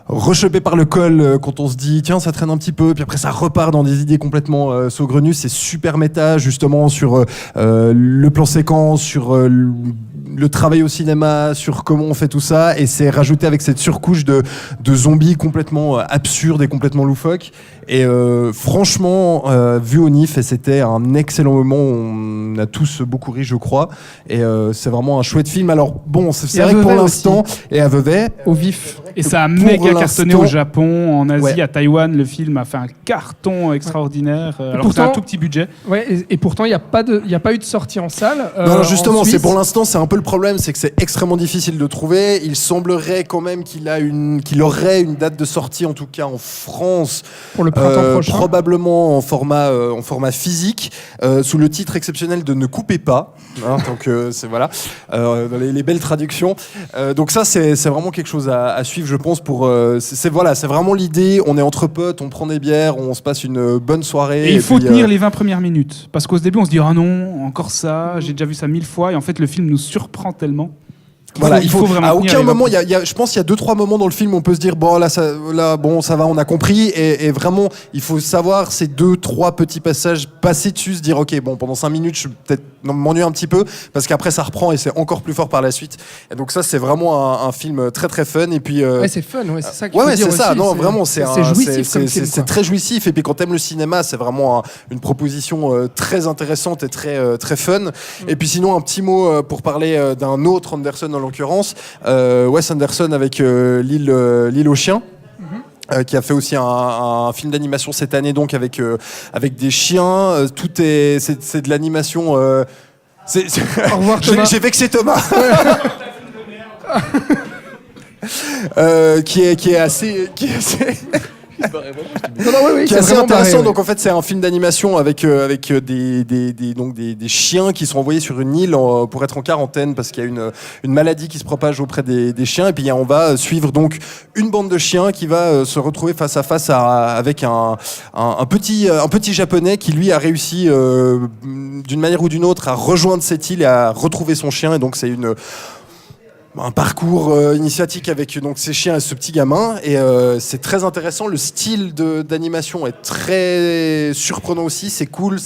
rechopé par le col quand on se dit tiens ça traîne un petit peu, puis après ça repart dans des idées complètement saugrenues. C'est super méta justement sur le plan séquence, sur le travail au cinéma, sur comment on fait tout ça, et c'est rajouté avec cette surcouche de zombies complètement absurdes et complètement loufoques. Et franchement, vu au NIF, et c'était un excellent moment, on a tous beaucoup ri, je crois, et c'est vraiment un chouette film. Alors bon, c'est vrai que pour l'instant, et à Vevey, au vif. Et ça a méga cartonné au Japon, en Asie, à Taïwan. Le film a fait un carton extraordinaire. Alors que c'est un tout petit budget. Ouais, et pourtant, il n'y a pas eu de sortie en salle. Non, justement, c'est pour l'instant, c'est un peu le problème, c'est que c'est extrêmement difficile de trouver. Il semblerait quand même qu'il aurait une date de sortie, en tout cas en France, pour le printemps prochain. Probablement en format physique, sous le titre exceptionnel de Ne coupez pas. Hein, donc c'est voilà, dans les belles traductions. Donc ça, c'est vraiment quelque chose à suivre, je pense. C'est vraiment l'idée. On est entre potes, on prend des bières, on se passe une bonne soirée. Et il faut tenir les 20 premières minutes, parce qu'au début on se dit ah non, encore ça, j'ai déjà vu ça 1000 fois, et en fait le film nous surprend tellement. Voilà, il faut vraiment à tenir aucun les moment, je pense qu'il y a 2-3 moments dans le film où on peut se dire bon là ça va, on a compris et vraiment il faut savoir ces 2-3 petits passages passer dessus, se dire ok bon pendant 5 minutes je peut-être m'ennuie un petit peu parce qu'après ça reprend et c'est encore plus fort par la suite et donc ça c'est vraiment un film très très fun et puis ouais c'est fun, ouais c'est ça qu'il faut ouais dire c'est ça, aussi, non vraiment c'est jouissif comme film, c'est très jouissif et puis quand t'aimes le cinéma c'est vraiment une proposition très intéressante et très très fun et puis sinon un petit mot pour parler d'un autre Anderson en l'occurrence Wes Anderson avec l'île aux chiens qui a fait aussi un film d'animation cette année donc avec des chiens c'est de l'animation Au revoir, Thomas. j'ai vexé Thomas qui est assez qui est assez intéressant. Pareil, donc en fait c'est un film d'animation avec des chiens qui sont envoyés sur une île pour être en quarantaine parce qu'il y a une maladie qui se propage auprès des chiens et puis on va suivre donc une bande de chiens qui va se retrouver face à face avec un petit japonais qui lui a réussi d'une manière ou d'une autre à rejoindre cette île et à retrouver son chien et donc c'est un parcours initiatique avec donc ces chiens et ce petit gamin et c'est très intéressant, le style d'animation est très surprenant aussi, c'est cool,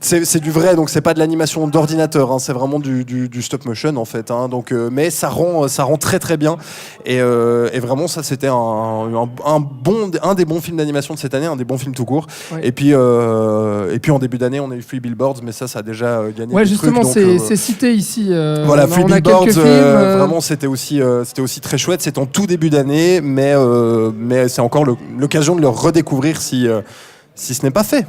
c'est du vrai, donc c'est pas de l'animation d'ordinateur, hein, c'est vraiment du stop motion en fait, hein, donc mais ça rend très très bien et vraiment ça c'était un des bons films d'animation de cette année, un des bons films tout court. Ouais. Et puis en début d'année on a eu Three Billboards, mais ça a déjà gagné. Ouais, des justement trucs, c'est cité ici. Voilà, Three Billboards, vraiment c'était aussi très chouette. C'est en tout début d'année, mais c'est encore l'occasion de le redécouvrir si ce n'est pas fait.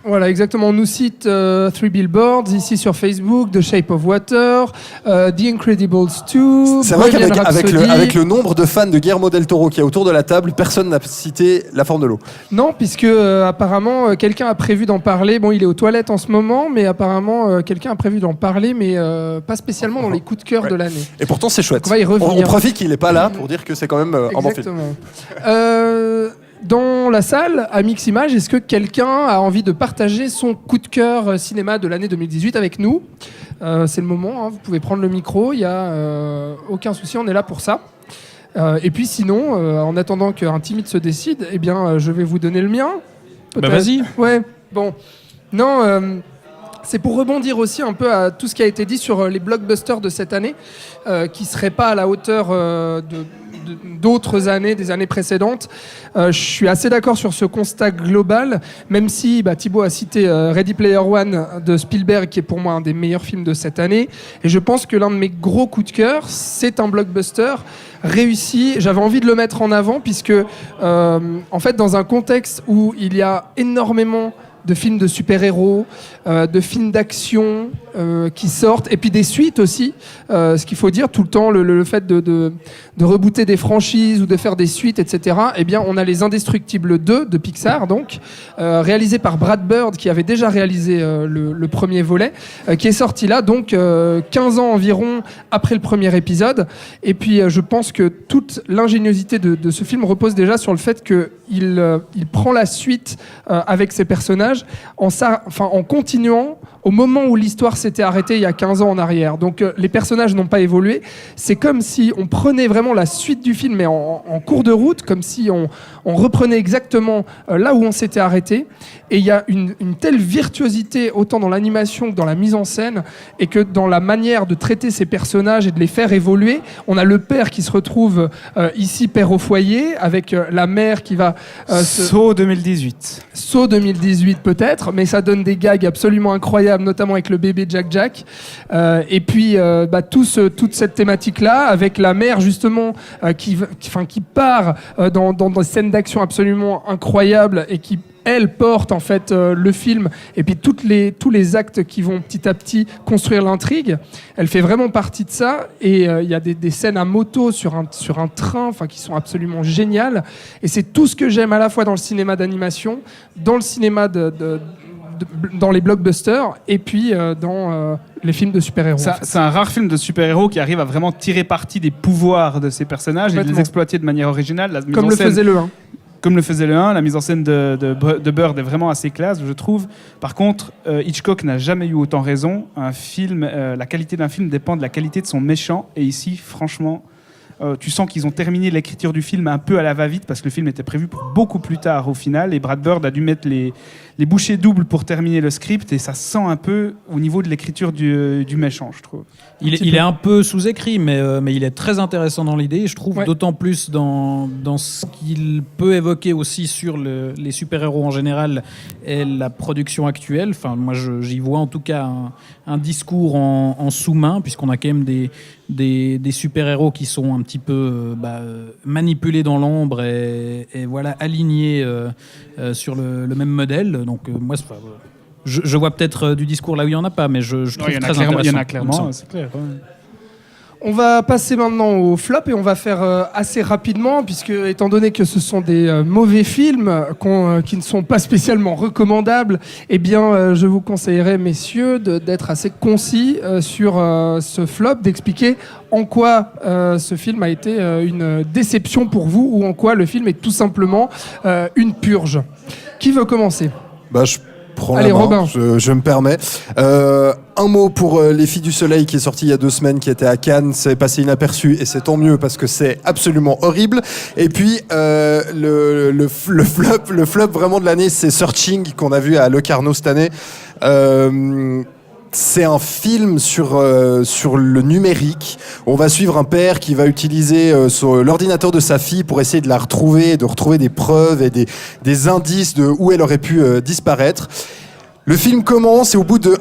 Voilà, exactement. On nous cite Three Billboards ici sur Facebook, The Shape of Water, The Incredibles 2. C'est vrai qu'avec le nombre de fans de Guillermo del Toro qu'il y a autour de la table, personne n'a cité La Forme de l'eau. Non, puisque apparemment quelqu'un a prévu d'en parler. Bon, il est aux toilettes en ce moment, mais apparemment quelqu'un a prévu d'en parler, mais pas spécialement dans les coups de cœur de l'année. Et pourtant, c'est chouette. Donc, on va y revenir. On profite qu'il n'est pas là pour dire que c'est quand même un bon film. Exactement. Dans la salle, à Mix Image, est-ce que quelqu'un a envie de partager son coup de cœur cinéma de l'année 2018 avec nous ? C'est le moment, hein, vous pouvez prendre le micro, il n'y a aucun souci, on est là pour ça. Et puis sinon, en attendant qu'un timide se décide, eh bien, je vais vous donner le mien. Bah vas-y. Ouais, bon. Non, c'est pour rebondir aussi un peu à tout ce qui a été dit sur les blockbusters de cette année, qui ne seraient pas à la hauteur d'autres années, des années précédentes. Je suis assez d'accord sur ce constat global, même si Thibaut a cité Ready Player One de Spielberg, qui est pour moi un des meilleurs films de cette année. Et je pense que l'un de mes gros coups de cœur, c'est un blockbuster réussi. J'avais envie de le mettre en avant, puisque en fait, dans un contexte où il y a énormément de films de super-héros, de films d'action qui sortent, et puis des suites aussi. Ce qu'il faut dire, tout le temps, le fait de rebooter des franchises ou de faire des suites, etc. Eh bien, on a Les Indestructibles 2 de Pixar, donc, réalisé par Brad Bird, qui avait déjà réalisé le premier volet, qui est sorti là, donc 15 ans environ après le premier épisode. Et puis, je pense que toute l'ingéniosité de ce film repose déjà sur le fait qu'il prend la suite avec ses personnages en continuant au moment où l'histoire s'était arrêtée il y a 15 ans en arrière. Donc les personnages n'ont pas évolué. C'est comme si on prenait vraiment la suite du film, mais en cours de route, comme si on reprenait exactement là où on s'était arrêté. Et il y a une telle virtuosité, autant dans l'animation que dans la mise en scène, et que dans la manière de traiter ces personnages et de les faire évoluer. On a le père qui se retrouve ici, père au foyer, avec la mère qui va... Saut 2018. Saut 2018 peut-être, mais ça donne des gags absolument incroyables, notamment avec le bébé Jack. Et puis toute cette thématique-là, avec la mère justement qui part dans des scènes d'action absolument incroyables et qui elle porte en fait le film, et puis tous les actes qui vont petit à petit construire l'intrigue. Elle fait vraiment partie de ça, et il y a des scènes à moto sur un train, qui sont absolument géniales. Et c'est tout ce que j'aime à la fois dans le cinéma d'animation, dans le cinéma dans les blockbusters, et puis dans les films de super-héros. C'est un rare film de super-héros qui arrive à vraiment tirer parti des pouvoirs de ses personnages et de les exploiter de manière originale. Comme le faisait le 1. comme le faisait le 1. La mise en scène de Bird est vraiment assez classe, je trouve. Par contre, Hitchcock n'a jamais eu autant raison. La qualité d'un film dépend de la qualité de son méchant. Et ici, franchement, tu sens qu'ils ont terminé l'écriture du film un peu à la va-vite parce que le film était prévu pour beaucoup plus tard au final. Et Brad Bird a dû mettre les bouchées doubles pour terminer le script. Et ça sent un peu au niveau de l'écriture du méchant, je trouve. Il est un peu sous-écrit, mais il est très intéressant dans l'idée. Je trouve d'autant plus dans ce qu'il peut évoquer aussi sur les super-héros en général et la production actuelle. Enfin, moi, j'y vois en tout cas un discours en sous-main, puisqu'on a quand même des super-héros qui sont un petit peu manipulés dans l'ombre et voilà, alignés sur le même modèle. Donc, moi, je vois peut-être du discours là où il n'y en a pas, mais je trouve très intéressant. Il y en a clairement, c'est clair. Ouais. On va passer maintenant au flop et on va faire assez rapidement puisque, étant donné que ce sont des mauvais films qui ne sont pas spécialement recommandables, eh bien, je vous conseillerais, messieurs, d'être assez concis sur ce flop, d'expliquer en quoi ce film a été une déception pour vous ou en quoi le film est tout simplement une purge. Qui veut commencer ? Allez, Robin. Je me permets. Un mot pour Les Filles du Soleil qui est sorti il y a 2 semaines, qui était à Cannes. C'est passé inaperçu et c'est tant mieux parce que c'est absolument horrible. Et puis le flop vraiment de l'année, c'est Searching qu'on a vu à Locarno cette année. C'est un film sur le numérique. On va suivre un père qui va utiliser l'ordinateur de sa fille pour essayer de la retrouver, de retrouver des preuves et des indices de où elle aurait pu disparaître. Le film commence et au bout de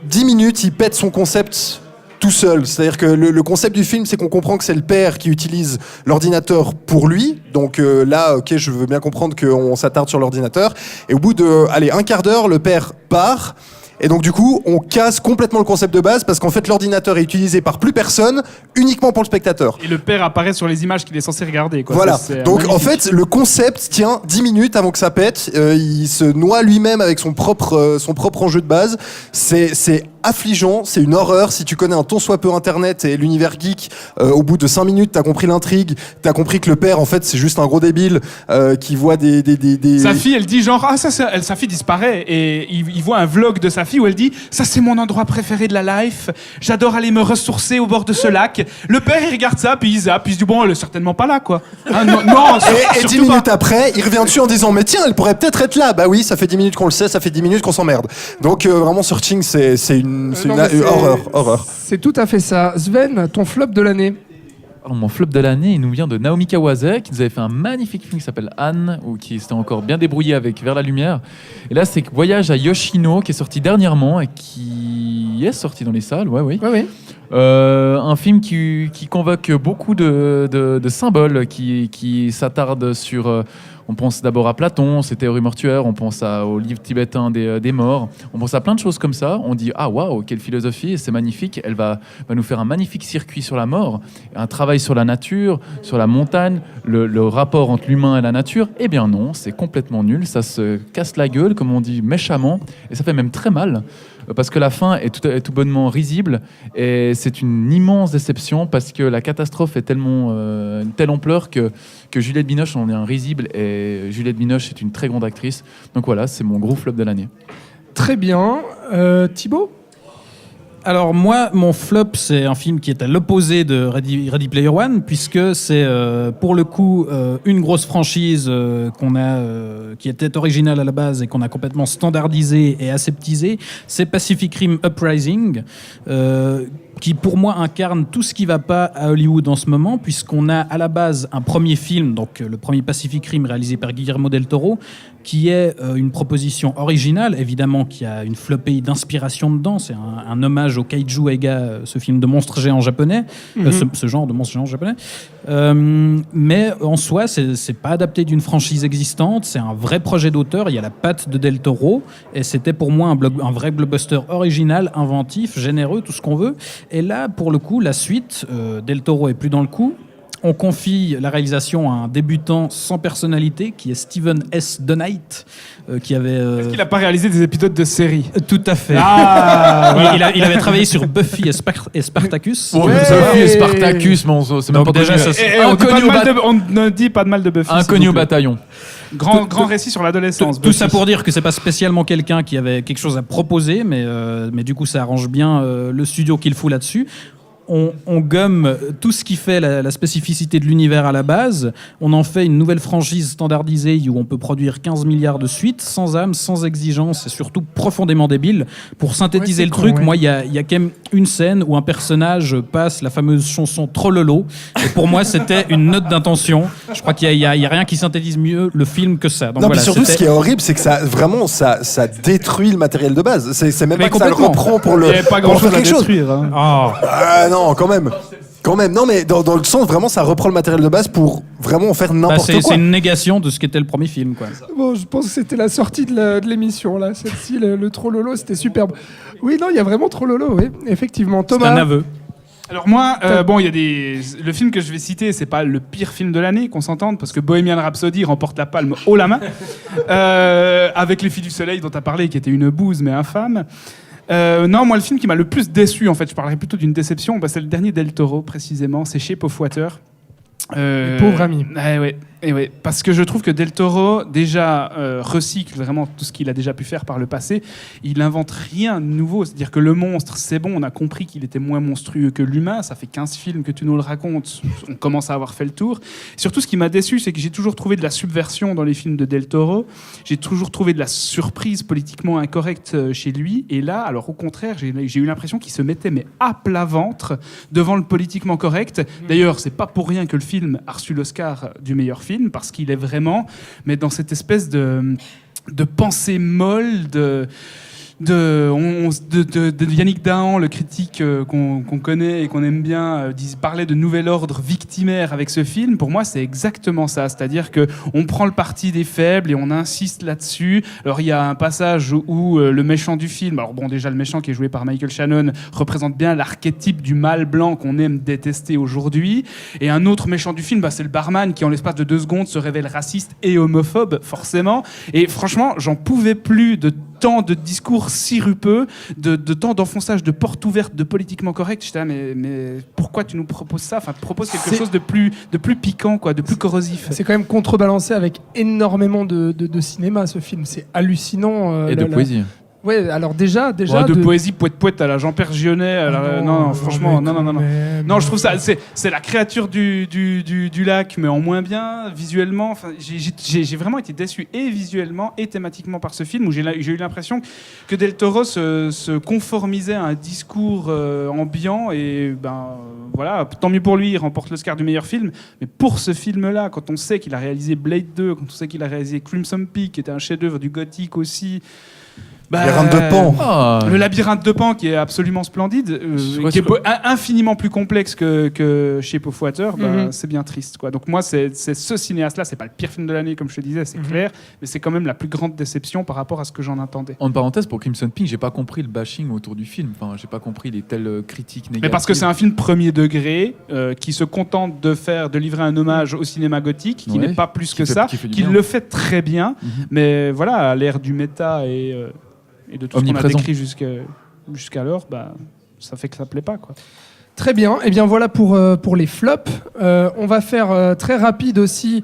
10 minutes, il pète son concept tout seul. C'est-à-dire que le concept du film, c'est qu'on comprend que c'est le père qui utilise l'ordinateur pour lui. Donc là, ok, je veux bien comprendre qu'on s'attarde sur l'ordinateur. Et au bout de, un quart d'heure, le père part. Et donc du coup, on casse complètement le concept de base parce qu'en fait, l'ordinateur est utilisé par plus personne, uniquement pour le spectateur. Et le père apparaît sur les images qu'il est censé regarder, quoi. Voilà. Donc magnifique. en fait, le concept tient 10 minutes avant que ça pète. Il se noie lui-même avec son propre enjeu de base. C'est affligeant, c'est une horreur. Si tu connais un tant soit peu Internet et l'univers geek, au bout de 5 minutes, t'as compris l'intrigue, t'as compris que le père, en fait, c'est juste un gros débile qui voit des... Sa fille, elle dit genre, sa fille disparaît et il voit un vlog de sa fille où elle dit, ça c'est mon endroit préféré de la life, j'adore aller me ressourcer au bord de ce lac. Le père, il regarde ça, puis il zappe, puis il se dit, bon, elle est certainement pas là, quoi. Hein, non, et 10 minutes après, il revient dessus en disant, mais tiens, elle pourrait peut-être être là. Bah oui, ça fait 10 minutes qu'on le sait, ça fait 10 minutes qu'on s'emmerde. Donc vraiment, Searching, c'est une horreur. C'est tout à fait ça. Sven, ton flop de l'année? Alors, mon flop de l'année, il nous vient de Naomi Kawase, qui nous avait fait un magnifique film qui s'appelle Anne, ou qui s'était encore bien débrouillé avec Vers la Lumière. Et là, c'est Voyage à Yoshino, qui est sorti dernièrement et qui est sorti dans les salles. Oui. Un film qui convoque beaucoup de symboles, qui s'attardent sur... on pense d'abord à Platon, ses théories mortuaires, on pense au livre tibétain des morts, on pense à plein de choses comme ça. On dit, ah waouh, quelle philosophie, c'est magnifique, elle va nous faire un magnifique circuit sur la mort, un travail sur la nature, sur la montagne, le rapport entre l'humain et la nature. Eh bien non, c'est complètement nul, ça se casse la gueule, comme on dit méchamment, et ça fait même très mal. Parce que la fin est tout bonnement risible et c'est une immense déception parce que la catastrophe est tellement une telle ampleur que Juliette Binoche en est un risible et Juliette Binoche est une très grande actrice. Donc voilà, c'est mon gros flop de l'année. Très bien. Thibaut ? Alors moi, mon flop, c'est un film qui est à l'opposé de Ready Player One, puisque c'est pour le coup une grosse franchise qui était originale à la base et qu'on a complètement standardisée et aseptisée. C'est Pacific Rim Uprising, qui pour moi incarne tout ce qui ne va pas à Hollywood en ce moment, puisqu'on a à la base un premier film, donc le premier Pacific Rim réalisé par Guillermo del Toro, qui est une proposition originale, évidemment, qui a une flopée d'inspiration dedans. C'est un hommage au Kaiju Eiga, ce film de monstres géants japonais, ce genre de monstres géants japonais. Mais en soi, c'est pas adapté d'une franchise existante, c'est un vrai projet d'auteur, il y a la patte de Del Toro, et c'était pour moi un vrai blockbuster original, inventif, généreux, tout ce qu'on veut. Et là, pour le coup, la suite, Del Toro est plus dans le coup. On confie la réalisation à un débutant sans personnalité qui est Steven S. DeKnight, qui avait... Est-ce qu'il n'a pas réalisé des épisodes de série ? Tout à fait. Il avait travaillé sur Buffy et Spartacus. Buffy et Spartacus, mais c'est même pas déjà connu. On ne dit pas de mal de Buffy. Inconnu au bataillon. Grand récit sur l'adolescence. Tout ça pour dire que c'est pas spécialement quelqu'un qui avait quelque chose à proposer, mais du coup ça arrange bien le studio qu'il fout là-dessus. On gomme tout ce qui fait la spécificité de l'univers à la base, on en fait une nouvelle franchise standardisée où on peut produire 15 milliards de suites, sans âme, sans exigence et surtout profondément débile. Pour synthétiser le truc, moi il y a quand même une scène où un personnage passe la fameuse chanson Trollolo, et pour moi c'était une note d'intention. Je crois qu'il y a rien qui synthétise mieux le film que ça. Donc, non, voilà, mais surtout ce qui est horrible, c'est que ça détruit le matériel de base. C'est même mais pas que ça le reprend pour le. Il n'y avait pas pour grand-chose faire à quelque chose. détruire. Hein. Ah non, quand même. Non, mais dans le sens, vraiment, ça reprend le matériel de base pour vraiment en faire n'importe quoi. C'est une négation de ce qu'était le premier film, quoi. Bon, je pense que c'était la sortie de l'émission, là. Celle-ci, le Trollolo, c'était superbe. Oui, non, il y a vraiment Trollolo, oui, effectivement. Thomas. C'est un aveu. Alors moi, il y a le film que je vais citer, c'est pas le pire film de l'année, qu'on s'entende, parce que Bohemian Rhapsody remporte la palme haut la main, avec Les Filles du Soleil dont tu as parlé, qui était une bouse mais infâme. Non, moi, le film qui m'a le plus déçu, en fait, je parlerais plutôt d'une déception, c'est le dernier Del Toro, précisément, c'est Shape of Water. Pauvre ami. Ouais, parce que je trouve que Del Toro déjà recycle vraiment tout ce qu'il a déjà pu faire par le passé. Il invente rien de nouveau. C'est-à-dire que le monstre, c'est bon, on a compris qu'il était moins monstrueux que l'humain. Ça fait 15 films que tu nous le racontes. On commence à avoir fait le tour. Surtout, ce qui m'a déçu, c'est que j'ai toujours trouvé de la subversion dans les films de Del Toro. J'ai toujours trouvé de la surprise politiquement incorrecte chez lui. Et là, alors au contraire, j'ai eu l'impression qu'il se mettait mais à plat ventre devant le politiquement correct. D'ailleurs, c'est pas pour rien que le film a reçu l'Oscar du meilleur film, parce qu'il est vraiment mais dans cette espèce de pensée molle de Yannick Dahan, le critique qu'on connaît et qu'on aime bien, parlait de nouvel ordre victimaire avec ce film. Pour moi, c'est exactement ça. C'est-à-dire qu'on prend le parti des faibles et on insiste là-dessus. Alors, il y a un passage où le méchant du film, alors bon, déjà, le méchant qui est joué par Michael Shannon représente bien l'archétype du mâle blanc qu'on aime détester aujourd'hui. Et un autre méchant du film, c'est le barman qui, en l'espace de 2 secondes, se révèle raciste et homophobe, forcément. Et franchement, j'en pouvais plus de tant de discours sirupeux, de temps d'enfonçage de porte ouverte, de politiquement correct. J'étais là, mais pourquoi tu nous proposes ça ? Enfin, tu proposes quelque chose de plus piquant, quoi, de plus corrosif. C'est quand même contrebalancé avec énormément de cinéma, ce film. C'est hallucinant. Et de poésie. Ouais, alors déjà de poésie poète à la Jean-Pierre Gionnet. Non, franchement, non. Non, je trouve ça, c'est la créature du lac, mais en moins bien, visuellement. Enfin, j'ai vraiment été déçu et visuellement et thématiquement par ce film, où j'ai eu l'impression que Del Toro se conformisait à un discours ambiant, et voilà, tant mieux pour lui, il remporte l'Oscar du meilleur film. Mais pour ce film-là, quand on sait qu'il a réalisé Blade 2, quand on sait qu'il a réalisé Crimson Peak, qui était un chef-d'œuvre du gothique aussi. Labyrinthe de Pan. Le labyrinthe de Pan, qui est absolument splendide, qui est infiniment plus complexe que Shape of Water, c'est bien triste, quoi. Donc moi, c'est ce cinéaste-là, c'est pas le pire film de l'année, comme je te disais, c'est clair, mais c'est quand même la plus grande déception par rapport à ce que j'en attendais. En parenthèse, pour Crimson Peak, j'ai pas compris le bashing autour du film. Enfin, j'ai pas compris les telles critiques négatives. Mais parce que c'est un film premier degré qui se contente de livrer un hommage au cinéma gothique, qui n'est pas plus que ça, qui le fait très bien, mais voilà, à l'ère du méta et de tout ce qu'on a décrit jusqu'alors, ça fait que ça plaît pas, quoi. Très bien. Et bien voilà pour les flops. On va faire très rapide aussi,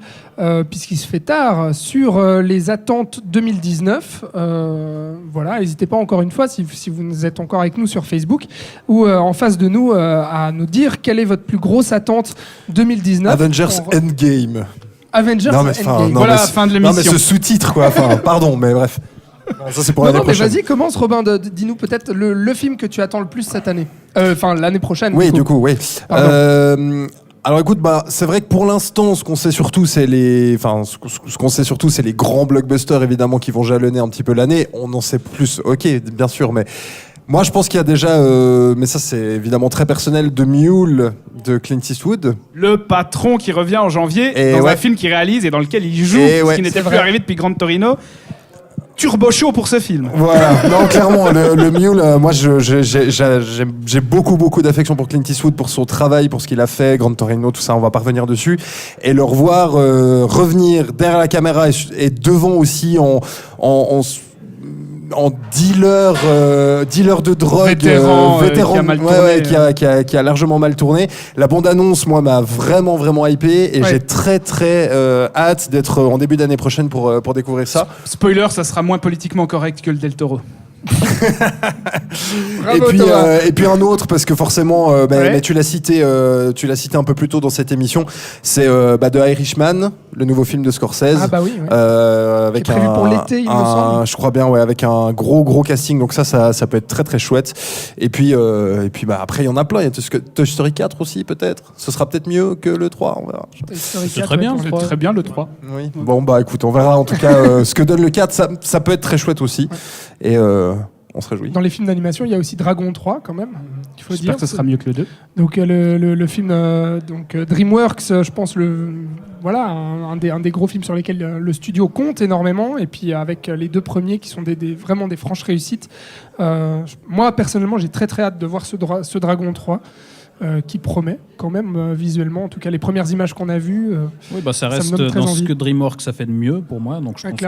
puisqu'il se fait tard, sur les attentes 2019. Voilà, n'hésitez pas encore une fois, si vous êtes encore avec nous sur Facebook, ou en face de nous, à nous dire quelle est votre plus grosse attente 2019. Avengers Endgame. Avengers Endgame. Voilà, fin de l'émission. Non, mais ce sous-titre, quoi. Enfin, pardon, mais bref. Ça, c'est pour l'année prochaine. Mais vas-y, commence, Robin. Dis-nous peut-être le film que tu attends le plus cette année. Enfin, l'année prochaine. Oui, du coup, oui. Alors écoute, c'est vrai que pour l'instant, ce qu'on sait surtout, c'est les grands blockbusters, évidemment, qui vont jalonner un petit peu l'année. On en sait plus, ok, bien sûr, mais moi, je pense qu'il y a déjà, mais ça, c'est évidemment très personnel, The Mule de Clint Eastwood. Le patron qui revient en janvier dans un film qu'il réalise et dans lequel il joue, ce qui n'était plus arrivé depuis Gran Torino. Turbo chaud pour ce film. Voilà, non, clairement, le Mule, moi j'ai beaucoup d'affection pour Clint Eastwood, pour son travail, pour ce qu'il a fait, Gran Torino, tout ça, on va pas revenir dessus. Et le revoir revenir derrière la caméra et devant aussi, en dealer de drogue, Vétéran, qui a mal tourné, qui a largement mal tourné. La bande-annonce, moi, m'a vraiment hypé et j'ai très hâte d'être en début d'année prochaine pour découvrir ça. Spoiler, ça sera moins politiquement correct que le Del Toro. Bravo, et puis un autre, parce que forcément, mais tu l'as cité un peu plus tôt dans cette émission, c'est The Irishman, le nouveau film de Scorsese. Ah bah oui. Avec qui est prévu pour l'été, il me semble. Je crois bien, avec un gros casting, donc ça peut être très chouette. Et puis après, il y en a plein. Il y a Toy Story 4 aussi, peut-être. Ce sera peut-être mieux que le 3, on verra. C'est très bien, C'est très bien le 3. Oui. Bon, écoute, on verra en tout cas ce que donne le 4. Ça peut être très chouette aussi. Et on se réjouit. Dans les films d'animation, il y a aussi Dragon 3 quand même. J'espère que ce sera mieux que le 2. Donc le film DreamWorks, je pense un des gros films sur lesquels le studio compte énormément, et puis avec les deux premiers qui sont vraiment des franches réussites. Moi personnellement, j'ai très hâte de voir ce Dragon 3. Qui promet quand même visuellement, en tout cas les premières images qu'on a vues. Oui, ça reste dans ce que DreamWorks a fait de mieux pour moi, donc je pense que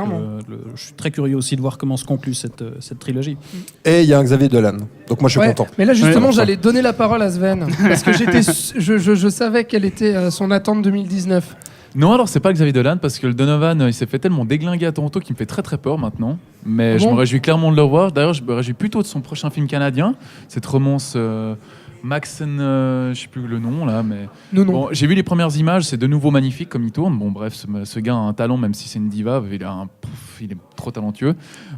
je suis très curieux aussi de voir comment se conclut cette trilogie. Et il y a un Xavier Dolan, donc moi je suis content. Mais là justement, j'allais donner la parole à Sven parce que je savais quelle était son attente 2019. Non, alors c'est pas Xavier Dolan parce que le Donovan il s'est fait tellement déglinguer à Toronto qu'il me fait très peur maintenant. Mais je me réjouis clairement de le revoir. D'ailleurs, je me réjouis plutôt de son prochain film canadien, cette romance. Maxen, je sais plus le nom là, mais bon, j'ai vu les premières images, c'est de nouveau magnifique comme il tourne. Bon, bref, ce gars a un talent, même si c'est une diva, il est trop talentueux.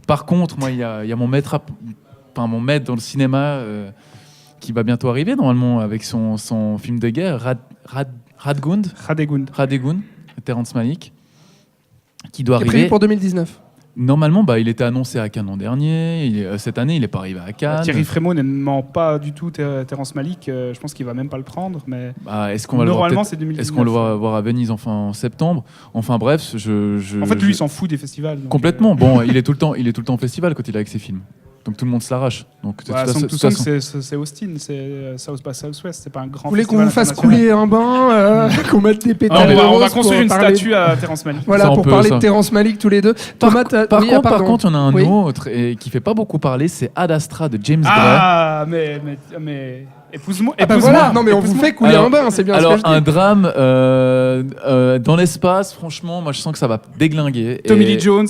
Par contre, moi, il y a mon maître dans le cinéma qui va bientôt arriver normalement avec son film de guerre, Radegund, Terrence Malick, qui doit arriver. Prévu pour 2019. Normalement, il était annoncé à Cannes l'an dernier. Cette année, il n'est pas arrivé à Cannes. Thierry Frémaux n'aimant pas du tout Terrence Malick. Je pense qu'il va même pas le prendre. Mais est-ce qu'on va normalement, c'est 2019. Est-ce qu'on le va voir à Venise en septembre? Enfin bref, En fait, lui, il s'en fout des festivals. Donc complètement. Bon, il est tout le temps au festival quand il est avec ses films. Donc tout le monde se l'arrache. Donc c'est Austin, c'est South by Southwest, c'est pas un grand. Vous voulez qu'on vous fasse couler un bain, qu'on mette des pétales? On va construire une statue à Terrence Malick. Voilà, pour parler de Terrence Malick tous les deux. Par contre, on a un autre qui fait pas beaucoup parler, c'est Ad Astra de James Gray. Ah, mais épouse-moi. Voilà. Non, mais on vous fait couler un bain, c'est bien. Alors, un drame dans l'espace, franchement, moi je sens que ça va déglinguer. Tommy Lee Jones,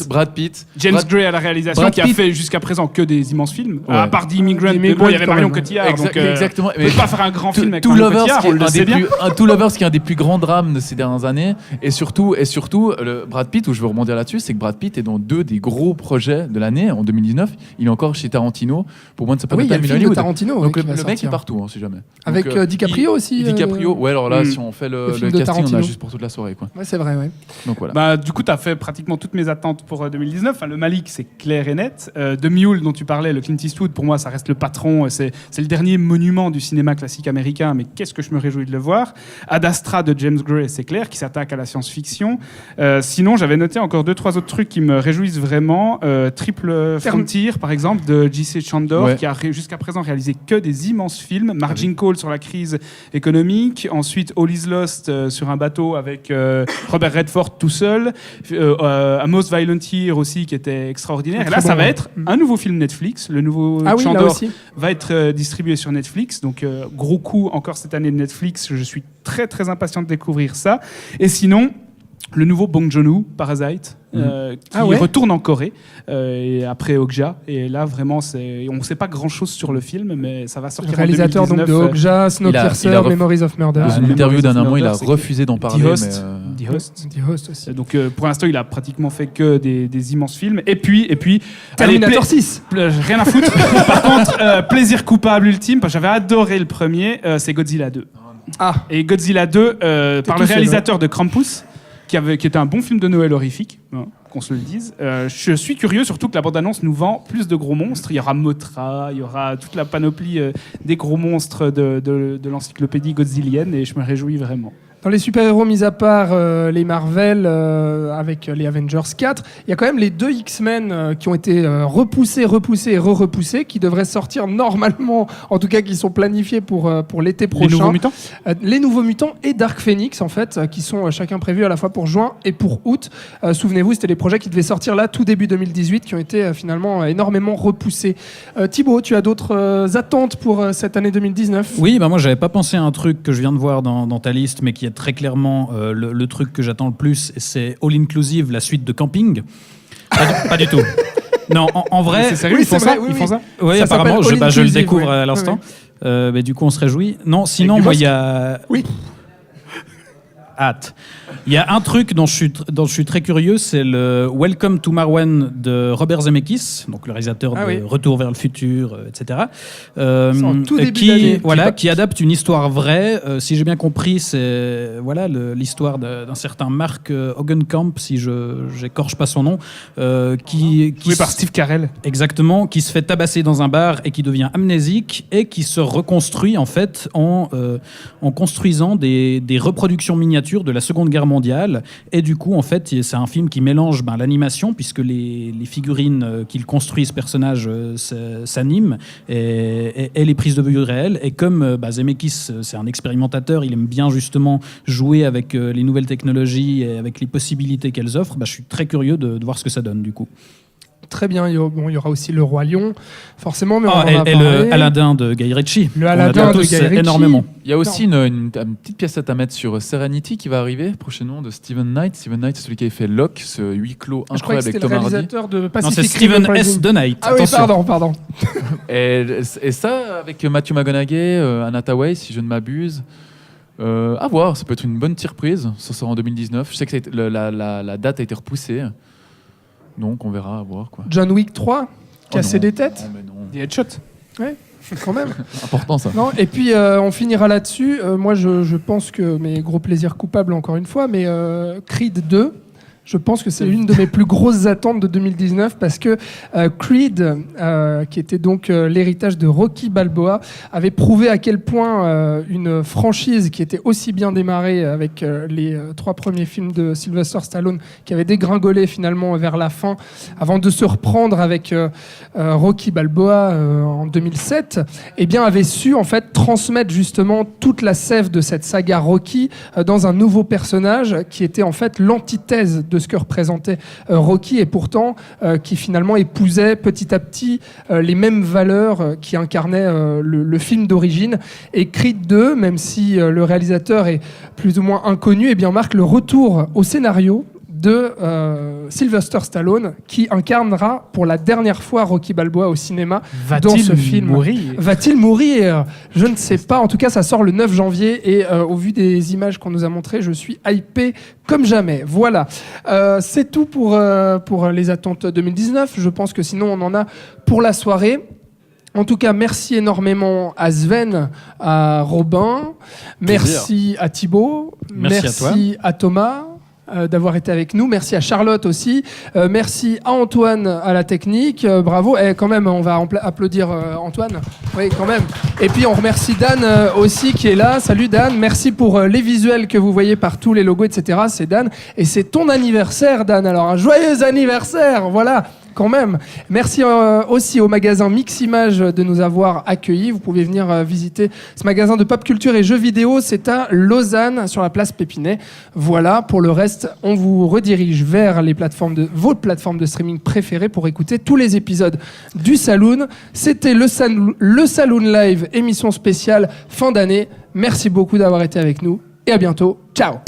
Brad Pitt. James Gray à la réalisation, qui a fait jusqu'à présent que des immenses films. À part The Immigrant, il y avait Marion Cotillard. Exactement. On ne peut pas faire un grand film avec Marion Cotillard, on le sait bien. Two Lovers, qui est un des plus grands drames de ces dernières années. Et surtout, le Brad Pitt, où je veux rebondir là-dessus, c'est que Brad Pitt est dans 2 des gros projets de l'année, en 2019. Il est encore chez Tarantino. Pour moi, ça peut il y a le film de Tarantino. Donc le mec est partout, si jamais. Avec DiCaprio aussi. DiCaprio, alors là, si on fait le casting, on a juste pour toute la soirée, quoi. Ouais, c'est vrai, ouais. Donc voilà. Du coup, tu as fait pratiquement toutes mes attentes pour 2019. Le Malick, c'est clair et net. The Mule, dont tu parlais, le Clint Eastwood, pour moi, ça reste le patron. C'est le dernier monument du cinéma classique américain, mais qu'est-ce que je me réjouis de le voir. Ad Astra de James Gray, c'est clair, qui s'attaque à la science-fiction. Sinon, j'avais noté encore 2-3 autres trucs qui me réjouissent vraiment. Triple Frontier, par exemple, de J.C. Chandor, qui a jusqu'à présent réalisé que des immenses films. Margin Call sur la crise économique. Ensuite, All is Lost sur un bateau avec Robert Redford tout seul. A Most Violent Year aussi, qui était extraordinaire. Et là, ça va être un nouveau film Netflix. Le nouveau Chandor va être distribué sur Netflix. Donc, gros coup encore cette année de Netflix. Je suis très, très impatient de découvrir ça. Et sinon, le nouveau Bong Joon-ho, Parasite, qui retourne en Corée et après Okja. Et là, vraiment, on ne sait pas grand-chose sur le film, mais ça va sortir en 2019. Le réalisateur donc, de Okja, Snowpiercer, Memories of Murder. Dans une interview dernièrement, il a refusé d'en parler. The Host aussi. Donc pour l'instant, il a pratiquement fait que des immenses films. Et puis Terminator 6. Rien à foutre. Par contre, plaisir coupable ultime, parce que j'avais adoré le premier, c'est Godzilla 2. Et Godzilla 2, par le réalisateur de Krampus, qui était un bon film de Noël horrifique, qu'on se le dise. Je suis curieux, surtout que la bande-annonce nous vend plus de gros monstres. Il y aura Mothra, il y aura toute la panoplie des gros monstres de l'encyclopédie godzillienne, et je me réjouis vraiment. Dans les super-héros, mis à part les Marvel avec les Avengers 4, il y a quand même les 2 X-Men qui ont été repoussés et repoussés, qui devraient sortir normalement, en tout cas qui sont planifiés pour l'été prochain. Les Nouveaux Mutants Les Nouveaux Mutants et Dark Phoenix, en fait, qui sont chacun prévus à la fois pour juin et pour août. Souvenez-vous, c'était les projets qui devaient sortir là tout début 2018, qui ont été finalement énormément repoussés. Thibaut, tu as d'autres attentes pour cette année 2019 ? Oui, moi j'avais pas pensé à un truc que je viens de voir dans ta liste, mais qui est très clairement le truc que j'attends le plus, c'est All Inclusive, la suite de Camping. Pas du tout. Non, en vrai... C'est sérieux, ils font ça ? Oui, Ça apparemment, s'appelle je le All découvre Inclusive, à l'instant. ouais. Mais du coup, on se réjouit. Non, sinon, moi, il y a... Oui. Hâte. Il y a un truc dont je suis très curieux, c'est le Welcome to Marwen de Robert Zemeckis, donc le réalisateur de Retour vers le futur, etc. En tout début d'année. Qui adapte une histoire vraie. Si j'ai bien compris, c'est l'histoire d'un certain Mark Hogenkamp, si j'écorche pas son nom, qui joué par Steve Carell. Exactement, qui se fait tabasser dans un bar et qui devient amnésique et qui se reconstruit en fait en construisant des reproductions miniatures de la Seconde Guerre mondiale. Et du coup, en fait, c'est un film qui mélange l'animation, puisque les figurines qu'il construit, ce personnage, s'animent, et les prises de vue réelles. Et comme Zemeckis, c'est un expérimentateur, il aime bien justement jouer avec les nouvelles technologies et avec les possibilités qu'elles offrent, je suis très curieux de voir ce que ça donne, du coup. Très bien, il y aura aussi Le Roi Lion, forcément, mais on en a et parlé. le Aladdin de Guy Ritchie. Le Aladdin de Guy Ritchie. Énormément. Il y a aussi une petite pièce à mettre sur Serenity qui va arriver prochainement de Steven Knight. Steven Knight, c'est celui qui avait fait Locke, ce huis clos Je crois que incroyable c'était avec le Tom Hardy. réalisateur de Pacific Non, c'est Rim Steven Uprising. S. de Knight. Ah oui, pardon. Et ça, avec Matthew McConaughey, Anna Thaoué, si je ne m'abuse. À voir, ça peut être une bonne surprise. Ça sort en 2019. Je sais que la date a été repoussée. Donc on verra, à voir quoi. John Wick 3, casser des têtes. Non, mais non. Des headshots. Ouais, quand même. Important ça. Non, et puis on finira là-dessus. Moi, je pense que mes gros plaisirs coupables, encore une fois, mais Creed 2, je pense que c'est une de mes plus grosses attentes de 2019 parce que Creed, qui était donc l'héritage de Rocky Balboa, avait prouvé à quel point une franchise qui était aussi bien démarrée avec les 3 premiers films de Sylvester Stallone, qui avait dégringolé finalement vers la fin, avant de se reprendre avec Rocky Balboa en 2007, eh bien avait su en fait transmettre justement toute la sève de cette saga Rocky dans un nouveau personnage qui était en fait l'antithèse de ce que représentait Rocky et pourtant qui finalement épousait petit à petit les mêmes valeurs qui incarnaient le film d'origine. Et Creed 2, même si le réalisateur est plus ou moins inconnu, eh bien marque le retour au scénario de Sylvester Stallone, qui incarnera pour la dernière fois Rocky Balboa au cinéma dans ce film. Va-t-il mourir ? Je ne sais pas. En tout cas, ça sort le 9 janvier et au vu des images qu'on nous a montrées, je suis hypé comme jamais. Voilà. C'est tout pour les attentes 2019. Je pense que sinon, on en a pour la soirée. En tout cas, merci énormément à Sven, à Robin, merci à Thibaut, merci à Thomas d'avoir été avec nous. Merci à Charlotte aussi. Merci à Antoine à la technique. Bravo. Et quand même, on va applaudir Antoine. Oui, quand même. Et puis, on remercie Dan aussi qui est là. Salut Dan. Merci pour les visuels que vous voyez partout, les logos, etc. C'est Dan. Et c'est ton anniversaire, Dan. Alors, un joyeux anniversaire. Voilà. Quand même. Merci aussi au magasin Mix Images de nous avoir accueillis. Vous pouvez venir visiter ce magasin de pop culture et jeux vidéo. C'est à Lausanne, sur la place Pépinet. Voilà, pour le reste, on vous redirige vers vos plateformes de streaming préférées pour écouter tous les épisodes du Saloon. C'était le Saloon Live, émission spéciale fin d'année. Merci beaucoup d'avoir été avec nous et à bientôt. Ciao.